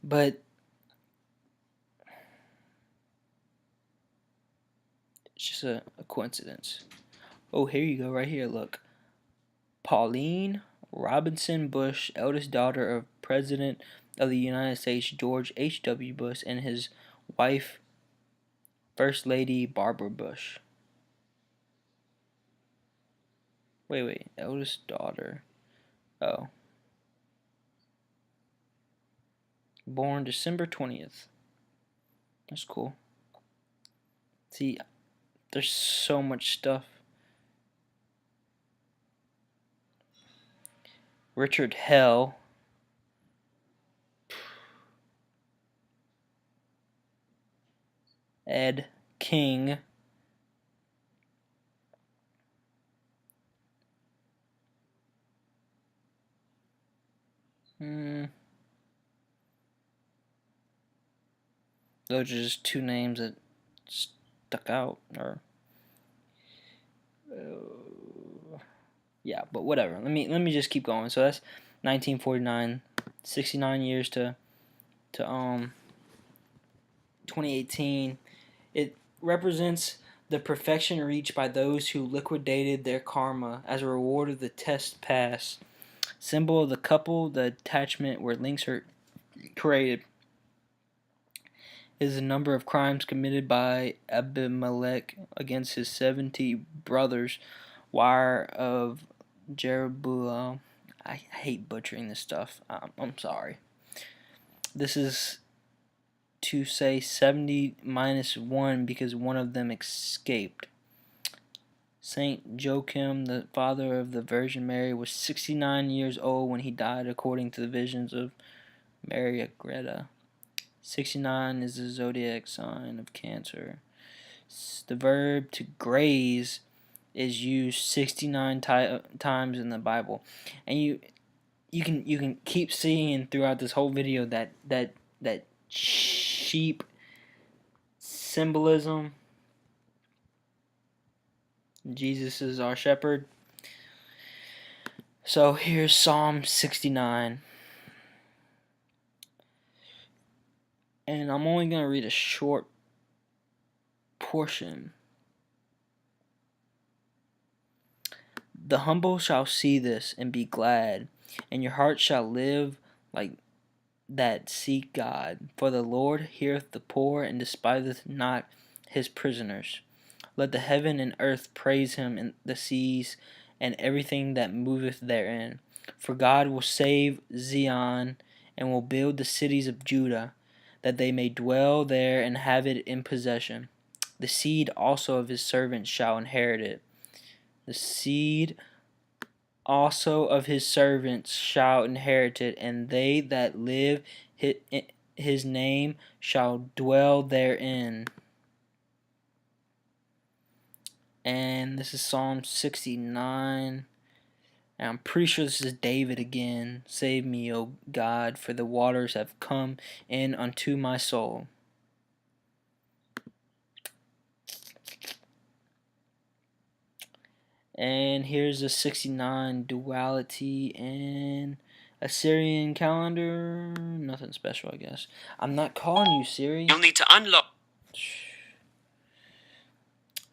But it's just a coincidence. Oh, here you go, right here, look. Pauline Robinson Bush, eldest daughter of President of the United States George H.W. Bush and his wife, First Lady Barbara Bush. Wait, eldest daughter. Oh. Born December 20th. That's cool. See, there's so much stuff. Richard Hell. Ed King. Those are just two names that stuck out. Or yeah, but whatever. Let me just keep going. So that's 1949, 69 years to 2018. It represents the perfection reached by those who liquidated their karma as a reward of the test pass. Symbol of the couple, the attachment where links are created, is the number of crimes committed by Abimelech against his 70 brothers. Wire of Jeroboam. I hate butchering this stuff. I'm sorry. This is to say 70 minus 1 because one of them escaped. Saint Joachim, the father of the Virgin Mary, was 69 years old when he died, according to the visions of Maria Greta. 69 is the zodiac sign of Cancer. The verb to graze is used 69 times in the Bible, and you can keep seeing throughout this whole video that sheep symbolism. Jesus is our shepherd. So here's Psalm 69. And I'm only going to read a short portion. The humble shall see this and be glad, and your heart shall live like that seek God. For the Lord heareth the poor and despiseth not his prisoners. Let the heaven and earth praise him, and the seas and everything that moveth therein. For God will save Zion and will build the cities of Judah, that they may dwell there and have it in possession. The seed also of his servants shall inherit it. The seed also of his servants shall inherit it, and they that live his name shall dwell therein. And this is Psalm 69. And I'm pretty sure this is David again. Save me, O God, for the waters have come in unto my soul. And here's the 69 duality and Assyrian calendar. Nothing special, I guess. I'm not calling you Siri. You'll need to unlock.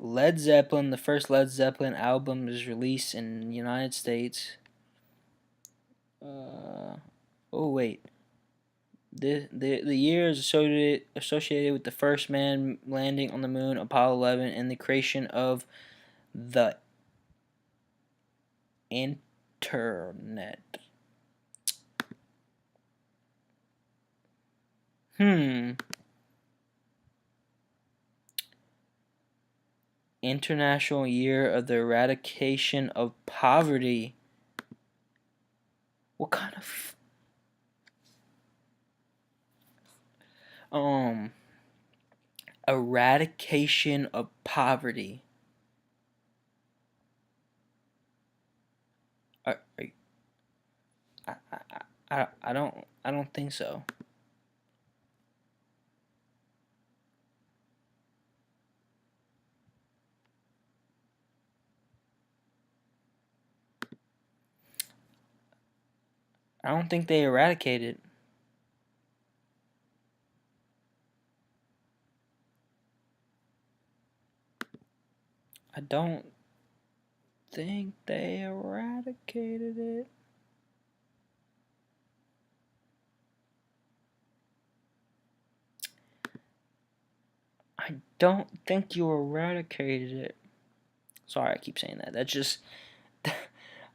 Led Zeppelin, the first Led Zeppelin album, is released in the United States. Oh wait, the year is associated with the first man landing on the moon, Apollo 11, and the creation of the internet. International Year of the Eradication of Poverty. What kind of eradication of poverty? I don't think so. I don't think they eradicated. I don't think they eradicated it. I don't think you eradicated it. Sorry, I keep saying that. That's just.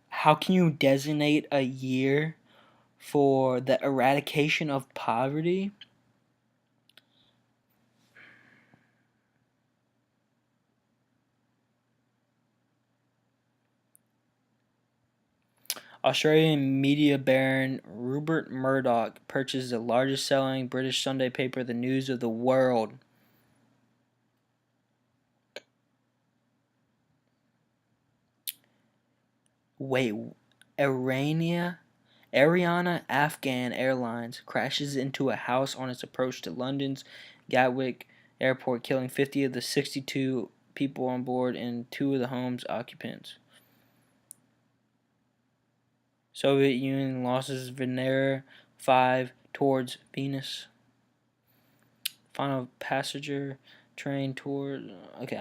How can you designate a year for the eradication of poverty? Australian media baron Rupert Murdoch purchased the largest selling British Sunday paper, The News of the World. Wait, Ariana Afghan Airlines crashes into a house on its approach to London's Gatwick Airport, killing 50 of the 62 people on board and 2 of the home's occupants. Soviet Union losses Venera 5 towards Venus. Final passenger train toward. Okay,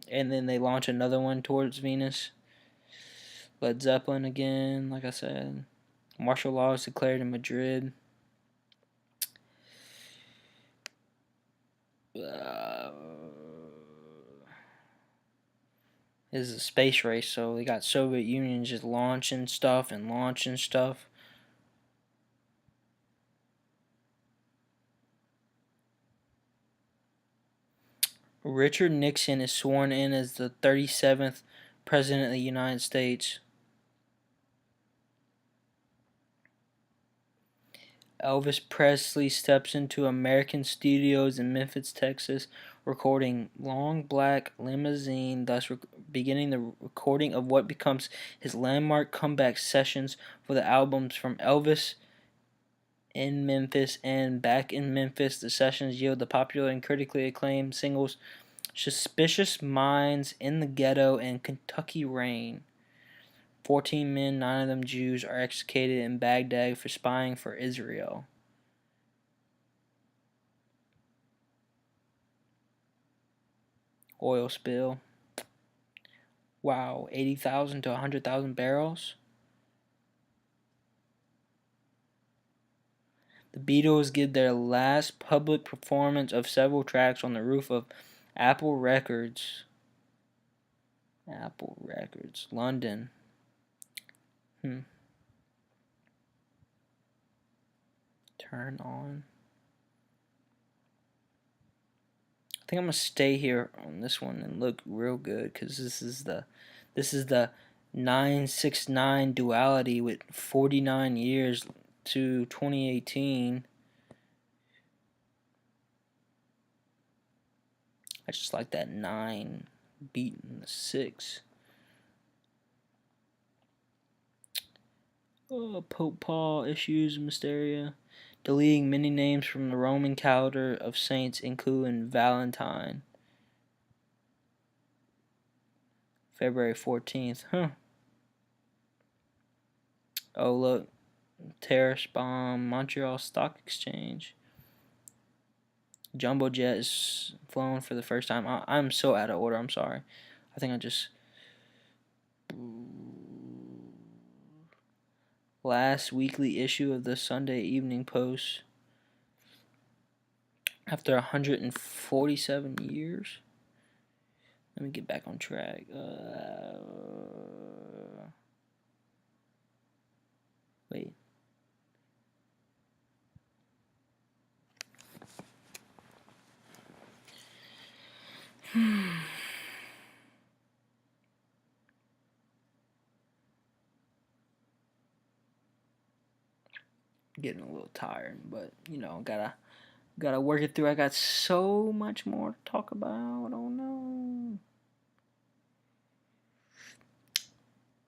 and then they launch another one towards Venus. Led Zeppelin again, like I said. Martial law is declared in Madrid. This is a space race, so they got Soviet Union just launching stuff and launching stuff. Richard Nixon is sworn in as the 37th President of the United States. Elvis Presley steps into American studios in Memphis, Texas, recording Long Black Limousine, thus beginning the recording of what becomes his landmark comeback sessions for the albums From Elvis in Memphis and Back in Memphis. The sessions yield the popular and critically acclaimed singles Suspicious Minds, In the Ghetto, and Kentucky Rain. 14 men, 9 of them Jews, are executed in Baghdad for spying for Israel. Oil spill. Wow, 80,000 to 100,000 barrels. The Beatles give their last public performance of several tracks on the roof of Apple Records. Apple Records, London. Turn on. I think I'm gonna stay here on this one and look real good because this is the 969 duality with 49 years to 2018. I just like that 9 beating the 6. Pope Paul issues Mysteria, deleting many names from the Roman calendar of saints, including Valentine. February 14th. Oh, look. Terrorist bomb, Montreal Stock Exchange. Jumbo jet is flown for the first time. I'm so out of order. I'm sorry. I think I just last weekly issue of the Sunday Evening Post after 147 years. Let me get back on track. Wait. Getting a little tired, but you know, gotta work it through. I got so much more to talk about. Oh no.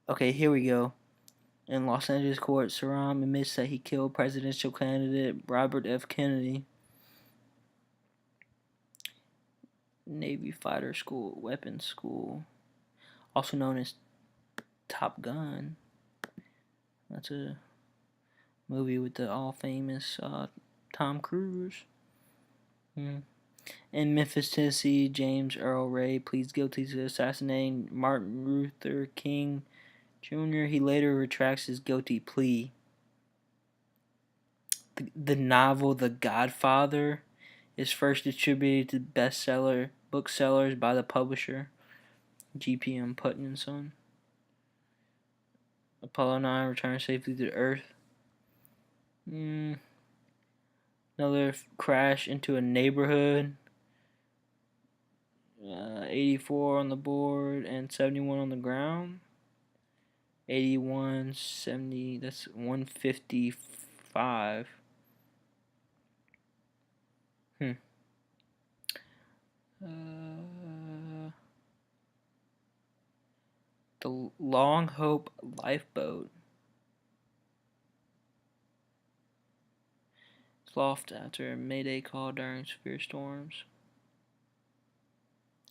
Okay, here we go. In Los Angeles court, Saram admits that he killed presidential candidate Robert F. Kennedy. Navy Fighter School, Weapons School, also known as Top Gun. That's a movie with the all-famous Tom Cruise. In Memphis, Tennessee, James Earl Ray pleads guilty to assassinating Martin Luther King Jr. He later retracts his guilty plea. The novel The Godfather is first distributed to booksellers by the publisher GPM Putnam and Son. Apollo 9 returns safely to Earth. Another crash into a neighborhood. 84 on the board and 71 on the ground. 81, 70, that's 155. The Long Hope lifeboat is lost after a mayday call during severe storms.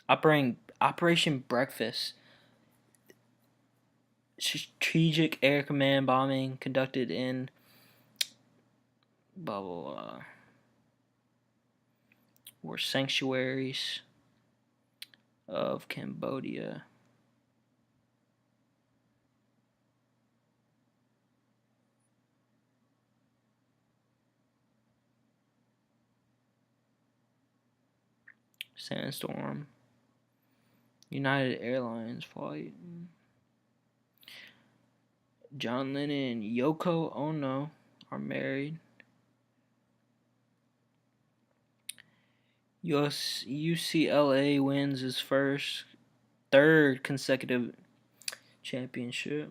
Operation Breakfast. Strategic air command bombing conducted in blah blah blah. Were sanctuaries of Cambodia. Sandstorm. United Airlines flight. John Lennon and Yoko Ono are married. UCLA wins its third consecutive championship.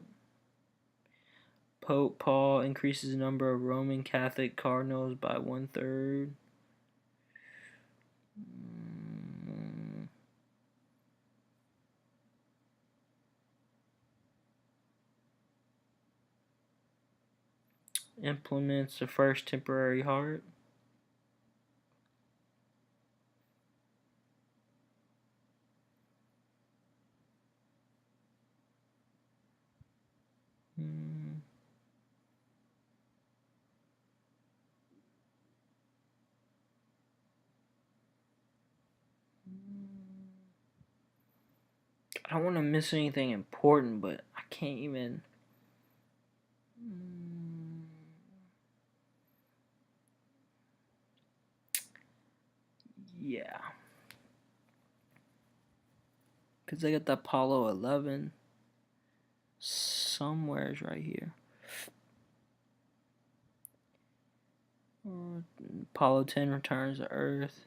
Pope Paul increases the number of Roman Catholic cardinals by 1/3. Implements the first temporary heart. I don't want to miss anything important, but I can't even. Yeah. Because I got the Apollo 11 somewhere's right here. Apollo 10 returns to Earth.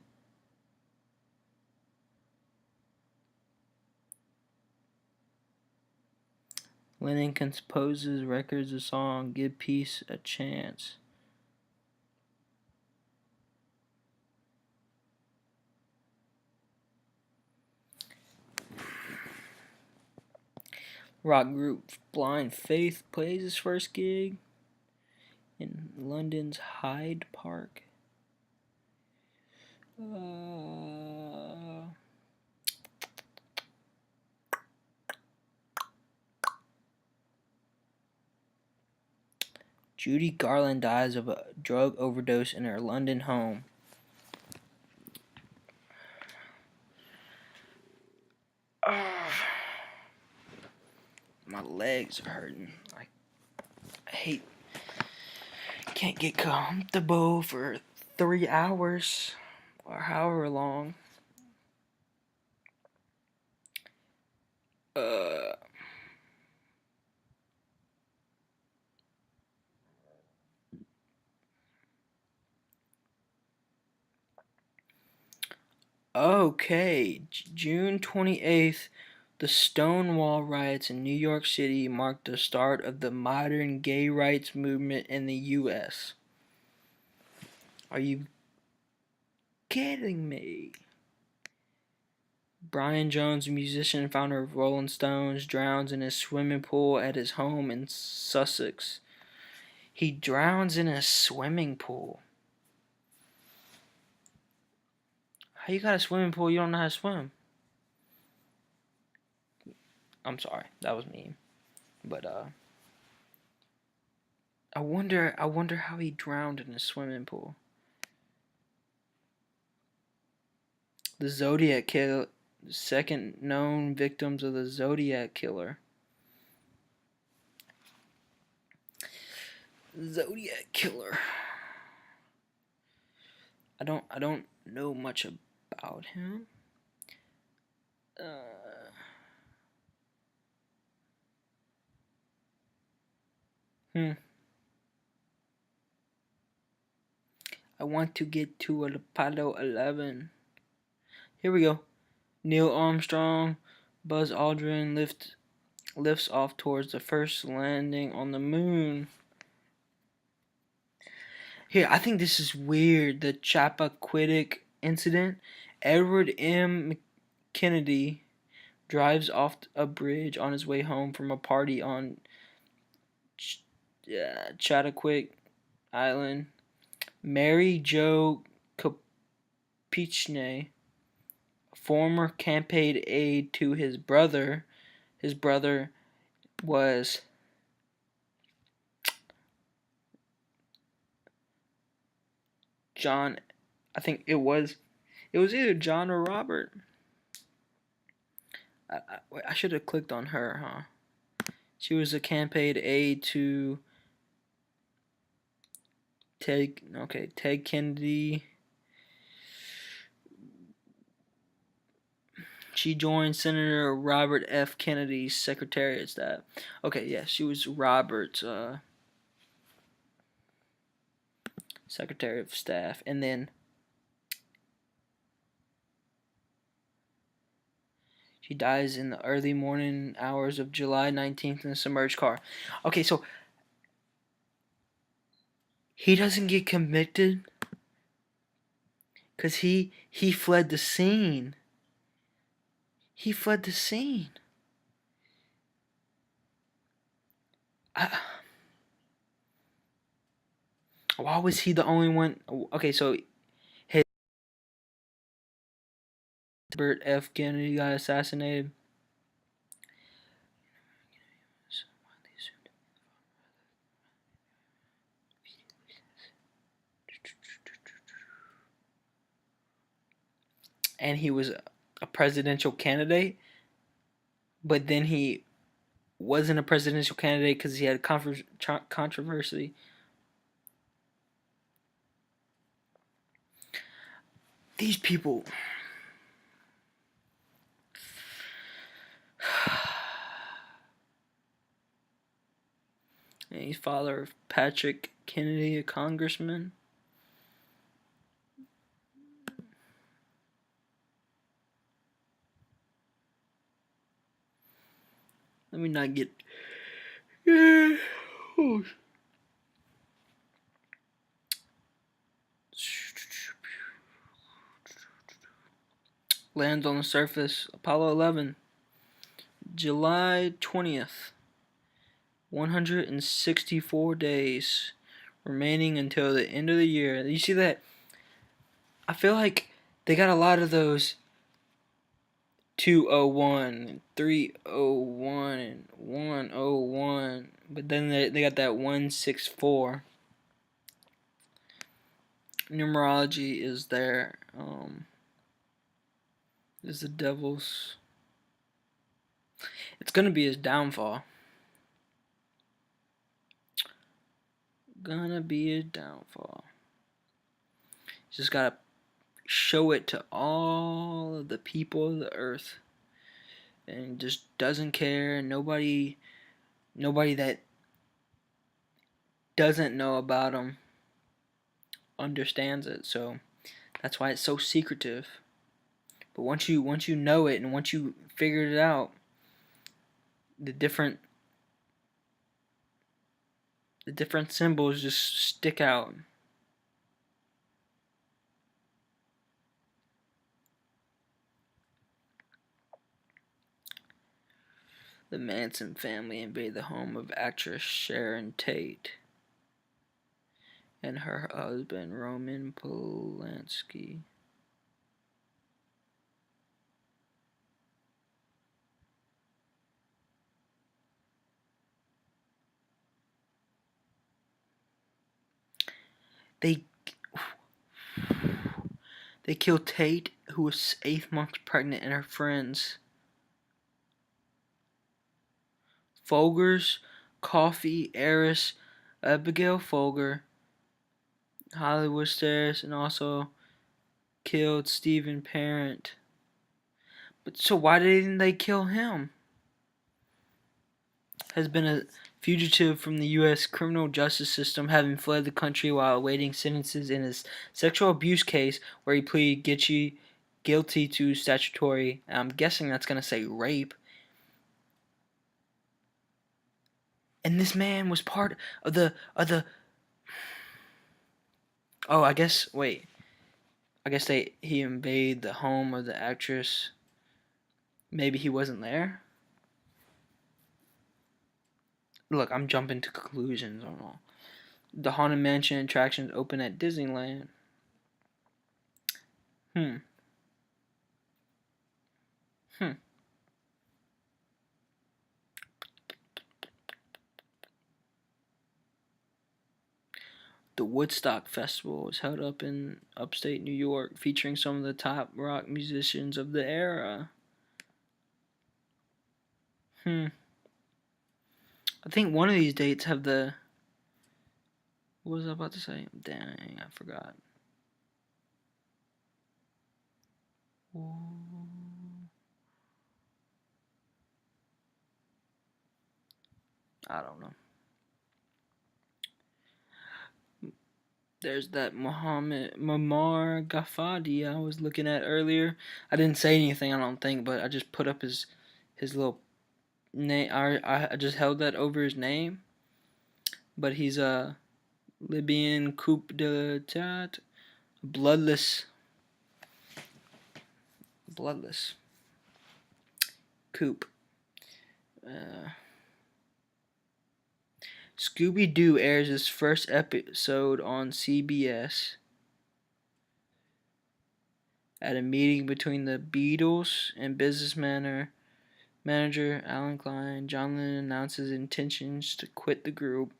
Lennon composes records of song Give Peace a Chance. Rock group Blind Faith plays his first gig in London's Hyde Park. Judy Garland dies of a drug overdose in her London home. My legs are hurting. I hate. Can't get comfortable for 3 hours or however long. Uh. Okay, June 28th, the Stonewall riots in New York City marked the start of the modern gay rights movement in the U.S. Are you kidding me? Brian Jones, musician and founder of Rolling Stones, drowns in his swimming pool at his home in Sussex. He drowns in a swimming pool. How you got a swimming pool? You don't know how to swim. I'm sorry, that was mean. But I wonder how he drowned in a swimming pool. The Zodiac Killer, second known victims of the Zodiac Killer. Zodiac Killer. I don't know much about him. I want to get to Apollo 11. Here we go. Neil Armstrong, Buzz Aldrin lifts off towards the first landing on the moon. Here, I think this is weird. The Chappaquiddick incident. Edward M. Kennedy drives off a bridge on his way home from a party on Chappaquiddick Island. Mary Jo Kopechne, former campaign aide to his brother. His brother was John. I think it was either John or Robert. I should have clicked on her, huh? She was a campaign aide to Ted Kennedy. She joined Senator Robert F. Kennedy's Secretary of Staff. Okay, yeah, she was Robert's Secretary of Staff. And then she dies in the early morning hours of July 19th in a submerged car. Okay, so he doesn't get convicted because he fled the scene. He fled the scene. Why was he the only one? Okay, so his Robert F. Kennedy got assassinated. And he was a presidential candidate, but then he wasn't a presidential candidate because he had controversy. These people. And he's father of Patrick Kennedy, a congressman. Let me not get. Lands on the surface. Apollo 11. July 20th. 164 days remaining until the end of the year. You see that? I feel like they got a lot of those 201, 301, and 101, but then they got that 164. Numerology is there. Is the devil's. It's gonna be his downfall. gonna be a downfall. Just gotta show it to all of the people of the earth, and just doesn't care. Nobody that doesn't know about him understands it. So that's why it's so secretive. But once you know it, and once you figured it out, the different symbols just stick out. The Manson family invaded the home of actress Sharon Tate and her husband Roman Polanski. They killed Tate, who was 8 months pregnant, and her friends. Folger's coffee heiress Abigail Folger, Hollywood stars, and also killed Stephen Parent. But so why didn't they kill him? Has been a fugitive from the U.S. criminal justice system, having fled the country while awaiting sentences in his sexual abuse case, where he pleaded guilty to statutory, I'm guessing that's going to say rape. And this man was part of the oh, I guess he invaded the home of the actress. Maybe he wasn't there. Look, I'm jumping to conclusions on all. The Haunted Mansion attractions open at Disneyland. Hmm. The Woodstock Festival is held up in upstate New York, featuring some of the top rock musicians of the era. I think one of these dates have the... What was I about to say? Dang, I forgot. I don't know. There's that Muammar Gaddafi I was looking at earlier. I didn't say anything, I don't think, but I just put up his little name. I just held that over his name. But he's a Libyan coup d'etat, bloodless coup. Scooby-Doo airs its first episode on CBS at a meeting between the Beatles and business manager Alan Klein. John Lennon announces intentions to quit the group.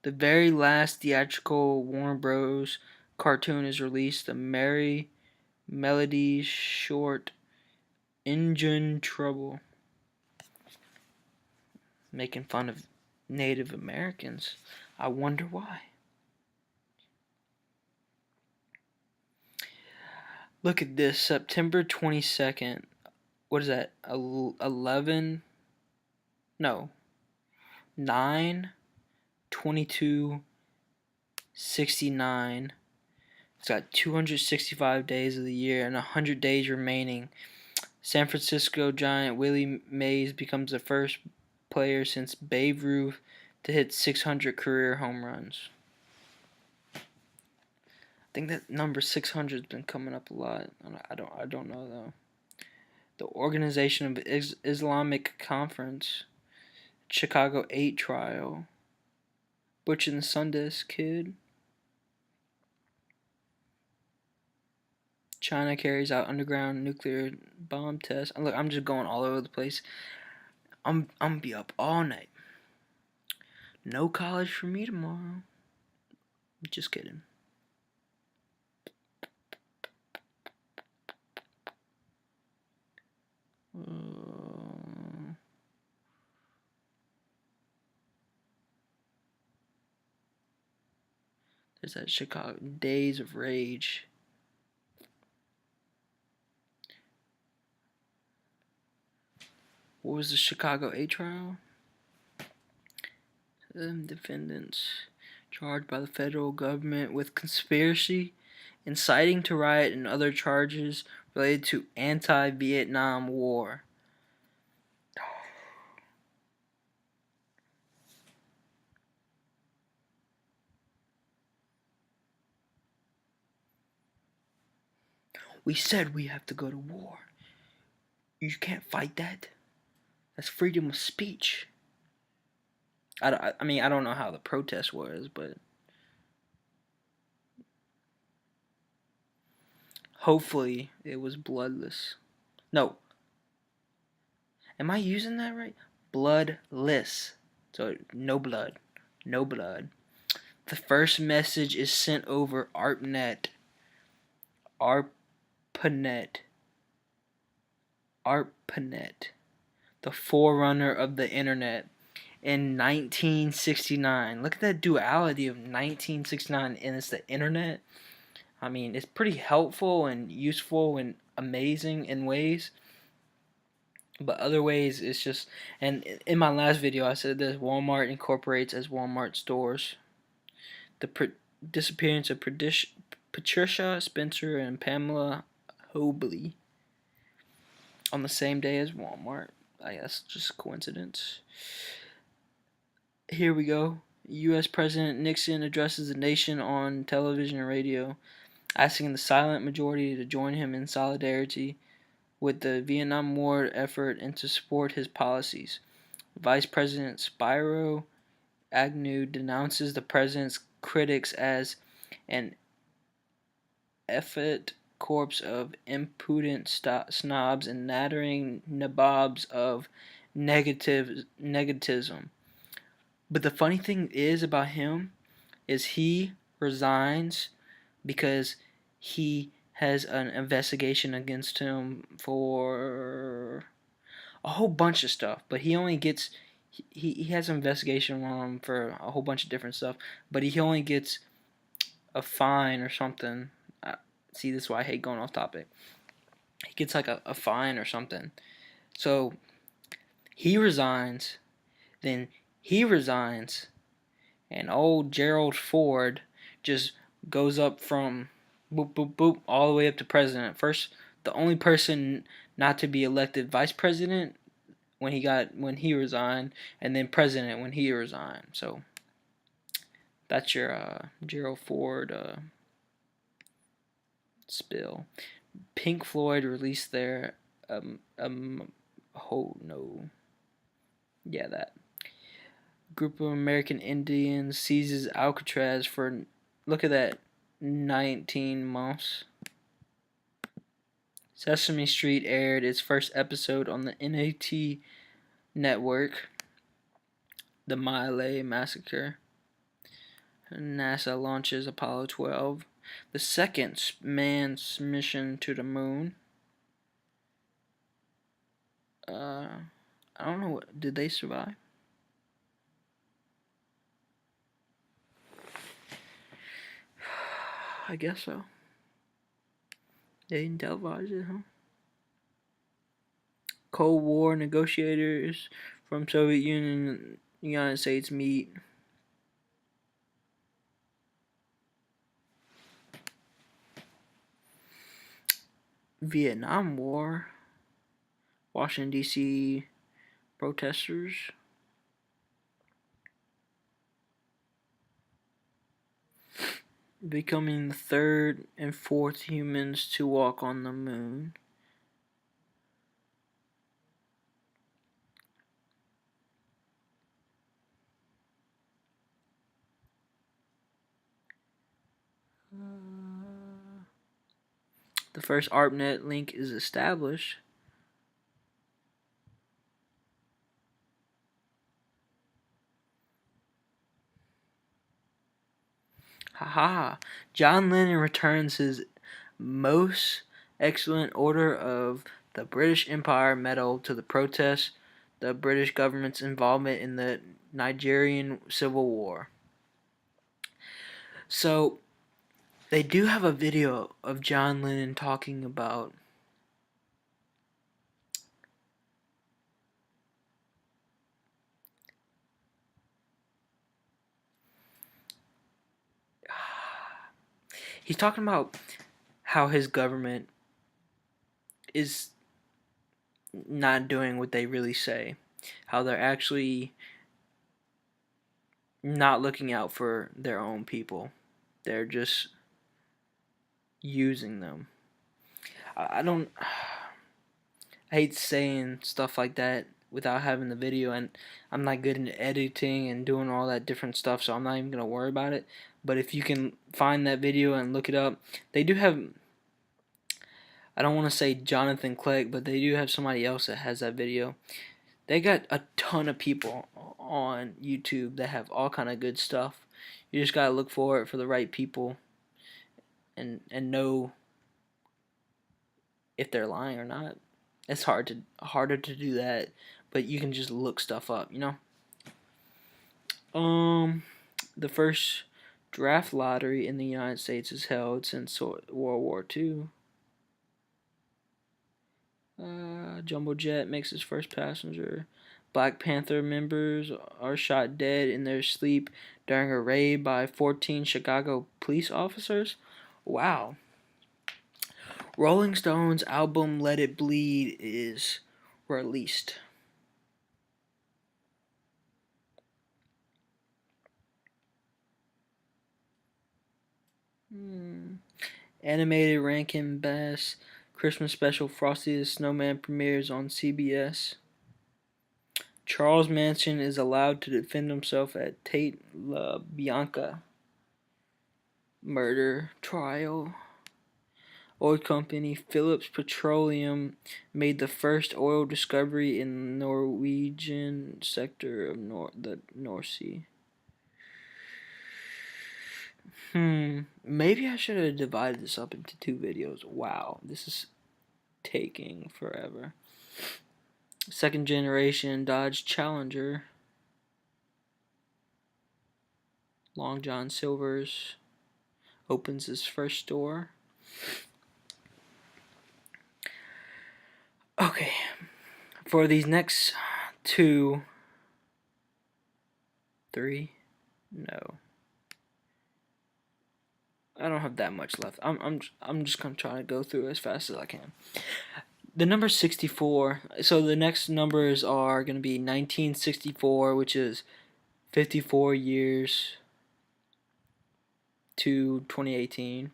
The very last theatrical Warner Bros. Cartoon is released, the Merry Melodies short, Engine Trouble, making fun of Native Americans. I wonder why. Look at this, September 22nd. What is that? 11? No. 9, 22, 69. It's got 265 days of the year and 100 days remaining. San Francisco Giant Willie Mays becomes the first player since Babe Ruth to hit 600 career home runs. I think that number 600 has been coming up a lot. I don't know though. The Organization of Islamic Conference, Chicago 8 trial, Butch and the Sundance Kid. China carries out underground nuclear bomb tests. Look, I'm just going all over the place. I'm gonna be up all night. No college for me tomorrow. Just kidding. Is that Chicago? Days of Rage. What was the Chicago 8 trial? Defendants charged by the federal government with conspiracy, inciting to riot, and other charges related to anti-Vietnam War. We said we have to go to war. You can't fight that. That's freedom of speech. I mean, I don't know how the protest was, but hopefully it was bloodless. No. Am I using that right? Bloodless. So, no blood. No blood. The first message is sent over ARPANET. ARPANET. ARPANET. The forerunner of the internet. In 1969. Look at that duality of 1969 and it's the internet. I mean, it's pretty helpful and useful and amazing in ways. But other ways, it's just... And in my last video, I said this. Walmart incorporates as Walmart stores. The disappearance of Patricia Spencer and Pamela Hobley on the same day as Walmart. I guess just coincidence. Here we go. U.S. President Nixon addresses the nation on television and radio, asking the silent majority to join him in solidarity with the Vietnam War effort and to support his policies. Vice President Spiro Agnew denounces the president's critics as an effete corpse of impudent snobs and nattering nabobs of negativism. But the funny thing is about him is he resigns because he has an investigation against him for a whole bunch of stuff. But he only gets... He has an investigation on him for a whole bunch of different stuff. But he only gets a fine or something. See, this is why I hate going off topic. He gets like a fine or something. So he resigns. Then he resigns. And old Gerald Ford just goes up from boop, boop, boop, all the way up to president. First, the only person not to be elected vice president when he resigned, and then president when he resigned. So that's your Gerald Ford spill. Pink Floyd released their that group of American Indians seizes Alcatraz for, look at that, 19 months. Sesame Street aired its first episode on the NAT network. The My Lai Massacre. NASA launches Apollo 12. The second man's mission to the moon. I don't know. Did they survive? I guess so. They didn't televise it, huh? Cold War negotiators from Soviet Union and United States meet. Vietnam War. Washington, D.C. protesters. Becoming the third and fourth humans to walk on the moon. The first ARPANET link is established. Haha. John Lennon returns his most excellent order of the British Empire medal to the protest the British government's involvement in the Nigerian Civil War. So they do have a video of John Lennon talking about he's talking about how his government is not doing what they really say, how they're actually not looking out for their own people. They're just using them. I don't. I hate saying stuff like that without having the video, and I'm not good in editing and doing all that different stuff, so I'm not even gonna worry about it. But if you can find that video and look it up, they do have. I don't want to say Jonathan Clegg, but they do have somebody else that has that video. They got a ton of people on YouTube that have all kind of good stuff. You just gotta look for it for the right people, and know if they're lying or not. It's harder to do that, but you can just look stuff up, you know. The first draft lottery in the United States is held since World War II. Jumbo jet makes its first passenger. Black Panther members are shot dead in their sleep during a raid by 14 Chicago police officers. Wow. Rolling Stones' album Let It Bleed is released. Animated Rankin Bass Christmas special Frosty the Snowman premieres on CBS. Charles Manson is allowed to defend himself at Tate LaBianca murder trial. Oil company Phillips Petroleum made the first oil discovery in the Norwegian sector of the North Sea. Maybe I should have divided this up into 2 videos. Wow, this is taking forever. Second generation Dodge Challenger. Long John Silver's opens his first store. Okay, for these next 2, 3, no, I don't have that much left. I'm just gonna try to go through as fast as I can. The number 64. So the next numbers are gonna be 1964, which is 54 years to 2018,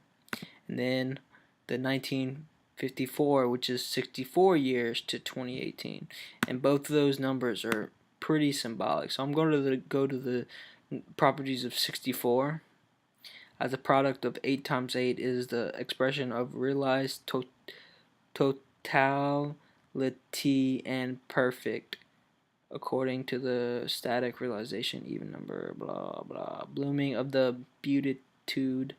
and then the 1954, which is 64 years to 2018, and both of those numbers are pretty symbolic. So I'm going to go to the properties of 64. As a product of 8 times 8 is the expression of realized totality and perfect, according to the static realization even number blah blah blooming of the beatitude.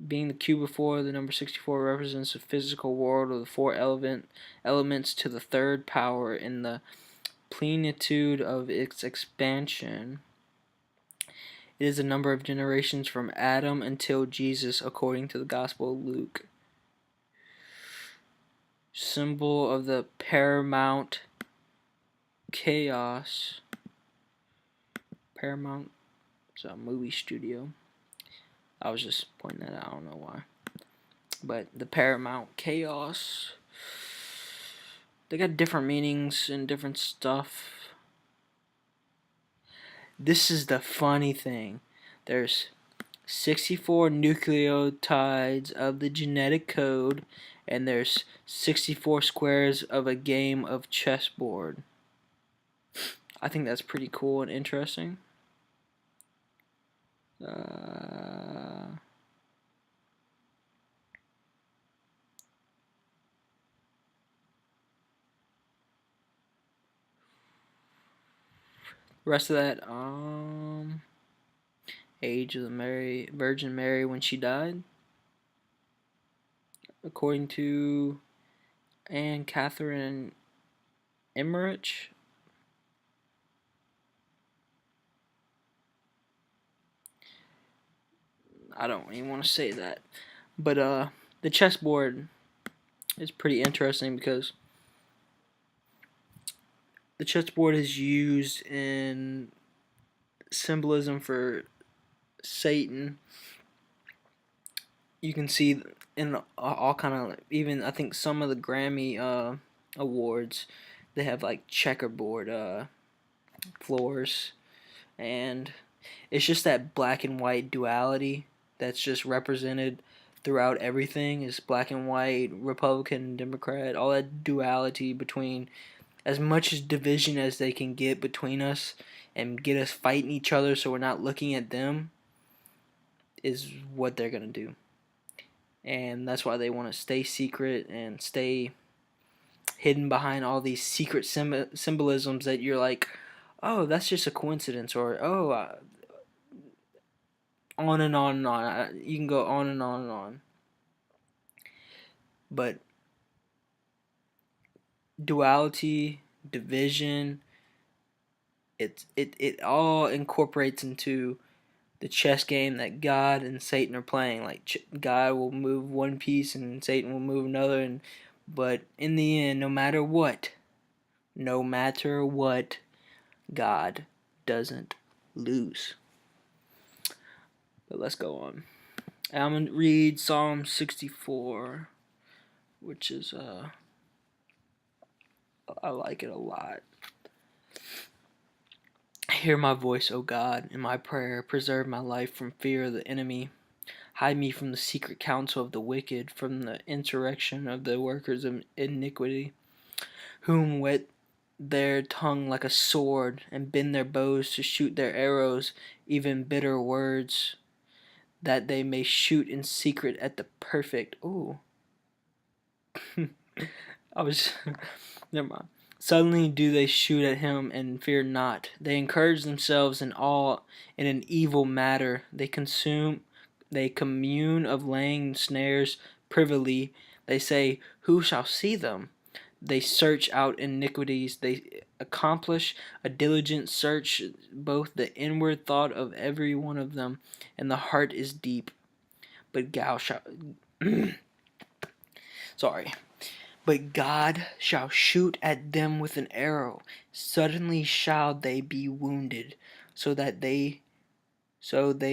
Being the cube before, the number 64 represents the physical world of the 4 elements to the third power in the plenitude of its expansion. It is the number of generations from Adam until Jesus, according to the Gospel of Luke. Symbol of the paramount chaos. Paramount is a movie studio. I was just pointing that out, I don't know why. But the paramount chaos. They got different meanings and different stuff. This is the funny thing. There's 64 nucleotides of the genetic code, and there's 64 squares of a game of chessboard. I think that's pretty cool and interesting. Rest of that, age of the Virgin Mary when she died, according to Anne Catherine Emmerich. I don't even want to say that. But the chessboard is pretty interesting because the chessboard is used in symbolism for Satan. You can see in all kind of, even I think some of the Grammy awards, they have like checkerboard floors, and it's just that black and white duality that's just represented throughout everything. Is black and white, Republican, Democrat, all that duality between, as much as division as they can get between us and get us fighting each other so we're not looking at them, is what they're going to do. And that's why they want to stay secret and stay hidden behind all these secret symbolisms that you're like, oh, that's just a coincidence, or oh, on and on and on. You can go on and on and on. But duality, division, it all incorporates into the chess game that God and Satan are playing. Like God will move one piece and Satan will move another, and but in the end, no matter what, God doesn't lose. But let's go on. I'm gonna read Psalm 64, which is I like it a lot. Hear my voice, O God, in my prayer. Preserve my life from fear of the enemy. Hide me from the secret counsel of the wicked, from the insurrection of the workers of iniquity, whom whet their tongue like a sword, and bend their bows to shoot their arrows, even bitter words, that they may shoot in secret at the perfect. Ooh. I was. Never mind. Suddenly do they shoot at him and fear not. They encourage themselves in an evil matter. They commune of laying snares privily. They say, who shall see them? They search out iniquities. They accomplish a diligent search, both the inward thought of every one of them, and the heart is deep. But God shall sorry. But God shall shoot at them with an arrow. Suddenly shall they be wounded, so they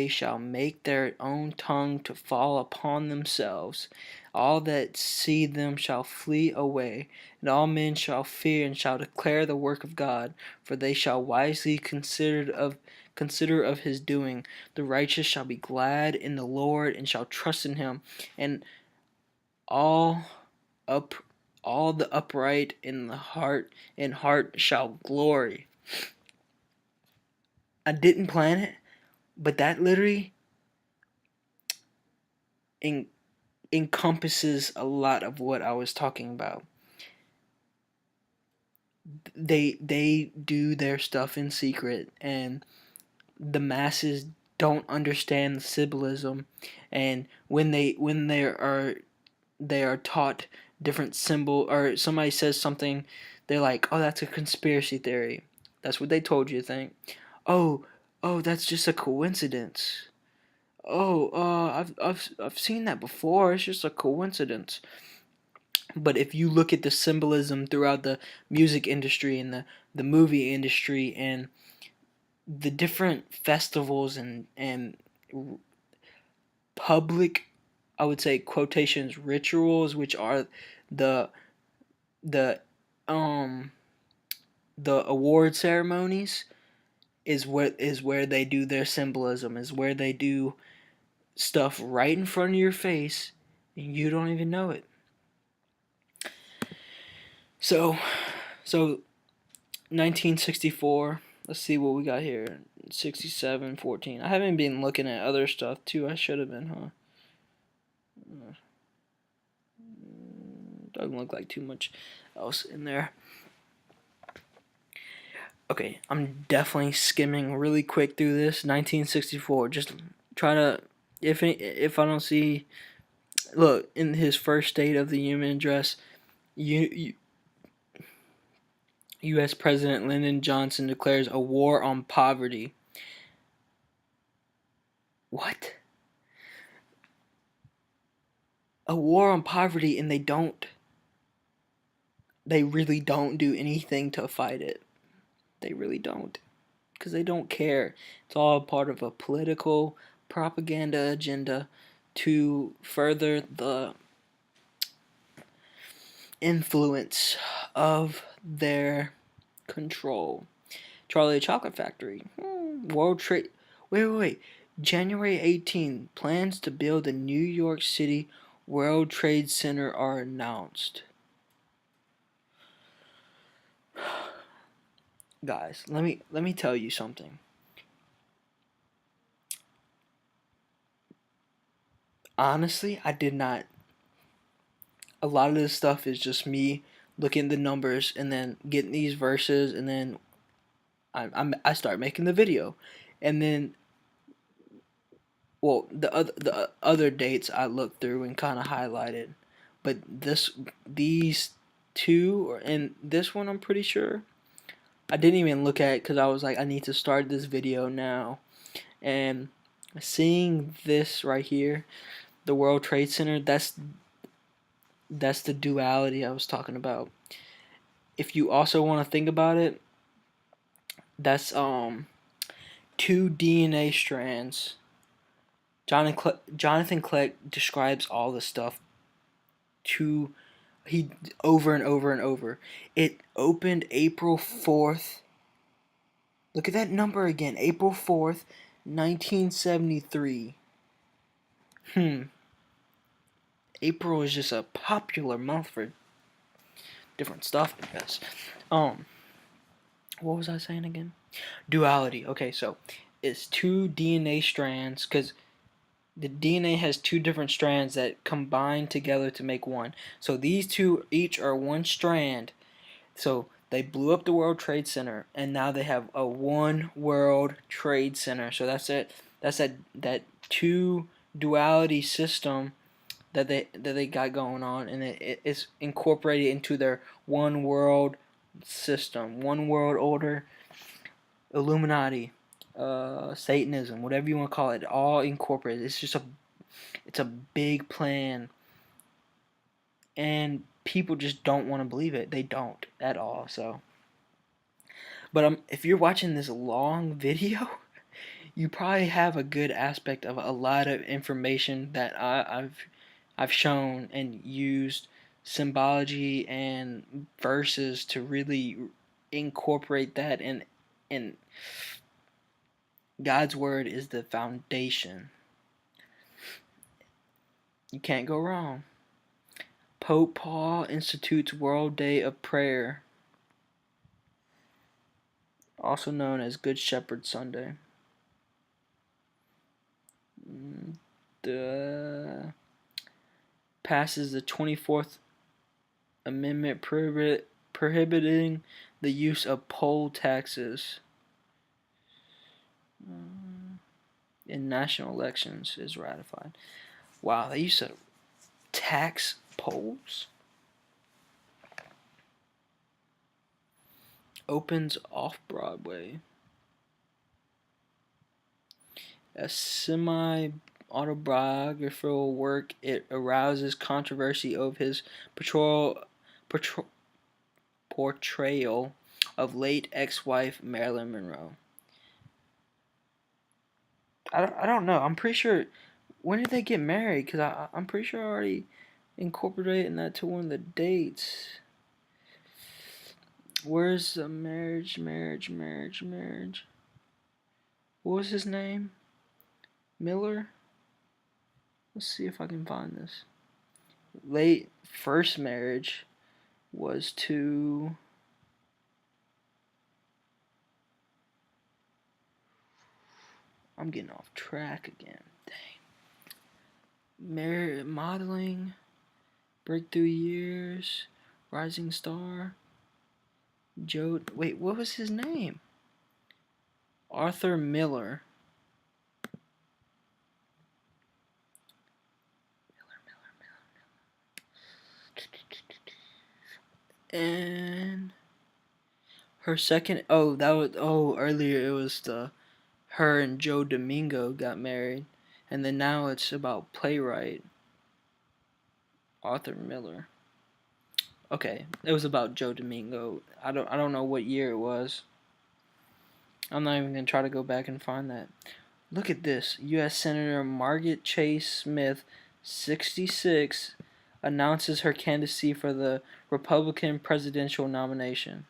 shall make their own tongue to fall upon themselves. All that see them shall flee away, and all men shall fear and shall declare the work of God, for they shall wisely consider of his doing. The righteous shall be glad in the Lord and shall trust in him, and all the upright in heart shall glory. I didn't plan it, but that literally encompasses a lot of what I was talking about. They do their stuff in secret, and the masses don't understand the symbolism, and when they are taught different symbol, or somebody says something, they're like, oh, that's a conspiracy theory. That's what they told you to think. Oh, that's just a coincidence. Oh, I've seen that before. It's just a coincidence. But if you look at the symbolism throughout the music industry and the movie industry and the different festivals and public, I would say quotations, rituals, which are the the um the award ceremonies, is where they do their symbolism, is where they do stuff right in front of your face and you don't even know it. So 1964, let's see what we got here. 67, 14. I haven't been looking at other stuff too. I should have been, huh? Doesn't look like too much else in there. Okay, I'm definitely skimming really quick through this. 1964. Just try to, if I don't see, look, in his first State of the Union address, U.S. President Lyndon Johnson declares a war on poverty. What? a war on poverty, and they really don't do anything to fight it. They really don't, because they don't care. It's all part of a political propaganda agenda to further the influence of their control. Charlie Chocolate Factory. World Trade. Wait. January 18, plans to build a New York City World Trade Center are announced. Guys, let me tell you something. Honestly, I did not. A lot of this stuff is just me looking at the numbers and then getting these verses, and then I start making the video, and then the other dates I looked through and kind of highlighted, but these two, and this one I'm pretty sure I didn't even look at it because I was like, I need to start this video now. And seeing this right here, the World Trade Center, that's the duality I was talking about. If you also want to think about it, that's two DNA strands. Jonathan Clegg describes all this stuff to he over and over and over. It opened April 4th. Look at that number again. April 4th, 1973. April is just a popular month for different stuff, I guess. What was I saying again? Duality. Okay, so it's two DNA strands, because the DNA has two different strands that combine together to make one. So these two each are one strand. So they blew up the World Trade Center, and now they have a one World Trade Center. So that's it. That's that two duality system that they got going on, and it's incorporated into their one world system, one world order, Illuminati, Satanism, whatever you want to call it, all incorporated. It's a big plan, and people just don't want to believe it. They don't at all. So, but if you're watching this long video, you probably have a good aspect of a lot of information that I've shown and used symbology and verses to really incorporate that, and God's word is the foundation. You can't go wrong. Pope Paul institutes World Day of Prayer, also known as Good Shepherd Sunday. The passes the 24th Amendment prohibiting the use of poll taxes in national elections is ratified. Wow, they used to tax polls? Opens off-Broadway. A semi-autobiographical work, it arouses controversy of his portrayal of late ex-wife Marilyn Monroe. I don't know. I'm pretty sure. When did they get married? Because I'm pretty sure I already incorporated that to one of the dates. Where's the marriage? What was his name? Miller? Let's see if I can find this. Late first marriage was to... I'm getting off track again. Dang. Modeling, breakthrough years, rising star. Joe. Wait, what was his name? Arthur Miller. And her second. Earlier it was her and Joe Domingo got married, and then now it's about playwright. Arthur Miller. Okay, it was about Joe Domingo. I don't know what year it was. I'm not even gonna try to go back and find that. Look at this. U.S. Senator Margaret Chase Smith, 66, announces her candidacy for the Republican presidential nomination.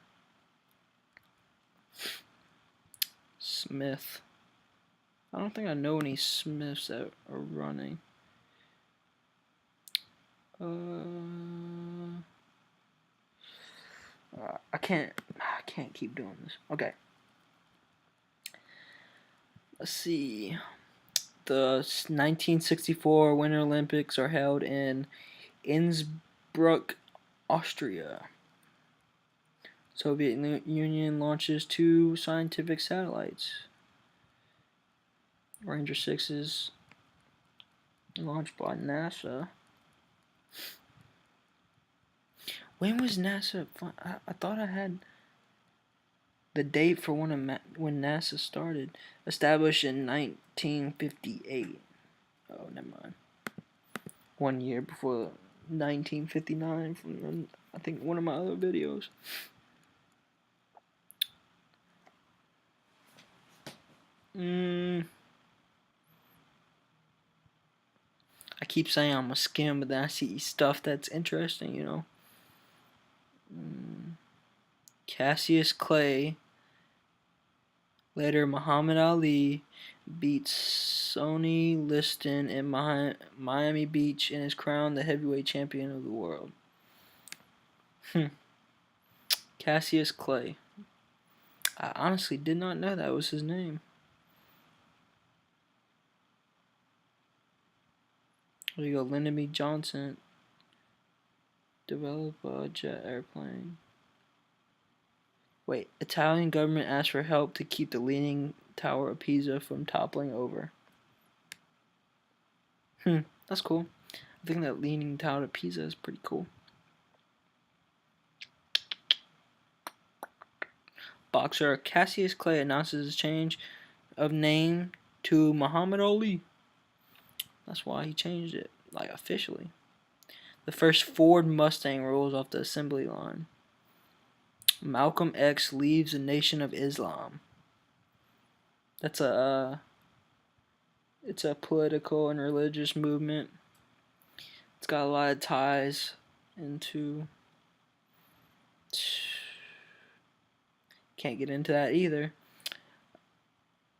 Smith. I don't think I know any Smiths that are running. I can't keep doing this. Okay. Let's see. The 1964 Winter Olympics are held in Innsbruck, Austria. Soviet Union launches 2 scientific satellites. Ranger 6s launched by NASA. When was NASA? I thought I had the date for when NASA started. Established in 1958. Oh, never mind. 1 year before 1959 from, I think, one of my other videos. I keep saying I'm a skim, but then I see stuff that's interesting, you know. Cassius Clay, later Muhammad Ali, beats Sonny Liston in Miami Beach and is crowned the heavyweight champion of the world. Cassius Clay. I honestly did not know that was his name. There you go, Lyndon B. Johnson. Develop a jet airplane. Wait, Italian government asked for help to keep the Leaning Tower of Pisa from toppling over. That's cool. I think that Leaning Tower of Pisa is pretty cool. Boxer Cassius Clay announces his change of name to Muhammad Ali. That's why he changed it, like, officially. The first Ford Mustang rolls off the assembly line. Malcolm X leaves the Nation of Islam. That's it's a political and religious movement. It's got a lot of ties into. Can't get into that either.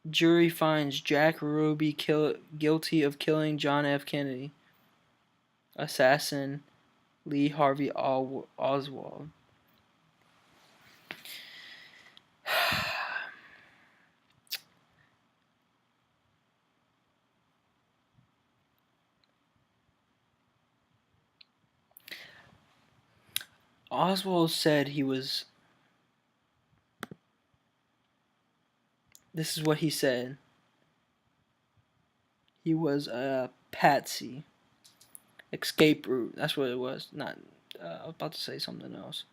Jury finds Jack Ruby guilty of killing John F. Kennedy. Assassin Lee Harvey Oswald. Oswald said he was. This is what he said. He was a patsy. Escape route. That's what it was. Not. I was about to say something else.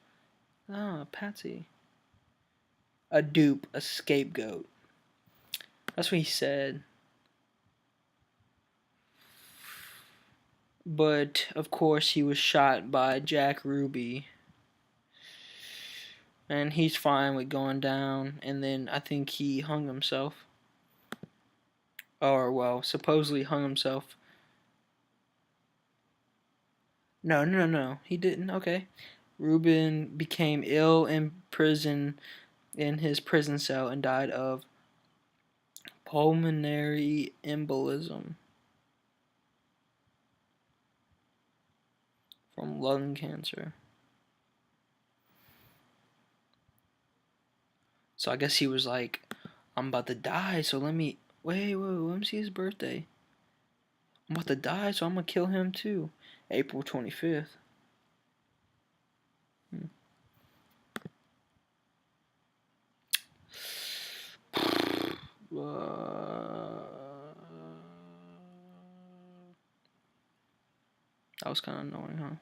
Ah, patsy. A dupe. A scapegoat. That's what he said. But, of course, he was shot by Jack Ruby. And he's fine with going down. And then I think he hung himself. Or, well, supposedly hung himself. No. He didn't. Okay. Rubin became ill in prison, in his prison cell, and died of pulmonary embolism from lung cancer. So I guess he was like, I'm about to die, so let me let me see his birthday. I'm about to die, so I'm gonna kill him too. April 25th. That was kind of annoying, huh?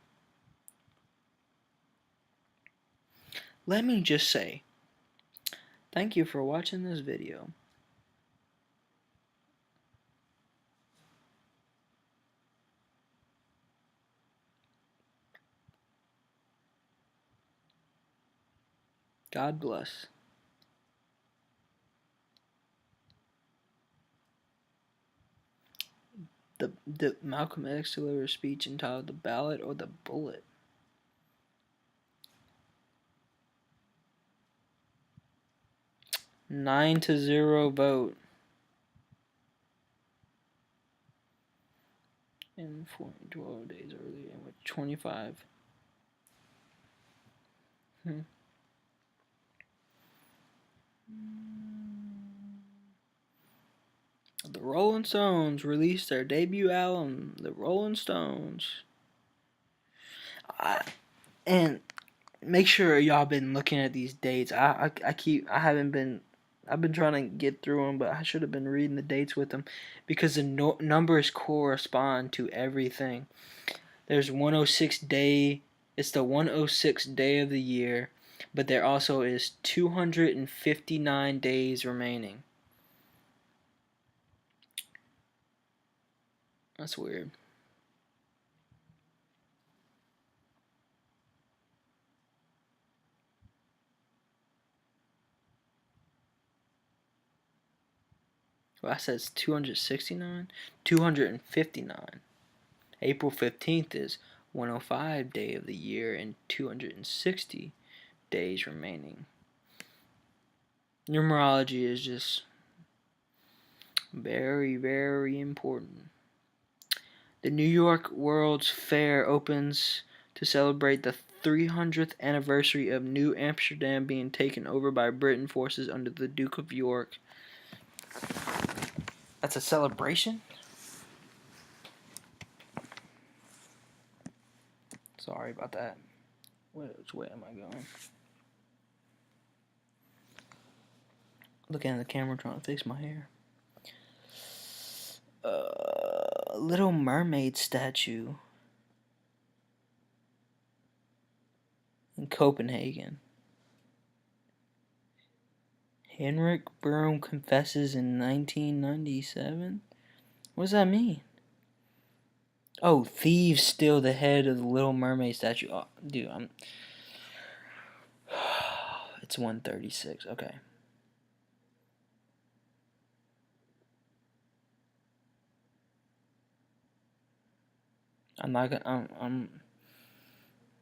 Let me just say, thank you for watching this video. God bless. The Malcolm X delivered a speech entitled "The Ballot or the Bullet." 9-0 vote. In 12 days earlier, with 25. The Rolling Stones released their debut album, The Rolling Stones. And make sure y'all been looking at these dates. I've been trying to get through them, but I should have been reading the dates with them because the numbers correspond to everything. There's 106 day. It's the 106th day of the year, but there also is 259 days remaining. That's weird. Well, I said it's 269? 259. April 15th is 105 day of the year and 260 days remaining. Numerology is just very, very important. The New York World's Fair opens to celebrate the 300th anniversary of New Amsterdam being taken over by Britain forces under the Duke of York. That's a celebration? Sorry about that. Which way am I going? Looking at the camera trying to fix my hair. Little Mermaid statue in Copenhagen. Henrik Broom confesses in 1997? What does that mean? Oh, thieves steal the head of the Little Mermaid statue. Oh, dude, it's 136. Okay. I'm not gonna.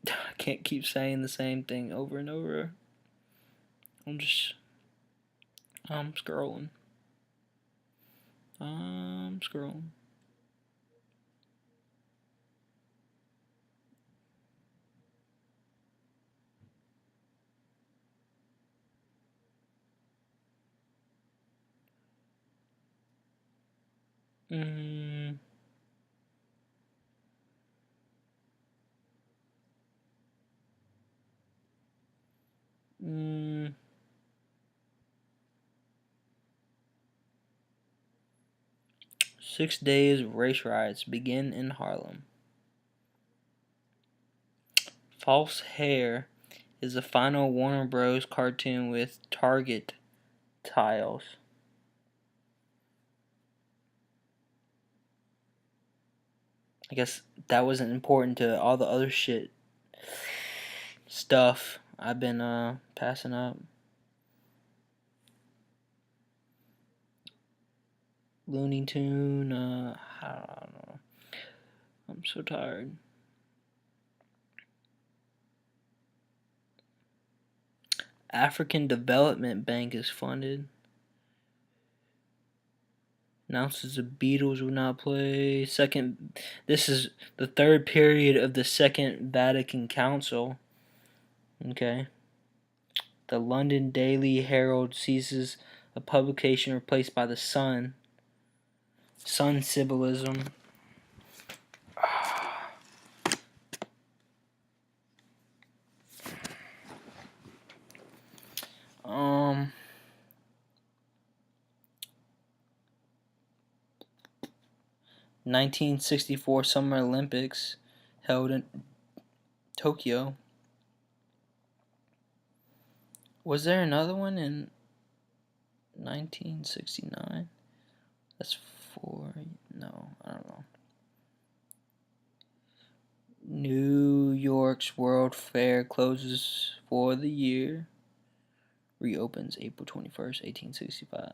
I can't keep saying the same thing over and over. I'm scrolling. I'm scrolling. Mm. 6 days of race riots begin in Harlem. False Hair is the final Warner Bros. Cartoon with Target tiles. I guess that wasn't important to all the other stuff I've been passing up. Looney Tune, I don't know. I'm so tired. African Development Bank is funded. Announces the Beatles will not play. This is the third period of the Second Vatican Council. Okay. The London Daily Herald ceases a publication replaced by the Sun. Sun symbolism. 1964 Summer Olympics held in Tokyo. Was there another one in 1969? That's 4. No, I don't know. New York's World Fair closes for the year. reopens April 21st, 1865.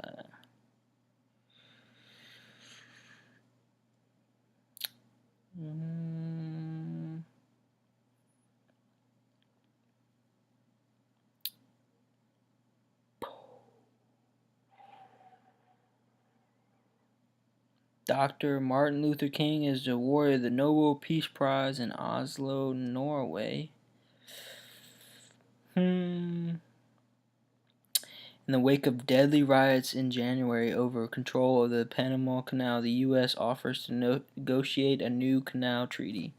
Dr. Martin Luther King is awarded the Nobel Peace Prize in Oslo, Norway. In the wake of deadly riots in January over control of the Panama Canal, the U.S. offers to negotiate a new canal treaty.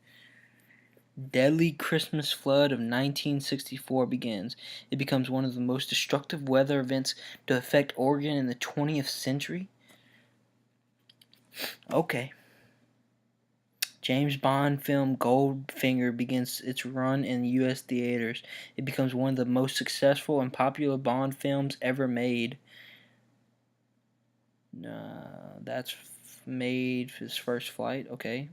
Deadly Christmas flood of 1964 begins. It becomes one of the most destructive weather events to affect Oregon in the 20th century. Okay. James Bond film Goldfinger begins its run in U.S. theaters. It becomes one of the most successful and popular Bond films ever made. That's made his first flight. Okay.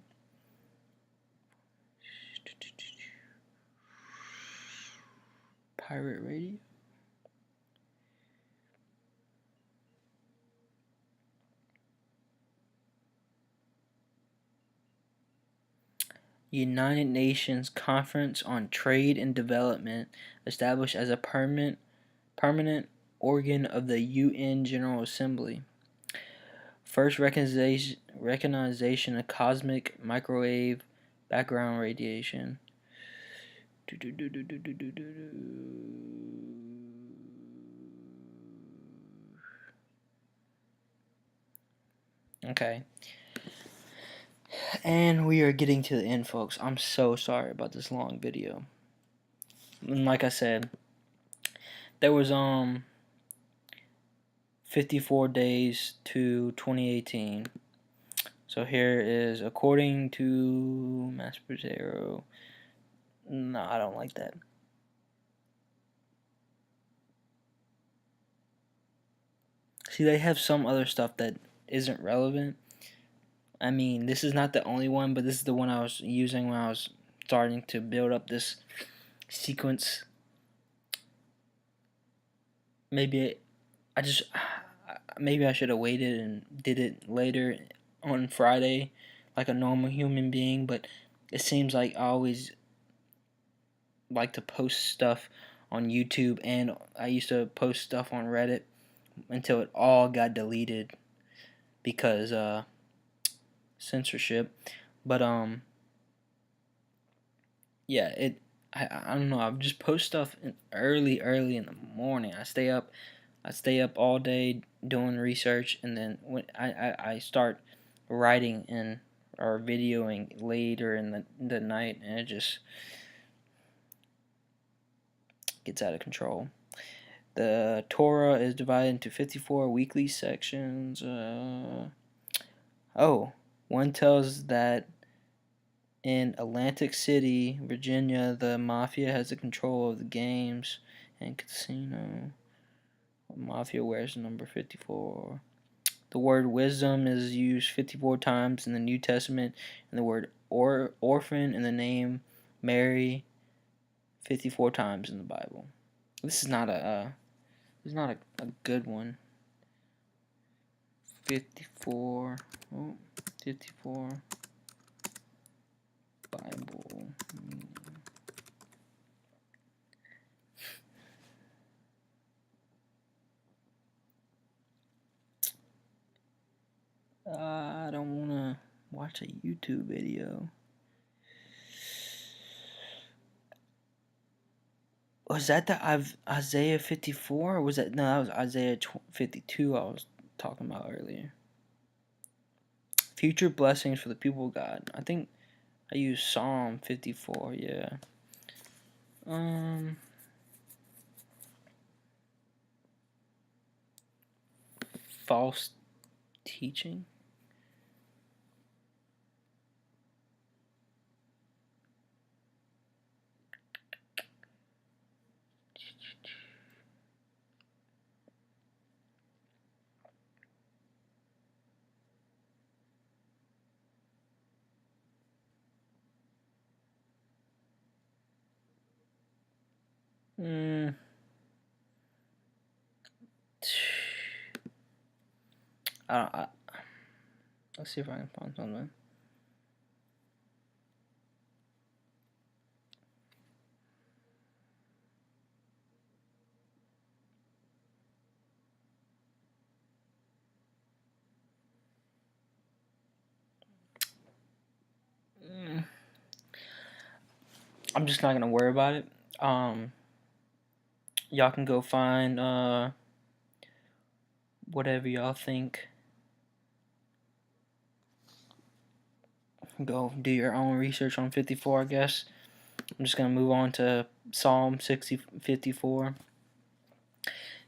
Pirate radio. United Nations Conference on Trade and Development, established as a permanent organ of the UN General Assembly. First recognition of cosmic microwave background radiation. Okay. And we are getting to the end, folks. I'm so sorry about this long video. And like I said, there was 54 days to 2018. So here is according to Maspero. No, I don't like that. See, they have some other stuff that isn't relevant. I mean, this is not the only one, but this is the one I was using when I was starting to build up this sequence. Maybe maybe I should have waited and did it later on Friday like a normal human being, but it seems like I always like to post stuff on YouTube, and I used to post stuff on Reddit until it all got deleted because censorship. But yeah, I don't know. I just post stuff early in the morning. I stay up all day doing research, and then when I start writing and or videoing later in the night, and it just gets out of control. The Torah is divided into 54 weekly sections. One tells that in Atlantic City, Virginia, the mafia has the control of the games and casino. Mafia wears the number 54. The word wisdom is used 54 times in the New Testament, and the word orphan and the name Mary 54 times in the Bible. This is not a good one. 54. 54 Bible. I don't want to watch a YouTube video. Was that the Isaiah 54? Or was that no? That was Isaiah 52. I was talking about earlier. Future blessings for the people of God. I think I used Psalm 54. Yeah. False teaching. let's see if I can find something. I'm just not gonna worry about it. Y'all can go find whatever y'all think. Go do your own research on 54, I guess. I'm just gonna move on to Psalm 54.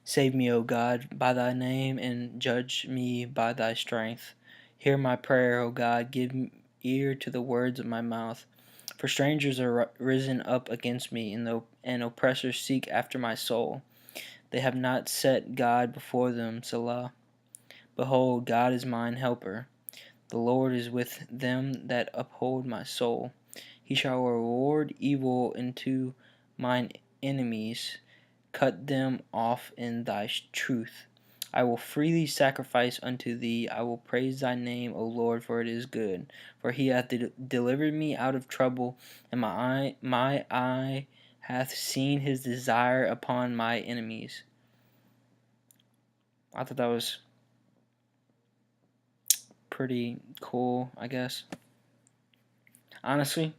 Save me, O God, by thy name, and judge me by thy strength. Hear my prayer, O God, give ear to the words of my mouth. For strangers are risen up against me, and oppressors seek after my soul. They have not set God before them, Selah. Behold, God is mine helper. The Lord is with them that uphold my soul. He shall reward evil unto mine enemies, cut them off in thy truth. I will freely sacrifice unto thee. I will praise thy name, O Lord, for it is good. For he hath delivered me out of trouble, and my eye hath seen his desire upon my enemies. I thought that was pretty cool, I guess. Honestly,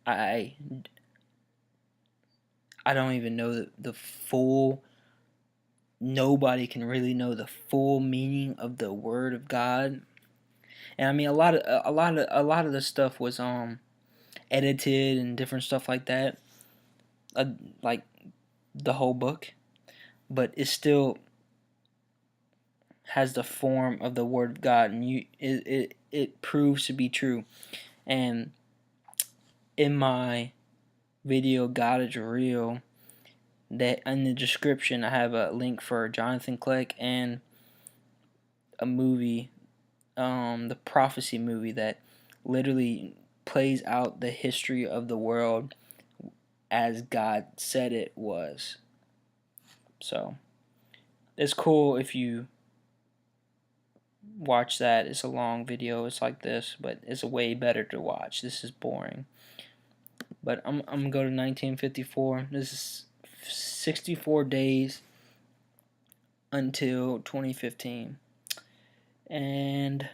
I don't even know the full. Nobody can really know the full meaning of the Word of God, and I mean a lot of the stuff was edited and different stuff like that, like the whole book, but it still has the form of the Word of God, and it proves to be true. And in my video, God is Real, that in the description I have a link for Jonathan Kleck and a movie, the prophecy movie that literally plays out the history of the world as God said it was. So it's cool if you watch that. It's a long video. It's like this, but it's way better to watch. This is boring. But I'm gonna go to 1954. This is 64 days until 2015. And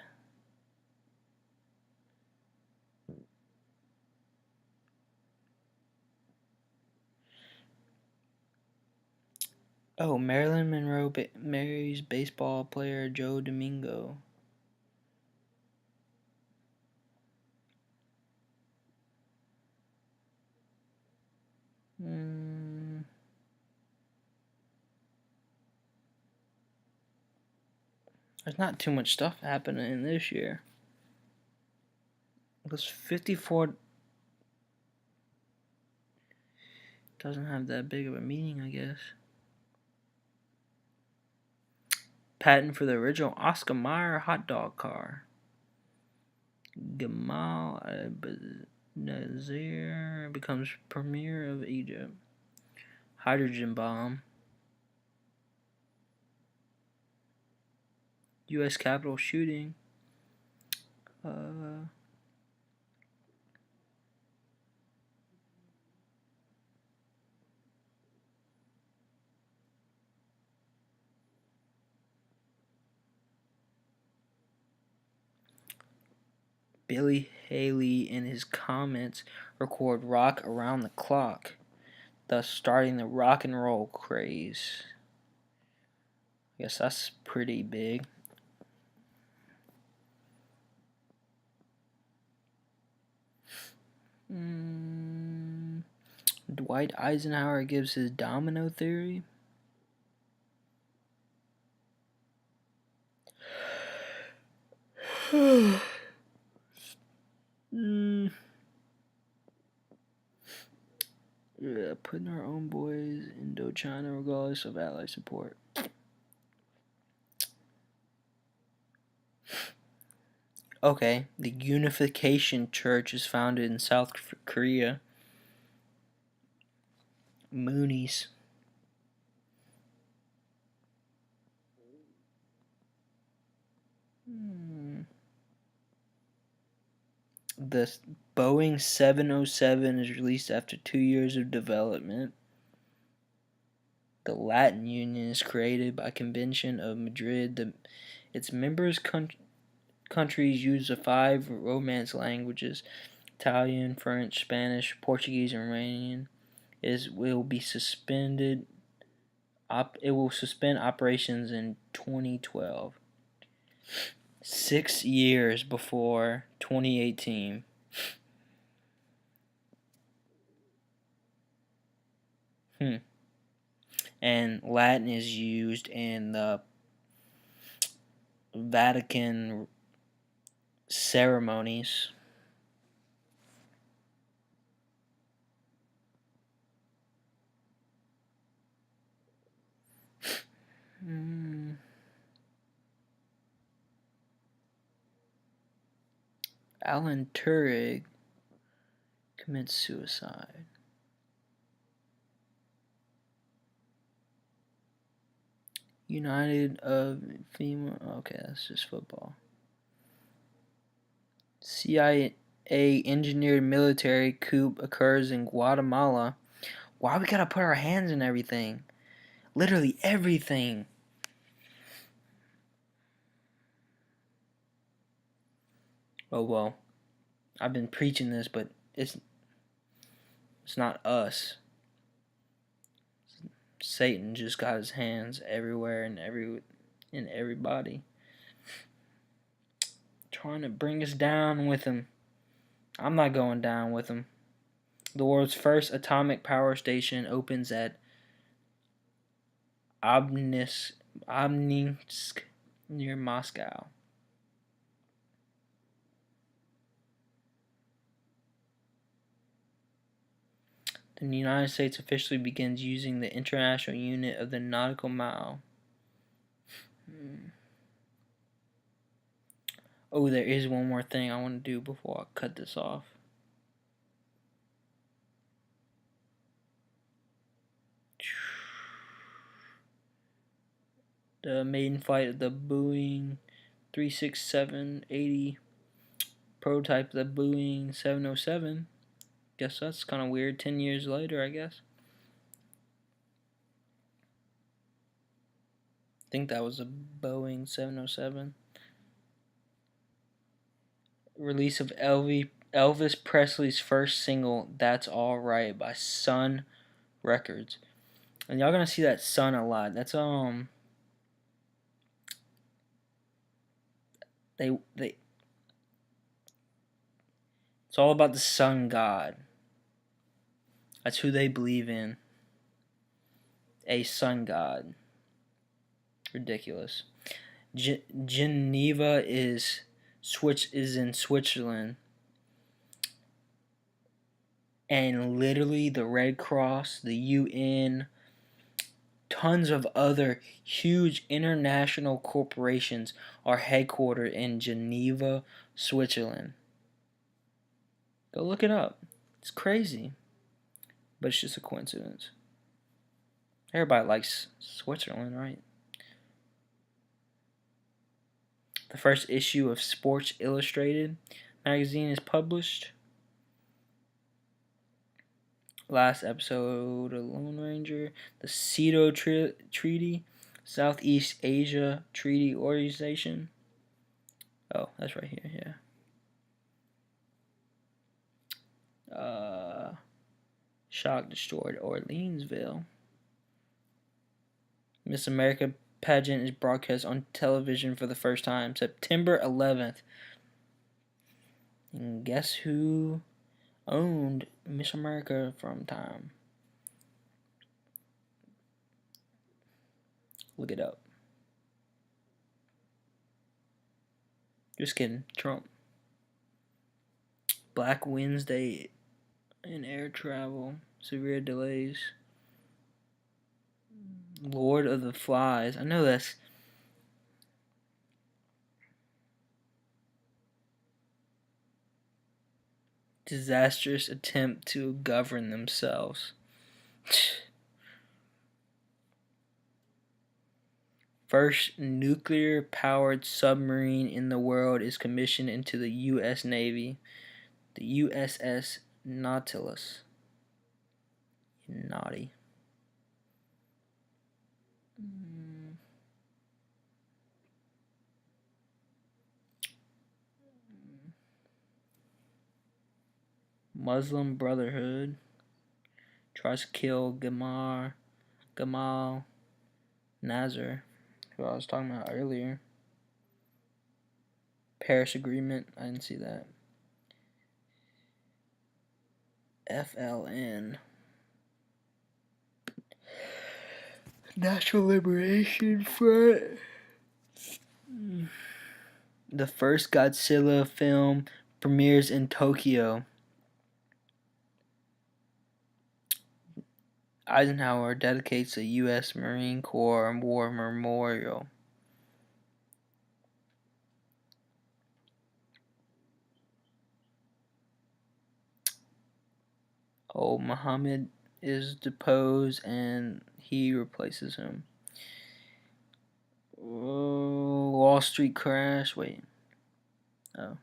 oh, Marilyn Monroe marries baseball player Joe Domingo. There's not too much stuff happening in this year. Because 54 doesn't have that big of a meaning, I guess. Patent for the original Oscar Mayer hot dog car. Gamal Nazir becomes premier of Egypt. Hydrogen bomb. U.S. Capitol shooting. Billy Haley in his comments record rock around the clock, thus starting the rock and roll craze. I guess that's pretty big. Dwight Eisenhower gives his domino theory. Yeah, putting our own boys in Indochina regardless of ally support. Okay, the Unification Church is founded in South Korea. Moonies. The Boeing 707 is released after 2 years of development. The Latin Union is created by Convention of Madrid. Its members countries use the 5 Romance languages: Italian, French, Spanish, Portuguese, and Romanian. It will suspend operations in 2012. 6 years before 2018. And Latin is used in the Vatican ceremonies. Alan Turing commits suicide. United of female. Okay, that's just football. CIA engineered military coup occurs in Guatemala. Why we gotta put our hands in everything? Literally everything. Oh well, I've been preaching this, but it's not us. Satan just got his hands everywhere and in everybody, trying to bring us down with him. I'm not going down with him. The world's first atomic power station opens at Obninsk near Moscow. The United States officially begins using the international unit of the nautical mile. Oh, there is one more thing I want to do before I cut this off. The maiden flight of the Boeing 367-80 prototype of the Boeing 707. Guess that's kind of weird. 10 years later, I guess. I think that was a Boeing 707. Release of Elvis Presley's first single, "That's All Right" by Sun Records. And y'all gonna see that Sun a lot. That's they it's all about the sun god. That's who they believe in. A sun god. Ridiculous. Geneva is in Switzerland. And literally the Red Cross, the UN, tons of other huge international corporations are headquartered in Geneva, Switzerland. Go look it up. It's crazy. But it's just a coincidence. Everybody likes Switzerland, right? The first issue of Sports Illustrated magazine is published. Last episode of Lone Ranger. The CETO Treaty, Southeast Asia Treaty Organization. Oh, that's right here, yeah. Shock destroyed Orleansville. Miss America pageant is broadcast on television for the first time, September 11th. And guess who owned Miss America from time? Look it up. Just kidding. Trump. Black Wednesday in air travel. Severe delays. Lord of the Flies. I know this. Disastrous attempt to govern themselves. First nuclear-powered submarine in the world is commissioned into the U.S. Navy, the USS Nautilus. Naughty. Muslim Brotherhood tries to kill Gamal Nazar, who I was talking about earlier. Paris Agreement, I didn't see that. FLN. National Liberation Front. The first Godzilla film premieres in Tokyo. Eisenhower dedicates a U.S. Marine Corps War Memorial. Oh, Muhammad is deposed and he replaces him. Oh, Wall Street crash. Wait. Oh.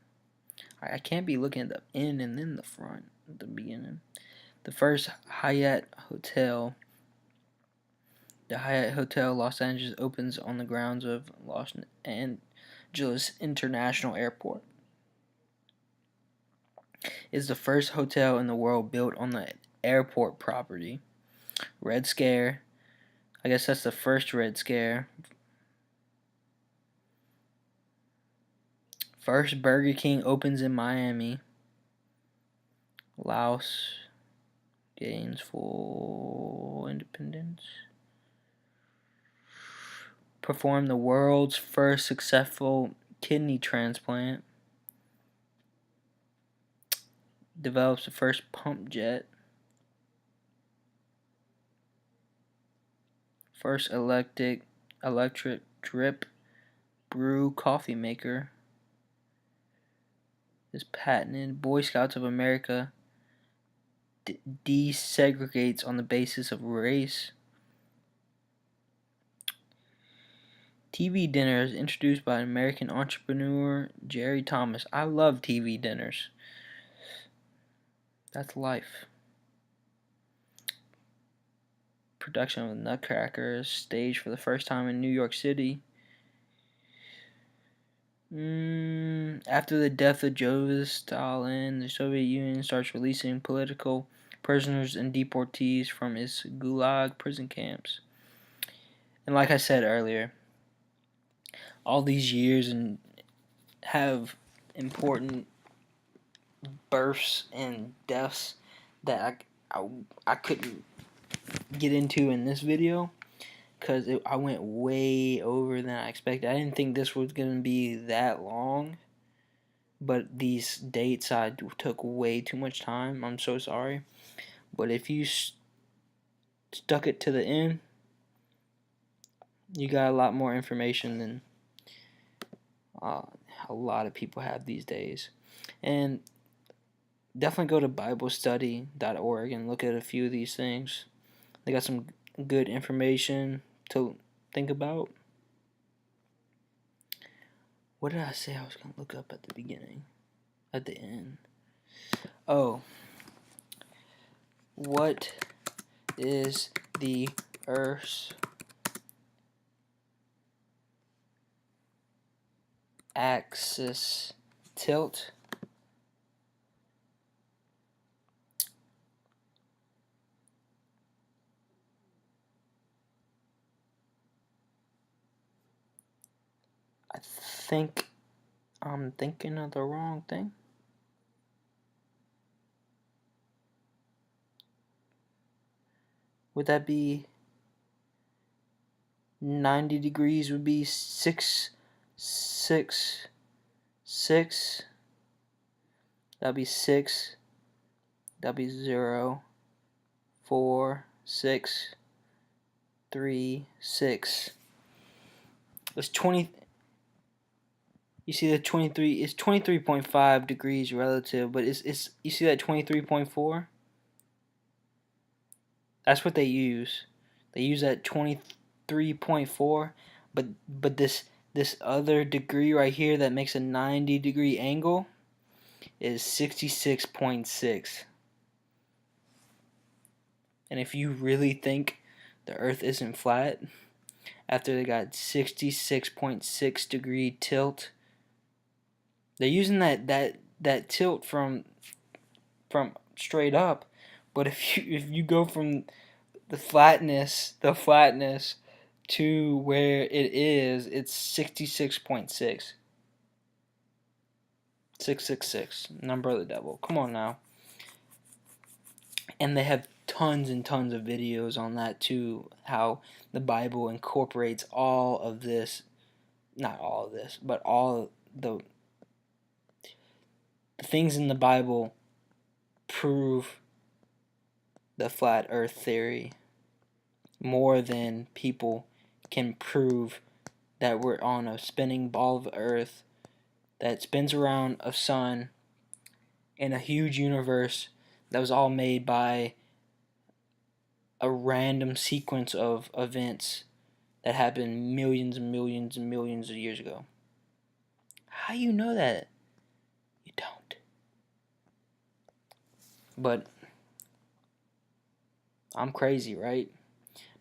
I can't be looking at the end and then the front at the beginning. The first Hyatt Hotel. The Hyatt Hotel Los Angeles opens on the grounds of Los Angeles International Airport. It's the first hotel in the world built on the airport property. Red Scare. I guess that's the first Red Scare. First Burger King opens in Miami. Laos gains full independence. Performed the world's first successful kidney transplant. Develops the first pump jet. First electric drip brew coffee maker is patented. Boy Scouts of America desegregates on the basis of race. TV dinners introduced by American entrepreneur Jerry Thomas. I love TV dinners. That's life. Production of Nutcrackers staged for the first time in New York City. After the death of Joseph Stalin, the Soviet Union starts releasing political prisoners and deportees from its Gulag prison camps. And like I said earlier, all these years and have important births and deaths that I couldn't get into in this video because I went way over than I expected. I didn't think this was going to be that long, but these dates I took way too much time. I'm so sorry. But if you stuck it to the end, you got a lot more information than a lot of people have these days. And definitely go to BibleStudy.org and look at a few of these things. They got some good information to think about. What did I say I was going to look up at the beginning? At the end. Oh. What is the Earth's axis tilt? I think I'm thinking of the wrong thing. Would that be 90 degrees would be 6, 6, 6. That'd be 6. That'd be 0, 4, 6, 3, 6. It's 20. You see the 23. It's 23.5 degrees relative, but it's you see that 23.4. That's what they use. They use that 23.4. But this other degree right here that makes a 90-degree angle is 66.6. And if you really think the Earth isn't flat, after they got 66.6 degree tilt, they're using that tilt from straight up. But if you go from the flatness to where it is, it's 66.6. 666, number of the devil. Come on now. And they have tons and tons of videos on that too, how the Bible incorporates all of this, not all of this, but all the things in the Bible prove the flat earth theory more than people can prove that we're on a spinning ball of earth that spins around a sun in a huge universe that was all made by a random sequence of events that happened millions and millions and millions of years ago. How you know that? You don't. But I'm crazy, right?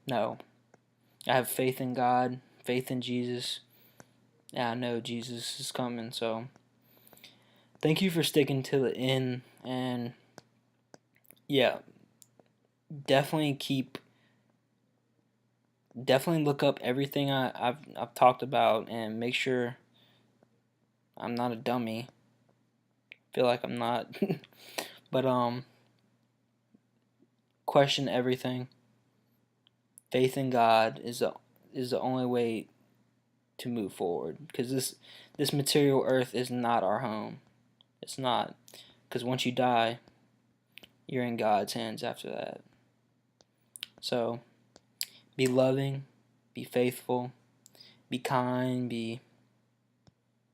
No. I have faith in God, faith in Jesus. Yeah, I know Jesus is coming, so thank you for sticking to the end. And yeah, definitely look up everything I've talked about and make sure I'm not a dummy. Feel like I'm not. But question everything. Faith in God is the only way to move forward, because this material earth is not our home. It's not, because once you die, you're in God's hands after that. So be loving, be faithful, be kind, be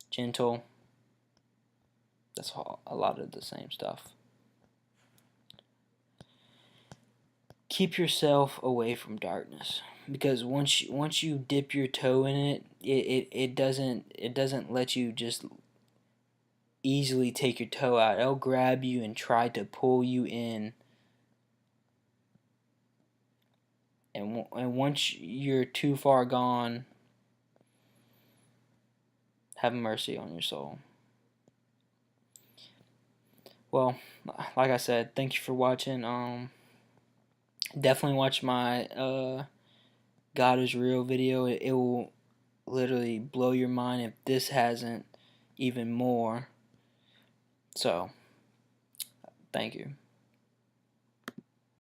gentle. That's all, a lot of the same stuff. Keep yourself away from darkness, because once you dip your toe in it doesn't let you just easily take your toe out. It'll grab you and try to pull you in. And once you're too far gone, have mercy on your soul. Well, like I said, thank you for watching. Definitely watch my God is Real video. It will literally blow your mind if this hasn't, even more. So, thank you.